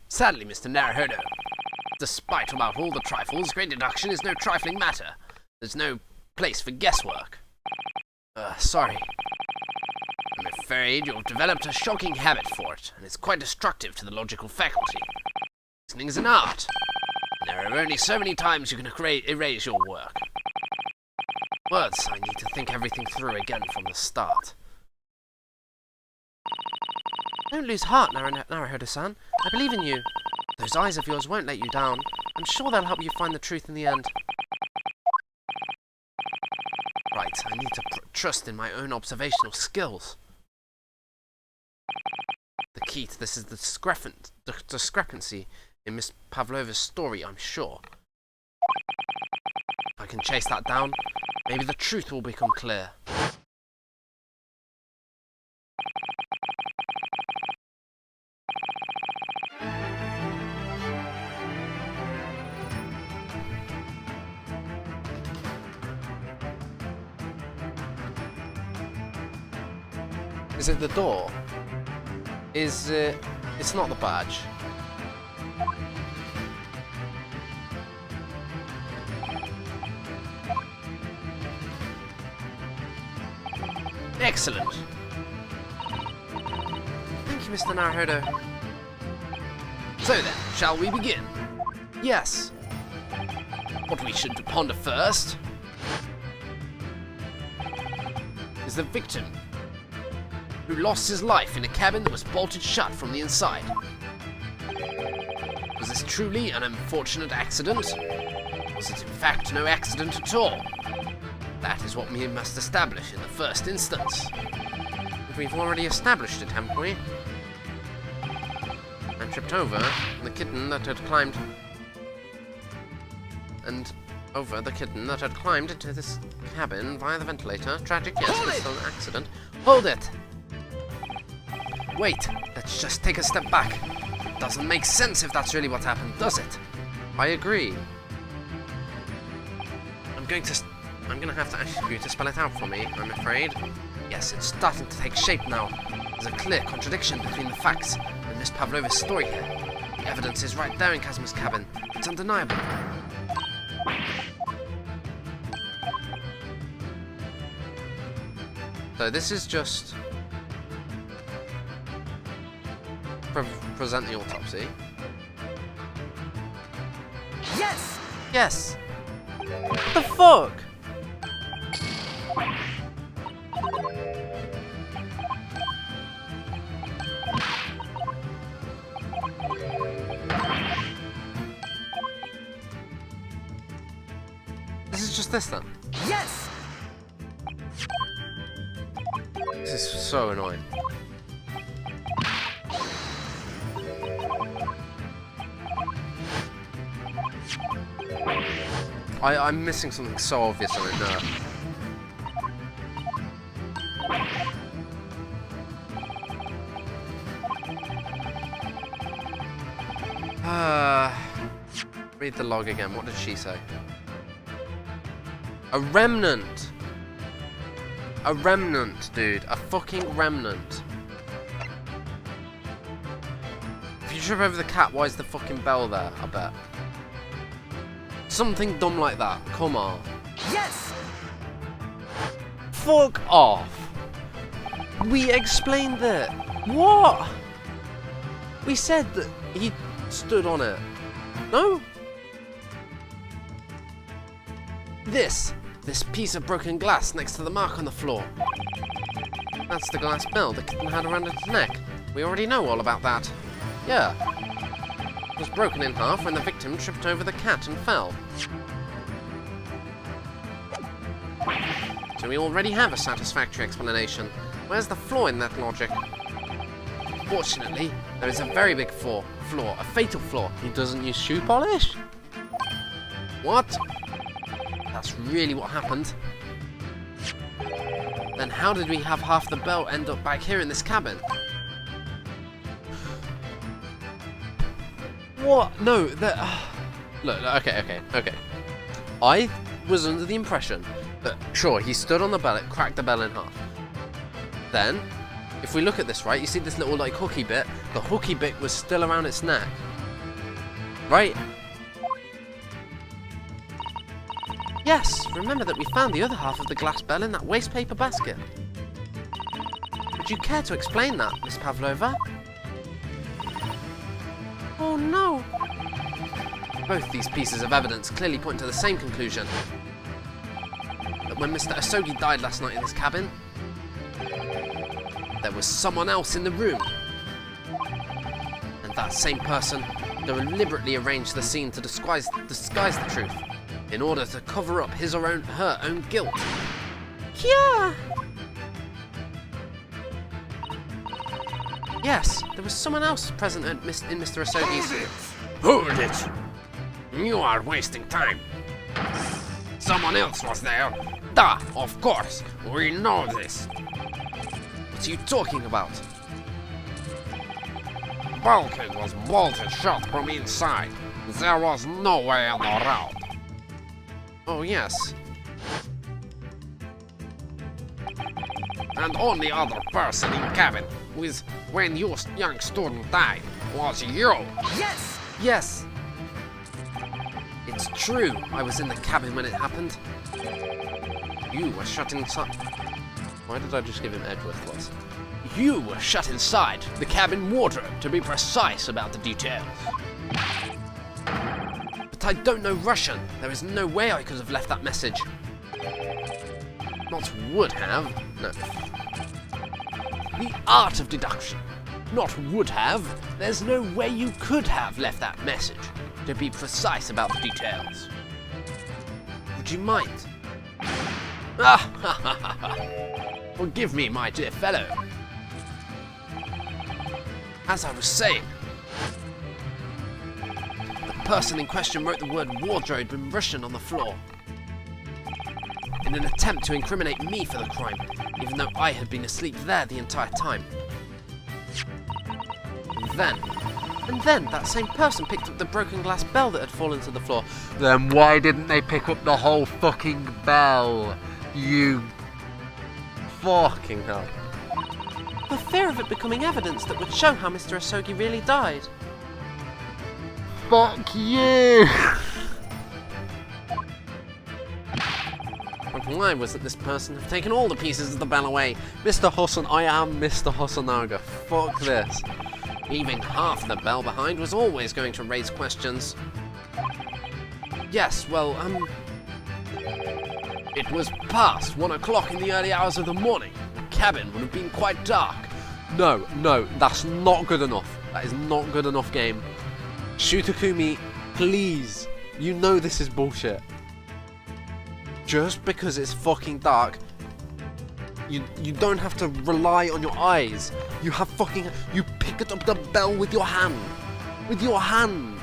Speaker 3: Sadly, Mr. Naruhodo, despite about all the trifles, great deduction is no trifling matter. There's no place for guesswork. Sorry. I'm afraid you've developed a shocking habit for it, and it's quite destructive to the logical faculty. Reasoning is an art. There are only so many times you can erase your work. Words, I need to think everything through again from the start.
Speaker 5: Don't lose heart, Naruhodo-san. I believe in you. Those eyes of yours won't let you down. I'm sure they'll help you find the truth in the end.
Speaker 3: Right, I need to trust in my own observational skills. The key to this is the discrepancy in Miss Pavlova's story, I'm sure. If I can chase that down, maybe the truth will become clear.
Speaker 2: Is it the door? Is it... It's not the badge.
Speaker 3: Excellent.
Speaker 5: Thank you, Mr. Naruhodo.
Speaker 3: So then, shall we begin?
Speaker 5: Yes.
Speaker 3: What we should ponder first is the victim who lost his life in a cabin that was bolted shut from the inside. Was this truly an unfortunate accident? Was it in fact no accident at all? That is what we must establish in the first instance.
Speaker 5: But we've already established it, haven't we? I tripped over the kitten that had climbed... And over the kitten that had climbed into this cabin via the ventilator. Tragic, yes, but still an accident. Hold it!
Speaker 3: Wait, let's just take a step back. It doesn't make sense if that's really what happened, does it?
Speaker 2: I agree.
Speaker 5: I'm gonna have to ask you to spell it out for me, I'm afraid.
Speaker 3: Yes, it's starting to take shape now. There's a clear contradiction between the facts and Miss Pavlova's story here. The evidence is right there in Kazuma's cabin. It's undeniable.
Speaker 2: So this is just... present the autopsy.
Speaker 5: Yes! Yes! What the fuck?
Speaker 2: This is just this then?
Speaker 5: Yes!
Speaker 2: This is so annoying. I'm missing something so obvious on it now. Read the log again. What did she say? A remnant! A remnant, dude. A fucking remnant. If you trip over the cat, why is the fucking bell there? I bet. Something dumb like that. Come on.
Speaker 5: Yes!
Speaker 2: Fuck off.
Speaker 5: We explained it. What? We said that he stood on it. No?
Speaker 3: This piece of broken glass next to the mark on the floor.
Speaker 5: That's the glass bell the kitten had around its neck. We already know all about that.
Speaker 2: Yeah.
Speaker 5: It was broken in half when the victim tripped over the cat and fell. So we already have a satisfactory explanation. Where's the flaw in that logic?
Speaker 3: Fortunately, there is a very big flaw, a fatal flaw.
Speaker 2: He doesn't use shoe polish?
Speaker 3: What? That's really what happened. Then how did we have half the bell end up back here in this cabin?
Speaker 2: What? No, that... Look, okay. I was under the impression that, sure, he stood on the bell, it cracked the bell in half. Then, if we look at this, right, you see this little, like, hooky bit? The hooky bit was still around its neck. Right?
Speaker 5: Yes, remember that we found the other half of the glass bell in that waste paper basket. Would you care to explain that, Miss Pavlova? Oh no!
Speaker 2: Both these pieces of evidence clearly point to the same conclusion. That when Mr. Asogi died last night in this cabin, there was someone else in the room. And that same person deliberately arranged the scene to disguise the truth in order to cover up his or her own guilt.
Speaker 5: Yeah! Yes, there was someone else present in Mr. Asogi's...
Speaker 4: Hold it! You are wasting time. Someone else was there. Duh, of course. We know this.
Speaker 2: What are you talking about?
Speaker 4: Bulkhead was bolted shut from inside. There was no way on the route.
Speaker 2: Oh, yes.
Speaker 4: And only other person in cabin with when your young student died was you.
Speaker 2: Yes! It's true, I was in the cabin when it happened. You were shut inside. Why did I just give him Edgeworth class? You were shut inside the cabin wardrobe, to be precise about the details. But I don't know Russian. There is no way I could have left that message. Not would have. No. The art of deduction. Not would have. There's no way you could have left that message. To be precise about the details. Would you mind? Ah, ha, ha, ha, ha. Forgive me, my dear fellow. As I was saying, the person in question wrote the word wardrobe in Russian on the floor in an attempt to incriminate me for the crime, even though I had been asleep there the entire time. And then that same person picked up the broken glass bell that had fallen to the floor.
Speaker 6: Then why didn't they pick up the whole fucking bell? You
Speaker 2: Fucking hell.
Speaker 5: For fear of it becoming evidence that would show how Mr. Asogi really died.
Speaker 6: fuck you!
Speaker 2: Why was it this person have taken all the pieces of the bell away? Mr. Hassan, I am Mr. Hasanaga. Fuck this. Leaving half the bell behind was always going to raise questions. Yes, well, it was past 1 o'clock in the early hours of the morning. The cabin would have been quite dark. No, that's not good enough. That is not good enough, game. Shutakumi, please. You know this is bullshit. Just because it's fucking dark, you don't have to rely on your eyes. You picked up the bell with your hand. With your hand.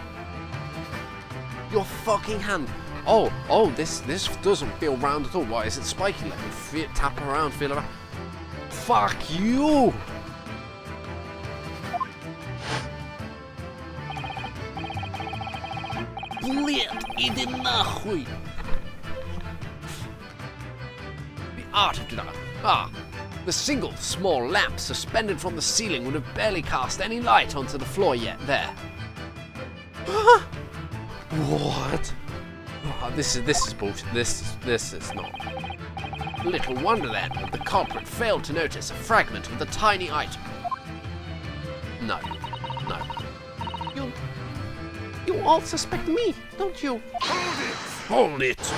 Speaker 2: Your fucking hand. Oh, this doesn't feel round at all. Why is it spiky? Let me tap around, feel around. Fuck you! Блядь, иди нахуй! The art of deduction. The single small lamp suspended from the ceiling would have barely cast any light onto the floor yet. There. What? Oh, this is bullshit. This is not. Little wonder then that the culprit failed to notice a fragment of the tiny item. No.
Speaker 5: You all suspect me, don't you?
Speaker 4: Hold it!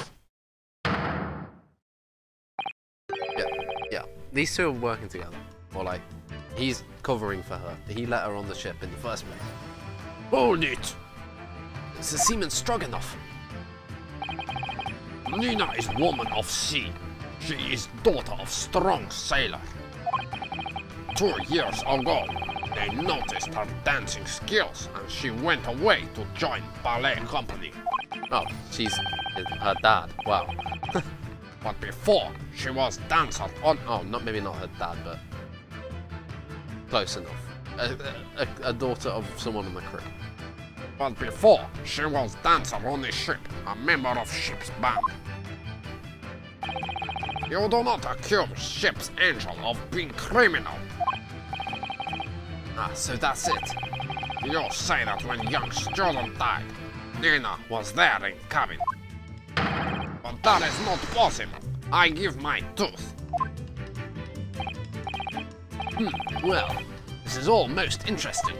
Speaker 2: Yeah. These two are working together. Or like, he's covering for her. He let her on the ship in the first place.
Speaker 4: Hold it!
Speaker 2: It's the seaman Stroganoff.
Speaker 4: Nina is woman of sea. She is daughter of strong sailor. 2 years ago, they noticed her dancing skills and she went away to join ballet company.
Speaker 2: Oh, she's her dad. Wow.
Speaker 4: But before, she was dancer on...
Speaker 2: Oh, maybe not her dad, but close enough. A daughter of someone on the crew.
Speaker 4: But before, she was dancer on the ship, a member of ship's band. You do not accuse ship's angel of being criminal. Ah, so that's it. You say that when young Jordan died, Nina was there in cabin. But that is not possible. I give my tooth.
Speaker 3: Well, this is all most interesting.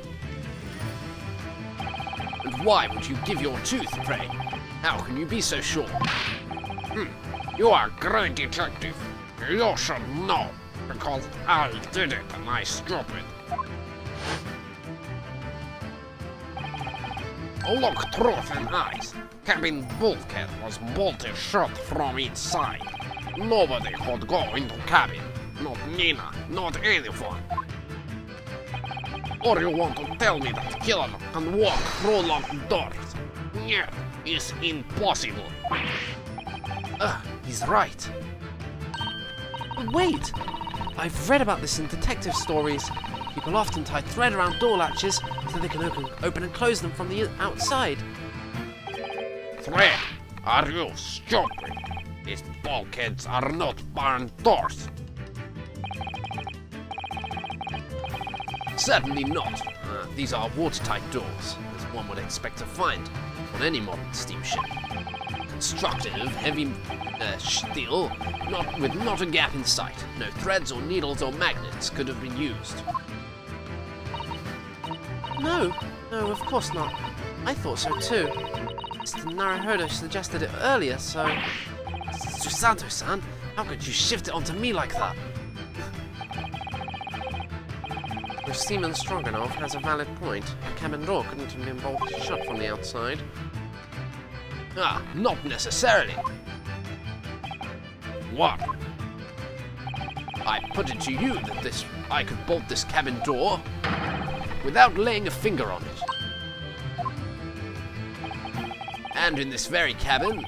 Speaker 3: And why would you give your tooth, pray? How can you be so sure?
Speaker 4: You are a great detective. You should know, because I did it and I stupid. Look truth in eyes. Cabin bulkhead was bolted shut from inside. Nobody could go into cabin. Not Nina, not anyone. Or you want to tell me that killer can walk through locked doors? Yeah, it's impossible.
Speaker 3: He's right. Wait! I've read about this in detective stories. People often tie thread around door latches so they can open and close them from the outside.
Speaker 4: Thread? Are you stupid? These bulkheads are not barn doors.
Speaker 3: Certainly not. These are watertight doors, as one would expect to find on any modern steamship. Constructed of heavy steel, with not a gap in sight. No threads or needles or magnets could have been used. No, of course not. I thought so too. Mr. Naruhodo suggested it earlier, so... Susanto-san, how could you shift it onto me like that? If Seaman Stroganoff has a valid point, the cabin door couldn't have been bolted shut from the outside. Not necessarily.
Speaker 4: What?
Speaker 3: I put it to you that I could bolt this cabin door without laying a finger on it. And in this very cabin,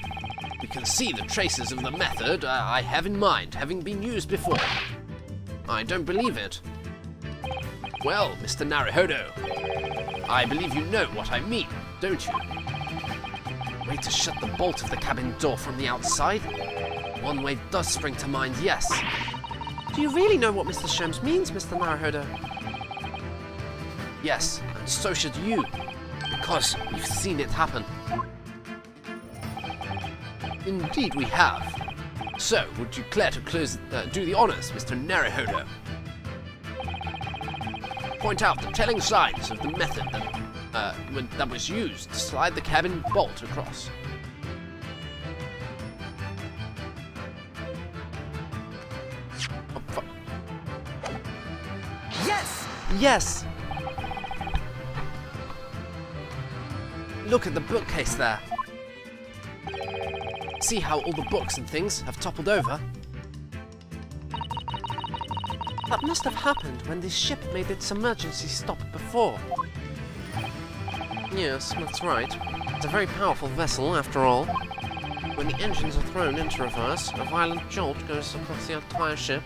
Speaker 3: we can see the traces of the method I have in mind having been used before. I don't believe it. Well, Mr. Naruhodo, I believe you know what I mean, don't you? Way to shut the bolt of the cabin door from the outside? One way does spring to mind, yes. Do you really know what Mr. Sholmes means, Mr. Naruhodo? Yes, and so should you, because we've seen it happen. Indeed we have. So, would you care to do the honors, Mr. Naruhodo? Point out the telling signs of the method that was used to slide the cabin bolt across.
Speaker 5: Yes!
Speaker 3: Yes! Look at the bookcase there. See how all the books and things have toppled over? That must have happened when this ship made its emergency stop before. Yes, that's right. It's a very powerful vessel, after all. When the engines are thrown into reverse, a violent jolt goes across the entire ship.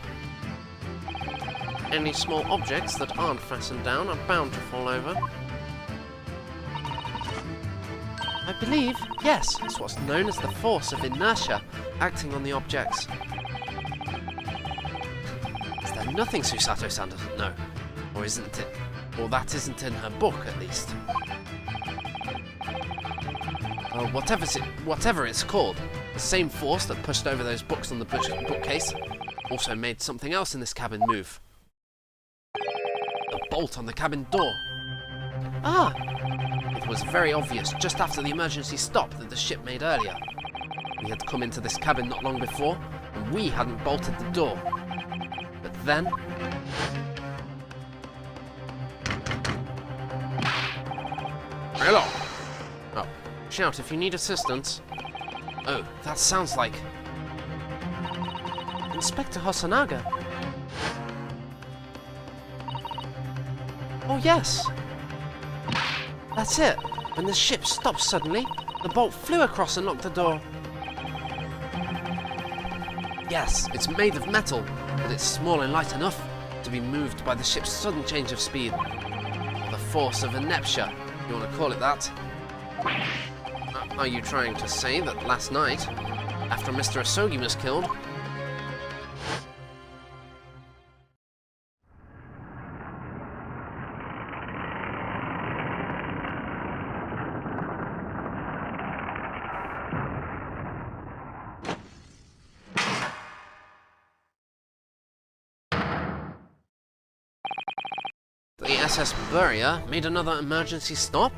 Speaker 3: Any small objects that aren't fastened down are bound to fall over. I believe, yes, it's what's known as the force of inertia acting on the objects. Is there nothing Susato-san doesn't know? Or isn't it? Or that isn't in her book, at least. Whatever it's called, the same force that pushed over those books on the bookcase also made something else in this cabin move. The bolt on the cabin door. Ah! It was very obvious just after the emergency stop that the ship made earlier. We had come into this cabin not long before, and we hadn't bolted the door. But then...
Speaker 4: Hello.
Speaker 3: Oh, shout if you need assistance. Oh, that sounds like... Inspector Hosonaga. Oh yes! That's it! When the ship stopped suddenly, the bolt flew across and locked the door. Yes, it's made of metal, but it's small and light enough to be moved by the ship's sudden change of speed. Or the force of inertia, if you want to call it that. Are you trying to say that last night, after Mr. Asogi was killed, SS Burrier made another emergency stop?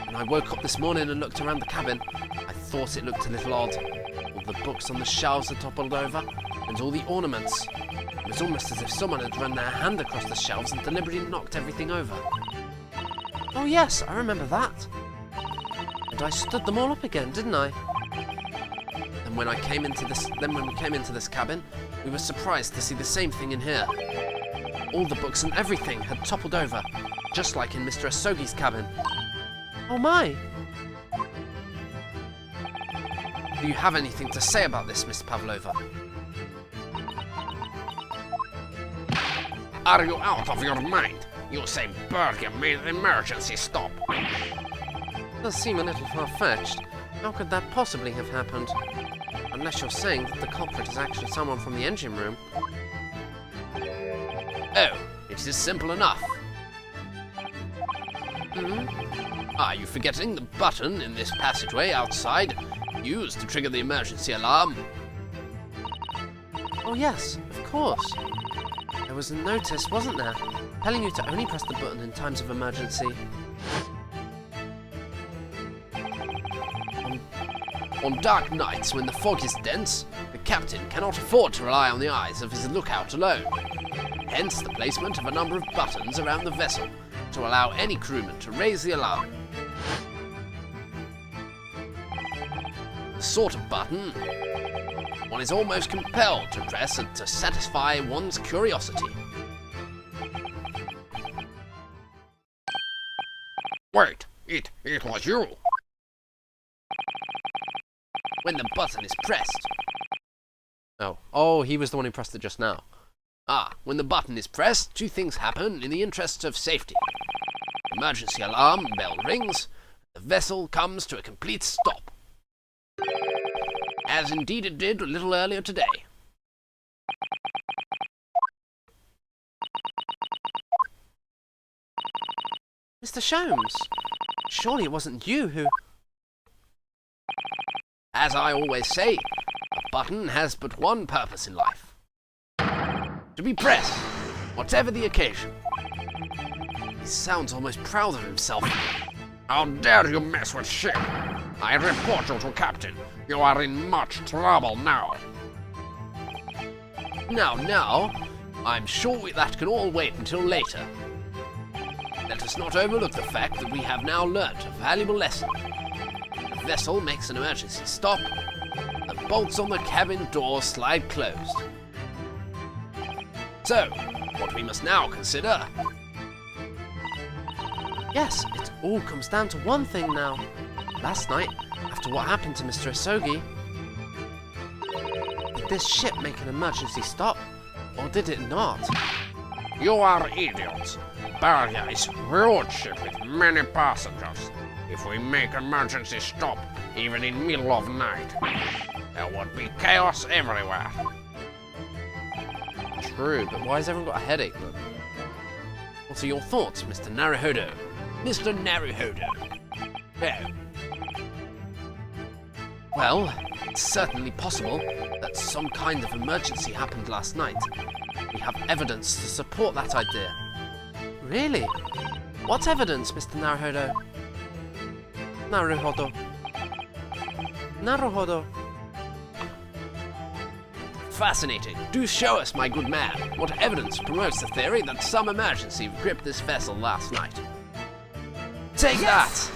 Speaker 3: When I woke up this morning and looked around the cabin, I thought it looked a little odd. All the books on the shelves had toppled over, and all the ornaments. It was almost as if someone had run their hand across the shelves and deliberately knocked everything over. Oh yes, I remember that. And I stood them all up again, didn't I? And when we came into this cabin, we were surprised to see the same thing in here. All the books and everything had toppled over, just like in Mr. Asogi's cabin. Oh my! Do you have anything to say about this, Miss Pavlova?
Speaker 4: Are you out of your mind? You say Burger made an emergency stop.
Speaker 3: It does seem a little far-fetched. How could that possibly have happened? Unless you're saying that the culprit is actually someone from the engine room.
Speaker 4: Oh, it is simple enough. Are you forgetting the button in this passageway outside, used to trigger the emergency alarm?
Speaker 3: Oh yes, of course. There was a notice, wasn't there, telling you to only press the button in times of emergency.
Speaker 4: On dark nights when the fog is dense, the captain cannot afford to rely on the eyes of his lookout alone. Hence the placement of a number of buttons around the vessel to allow any crewman to raise the alarm. The sort of button one is almost compelled to press to satisfy one's curiosity. Wait, it was you. When the button is pressed.
Speaker 3: Oh, he was the one who pressed it just now.
Speaker 4: When the button is pressed, two things happen in the interests of safety. Emergency alarm bell rings, the vessel comes to a complete stop. As indeed it did a little earlier today.
Speaker 3: Mr. Sholmes, surely it wasn't you who...
Speaker 4: As I always say, a button has but one purpose in life. To be pressed, whatever the occasion.
Speaker 3: He sounds almost proud of himself.
Speaker 4: How dare you mess with ship? I report you to Captain. You are in much trouble now. Now, I'm sure that can all wait until later. Let us not overlook the fact that we have now learnt a valuable lesson. The vessel makes an emergency stop, the bolts on the cabin door slide closed. So, what we must now consider...
Speaker 3: Yes, it all comes down to one thing now. Last night, after what happened to Mr. Asogi, did this ship make an emergency stop, or did it not?
Speaker 4: You are idiots. Barrier is a huge ship with many passengers. If we make emergency stop, even in middle of night, there would be chaos everywhere.
Speaker 3: True, but why has everyone got a headache then? What are your thoughts, Mr. Naruhodo?
Speaker 4: Mr. Naruhodo. Oh.
Speaker 3: Well, it's certainly possible that some kind of emergency happened last night. We have evidence to support that idea. Really? What evidence, Mr. Naruhodo? Naruhodo.
Speaker 4: Fascinating. Do show us, my good man, what evidence promotes the theory that some emergency gripped this vessel last night.
Speaker 3: Take that!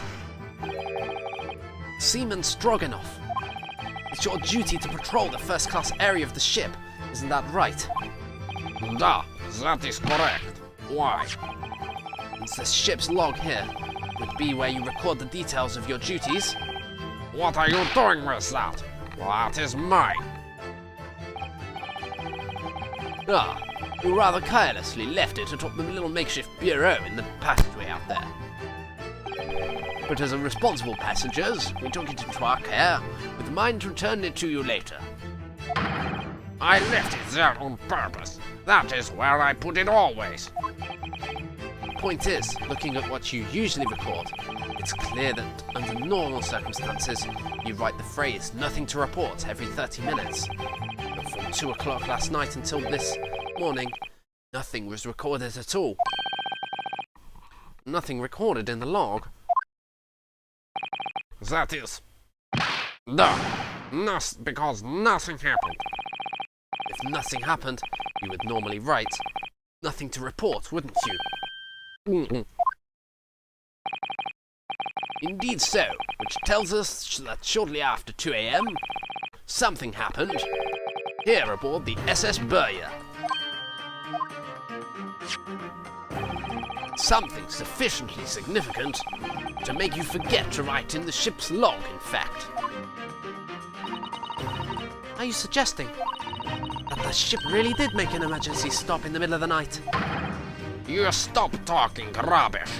Speaker 3: Seaman Stroganoff. It's your duty to patrol the first-class area of the ship. Isn't that right?
Speaker 4: Da, that is correct. Why?
Speaker 3: It's the ship's log here. Would be where you record the details of your duties.
Speaker 4: What are you doing with that? That is mine.
Speaker 3: You rather carelessly left it atop the little makeshift bureau in the passageway out there.
Speaker 4: But as a responsible passengers, we took it into our care, with a mind to return it to you later. I left it there on purpose. That is where I put it always.
Speaker 3: Point is, looking at what you usually record, it's clear that under normal circumstances, you write the phrase "nothing to report" every 30 minutes. But from 2 o'clock last night until this morning, Nothing was recorded at all. Nothing recorded in the log.
Speaker 4: That is... Duh. Because nothing happened.
Speaker 3: If nothing happened, you would normally write, nothing to report, wouldn't you? Indeed so, which tells us that shortly after 2 a.m., something happened here aboard the SS Burya. Something sufficiently significant to make you forget to write in the ship's log, in fact. Are you suggesting that the ship really did make an emergency stop in the middle of the night?
Speaker 4: You stop talking rubbish.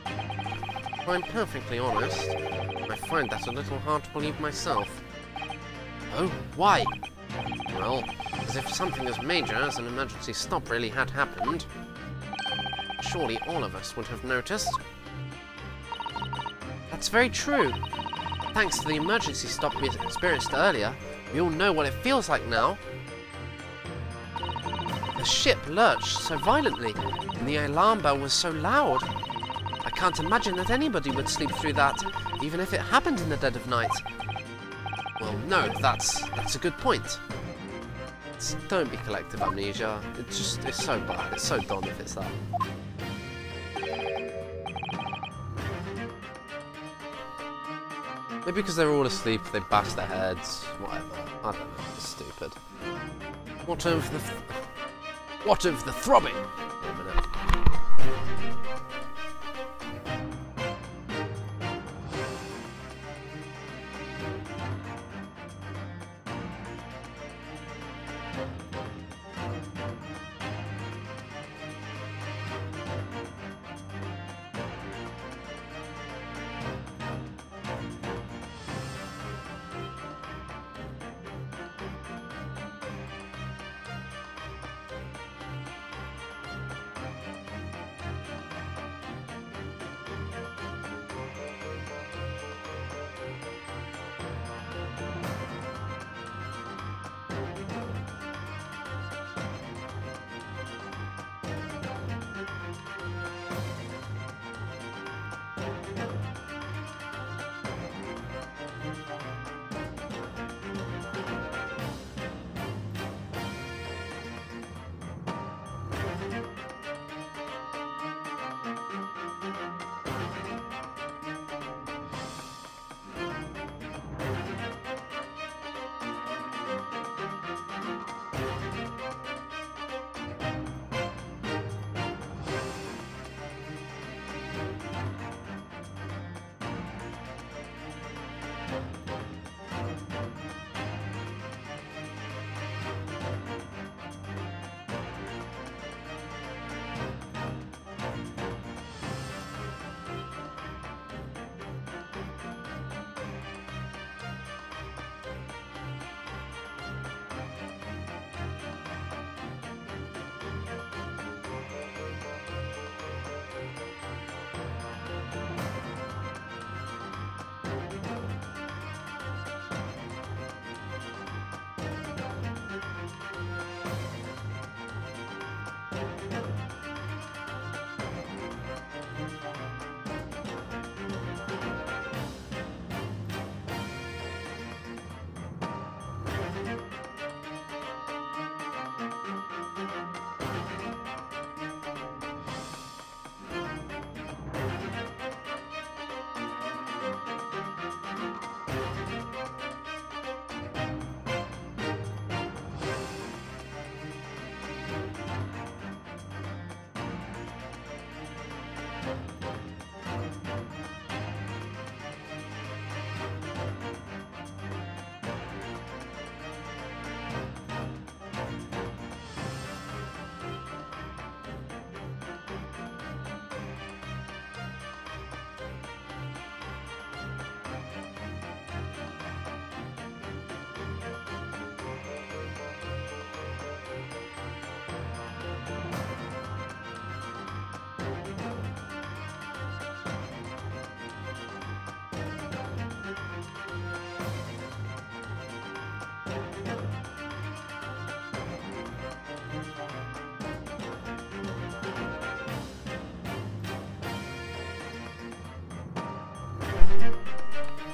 Speaker 3: If I'm perfectly honest, I find that a little hard to believe myself. Oh, why? Well, as if something as major as an emergency stop really had happened. Surely all of us would have noticed. That's very true. Thanks to the emergency stop we experienced earlier, we all know what it feels like now. The ship lurched so violently, and the alarm bell was so loud. I can't imagine that anybody would sleep through that, even if it happened in the dead of night. Well, no, that's a good point. Don't be collective amnesia. It's so bad. It's so dumb if it's that. Maybe because they're all asleep, they bash their heads. Whatever. I don't know. It's stupid. What of the throbbing? Wait a minute.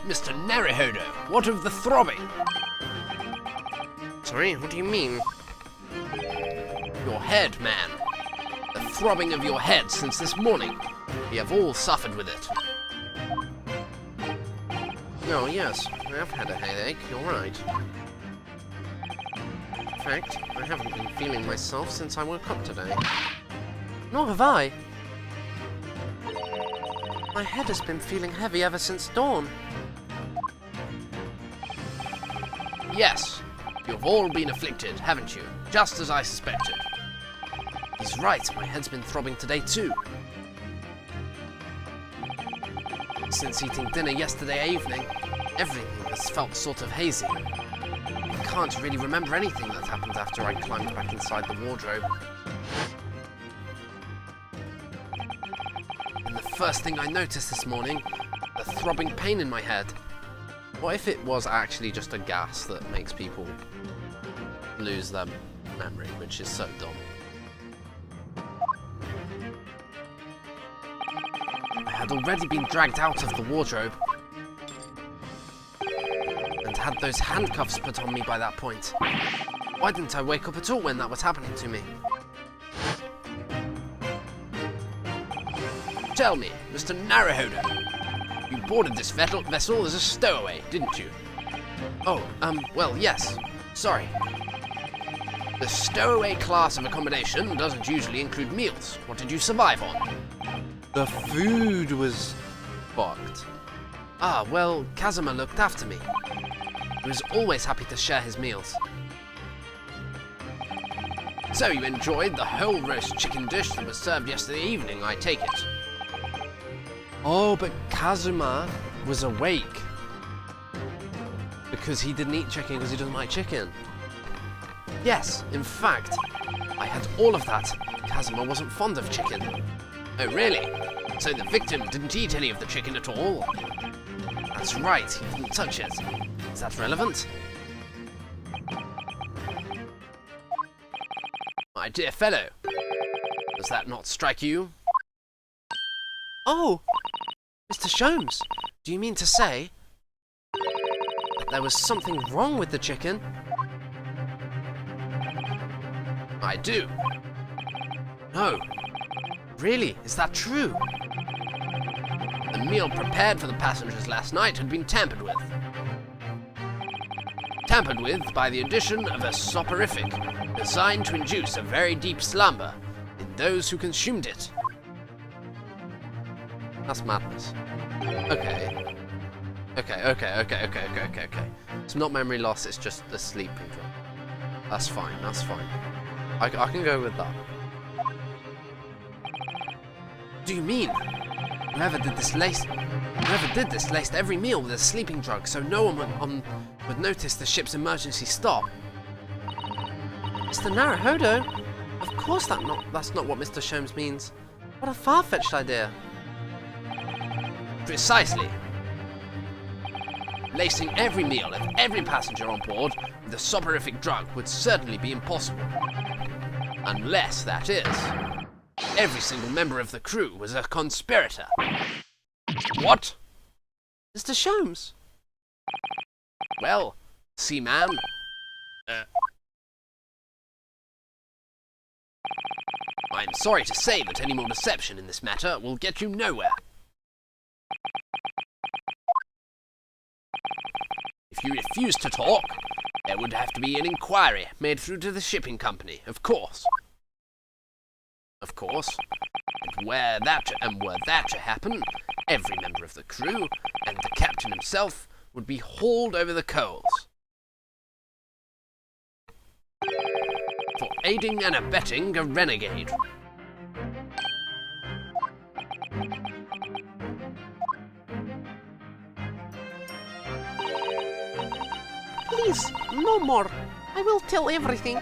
Speaker 4: Mr. Naruhodo, what of the throbbing?
Speaker 3: Sorry, what do you mean?
Speaker 4: Your head, man. The throbbing of your head since this morning. We have all suffered with it.
Speaker 3: Oh, yes, I have had a headache, you're right. In fact, I haven't been feeling myself since I woke up today. Nor have I. My head has been feeling heavy ever since dawn.
Speaker 4: Yes, you've all been afflicted, haven't you? Just as I suspected.
Speaker 3: He's right, my head's been throbbing today too. Since eating dinner yesterday evening, everything has felt sort of hazy. I can't really remember anything that happened after I climbed back inside the wardrobe. And the first thing I noticed this morning, the throbbing pain in my head.
Speaker 2: What if it was actually just a gas that makes people lose their memory, which is so dumb?
Speaker 3: I had already been dragged out of the wardrobe and had those handcuffs put on me by that point. Why didn't I wake up at all when that was happening to me?
Speaker 4: Tell me, Mr. Naruhodo, you boarded this vessel as a stowaway, didn't you?
Speaker 3: Oh, well, yes. Sorry.
Speaker 4: The stowaway class of accommodation doesn't usually include meals. What did you survive on?
Speaker 2: The food was fucked.
Speaker 3: Ah, well, Kazuma looked after me. He was always happy to share his meals.
Speaker 4: So you enjoyed the whole roast chicken dish that was served yesterday evening, I take it.
Speaker 3: Oh, but Kazuma was awake. Because he didn't eat chicken because he doesn't like chicken. Yes, in fact, I had all of that. Kazuma wasn't fond of chicken.
Speaker 4: Oh, really? So the victim didn't eat any of the chicken at all?
Speaker 3: That's right, he didn't touch it. Is that relevant?
Speaker 4: My dear fellow, does that not strike you?
Speaker 3: Oh! Mr. Sholmes, do you mean to say that there was something wrong with the chicken?
Speaker 4: I do.
Speaker 3: No. Really? Is that true?
Speaker 4: The meal prepared for the passengers last night had been tampered with. Tampered with by the addition of a soporific designed to induce a very deep slumber in those who consumed it.
Speaker 2: That's madness. Okay. It's not memory loss, it's just a sleeping drug. That's fine. I can go with that.
Speaker 3: Do you mean whoever did this laced every meal with a sleeping drug so no one would notice the ship's emergency stop? Mr. Naruhodo? Of course that's not what Mr. Sholmes means. What a far-fetched idea.
Speaker 4: Precisely. Lacing every meal of every passenger on board with a soporific drug would certainly be impossible. Unless, that is, every single member of the crew was a conspirator. What?
Speaker 3: Mr. Sholmes?
Speaker 4: Well, seaman. I'm sorry to say that any more deception in this matter will get you nowhere. If you refuse to talk, there would have to be an inquiry made through to the shipping company, of course. And were that to happen, every member of the crew and the captain himself would be hauled over the coals for aiding and abetting a renegade.
Speaker 5: Please, no more. I will tell everything.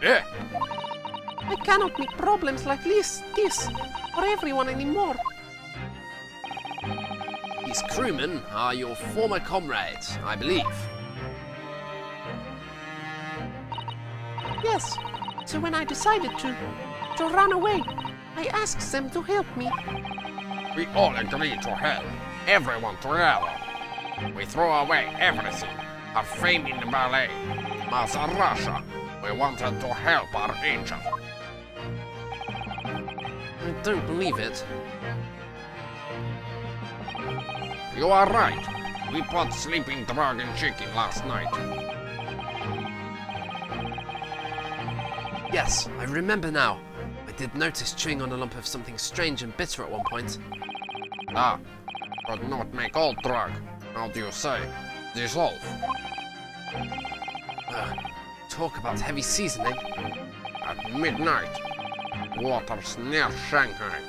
Speaker 4: Yeah.
Speaker 5: I cannot make problems like this for everyone anymore.
Speaker 4: These crewmen are your former comrades, I believe.
Speaker 5: Yes. So when I decided to run away, I asked them to help me.
Speaker 4: We all agreed to help. everyone together. We threw away everything, our fame in the ballet, Mother Russia. We wanted to help our angel.
Speaker 3: I don't believe it.
Speaker 4: You are right. We put sleeping dragon chicken last night.
Speaker 3: Yes, I remember now. I did notice chewing on a lump of something strange and bitter at one point.
Speaker 4: Ah, could not make all drug. How do you say? Dissolve.
Speaker 3: Talk about heavy seasoning.
Speaker 4: At midnight, waters near Shanghai,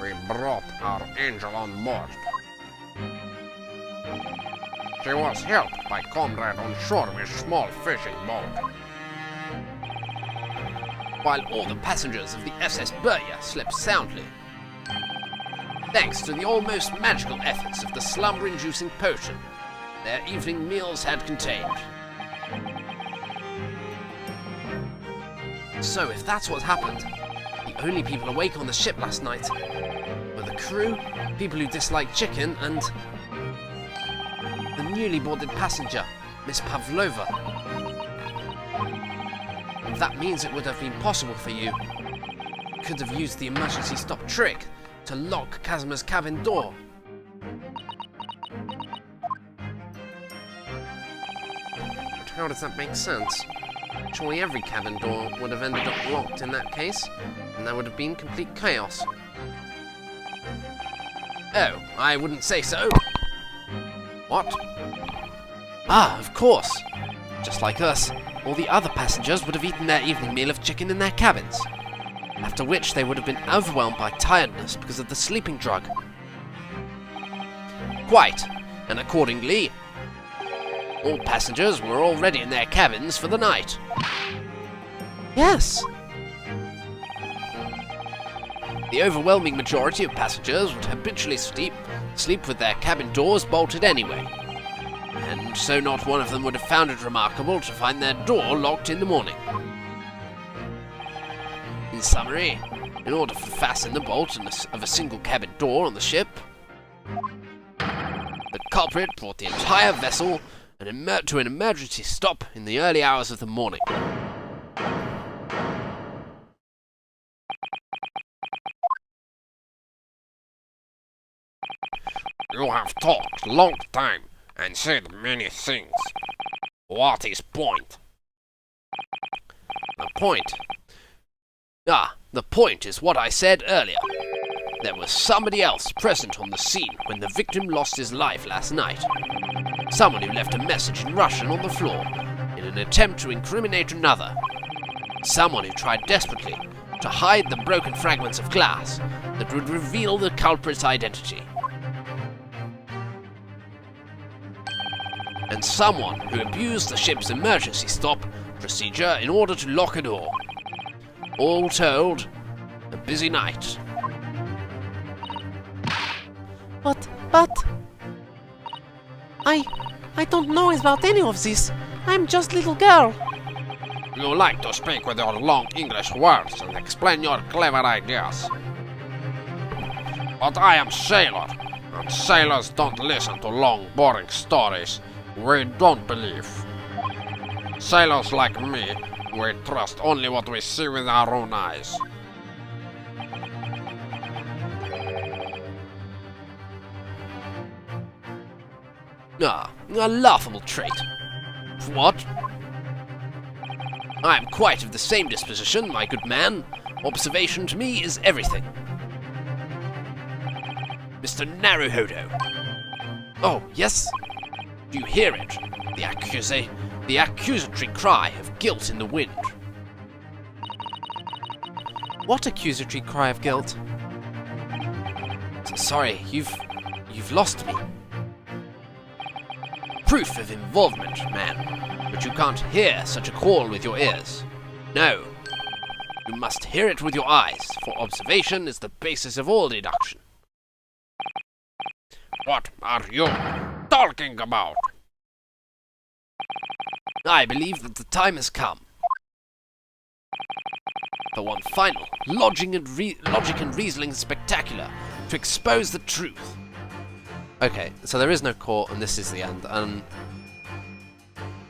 Speaker 4: we brought our angel on board. She was helped by comrade on shore with small fishing boat.
Speaker 3: While all the passengers of the SS Burya slept soundly. Thanks to the almost magical efforts of the slumber-inducing potion their evening meals had contained. So if that's what happened, the only people awake on the ship last night were the crew, people who disliked chicken, and the newly boarded passenger, Miss Pavlova. That means it would have been possible for you. Could have used the emergency stop trick to lock Kazuma's cabin door. But how does that make sense? Surely every cabin door would have ended up locked in that case, and there would have been complete chaos. Oh, I wouldn't say so. What? Ah, of course. Just like us, all the other passengers would have eaten their evening meal of chicken in their cabins, after which they would have been overwhelmed by tiredness because of the sleeping drug. Quite, and accordingly, all passengers were already in their cabins for the night. Yes. The overwhelming majority of passengers would habitually sleep with their cabin doors bolted anyway, and so not one of them would have found it remarkable to find their door locked in the morning. In summary, in order to fasten the bolt of a single cabin door on the ship, the culprit brought the entire vessel to an emergency stop in the early hours of the morning.
Speaker 4: You have talked long time and said many things. What is point?
Speaker 3: The point? The point is what I said earlier. There was somebody else present on the scene when the victim lost his life last night. Someone who left a message in Russian on the floor in an attempt to incriminate another. Someone who tried desperately to hide the broken fragments of glass that would reveal the culprit's identity. And someone who abused the ship's emergency stop procedure in order to lock a door. All told, a busy night.
Speaker 5: But... I don't know about any of this. I'm just little girl.
Speaker 4: You like to speak with your long English words and explain your clever ideas. But I am sailor, and sailors don't listen to long, boring stories we don't believe. Sailors like me, we trust only what we see with our own eyes.
Speaker 3: A laughable trait. What? I am quite of the same disposition, my good man. Observation to me is everything. Mr. Naruhodo. Oh, yes? Do you hear it? The accusatory cry of guilt in the wind.
Speaker 5: What accusatory cry of guilt?
Speaker 3: Sorry, you've lost me. Proof of involvement, man. But you can't hear such a call with your ears. No. You must hear it with your eyes, for observation is the basis of all deduction.
Speaker 4: What are you talking about?
Speaker 3: I believe that the time has come for one final logic and reasoning spectacular to expose the truth.
Speaker 2: Okay, so there is no court, and this is the end. And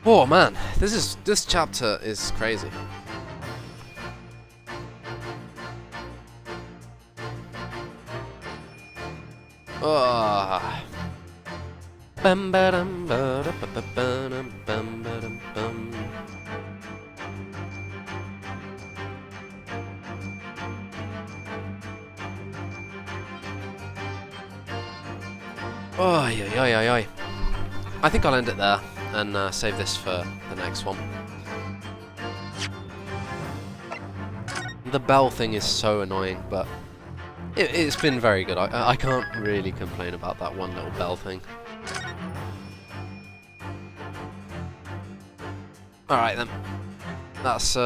Speaker 2: oh man, this chapter is crazy. Ah. Bum ba dum ba da ba ba ba dum bum ba dum bum. Oi, oi, oi, oi, oi. I think I'll end it there and save this for the next one. The bell thing is so annoying, but it's been very good. I can't really complain about that one little bell thing. Alright then. That's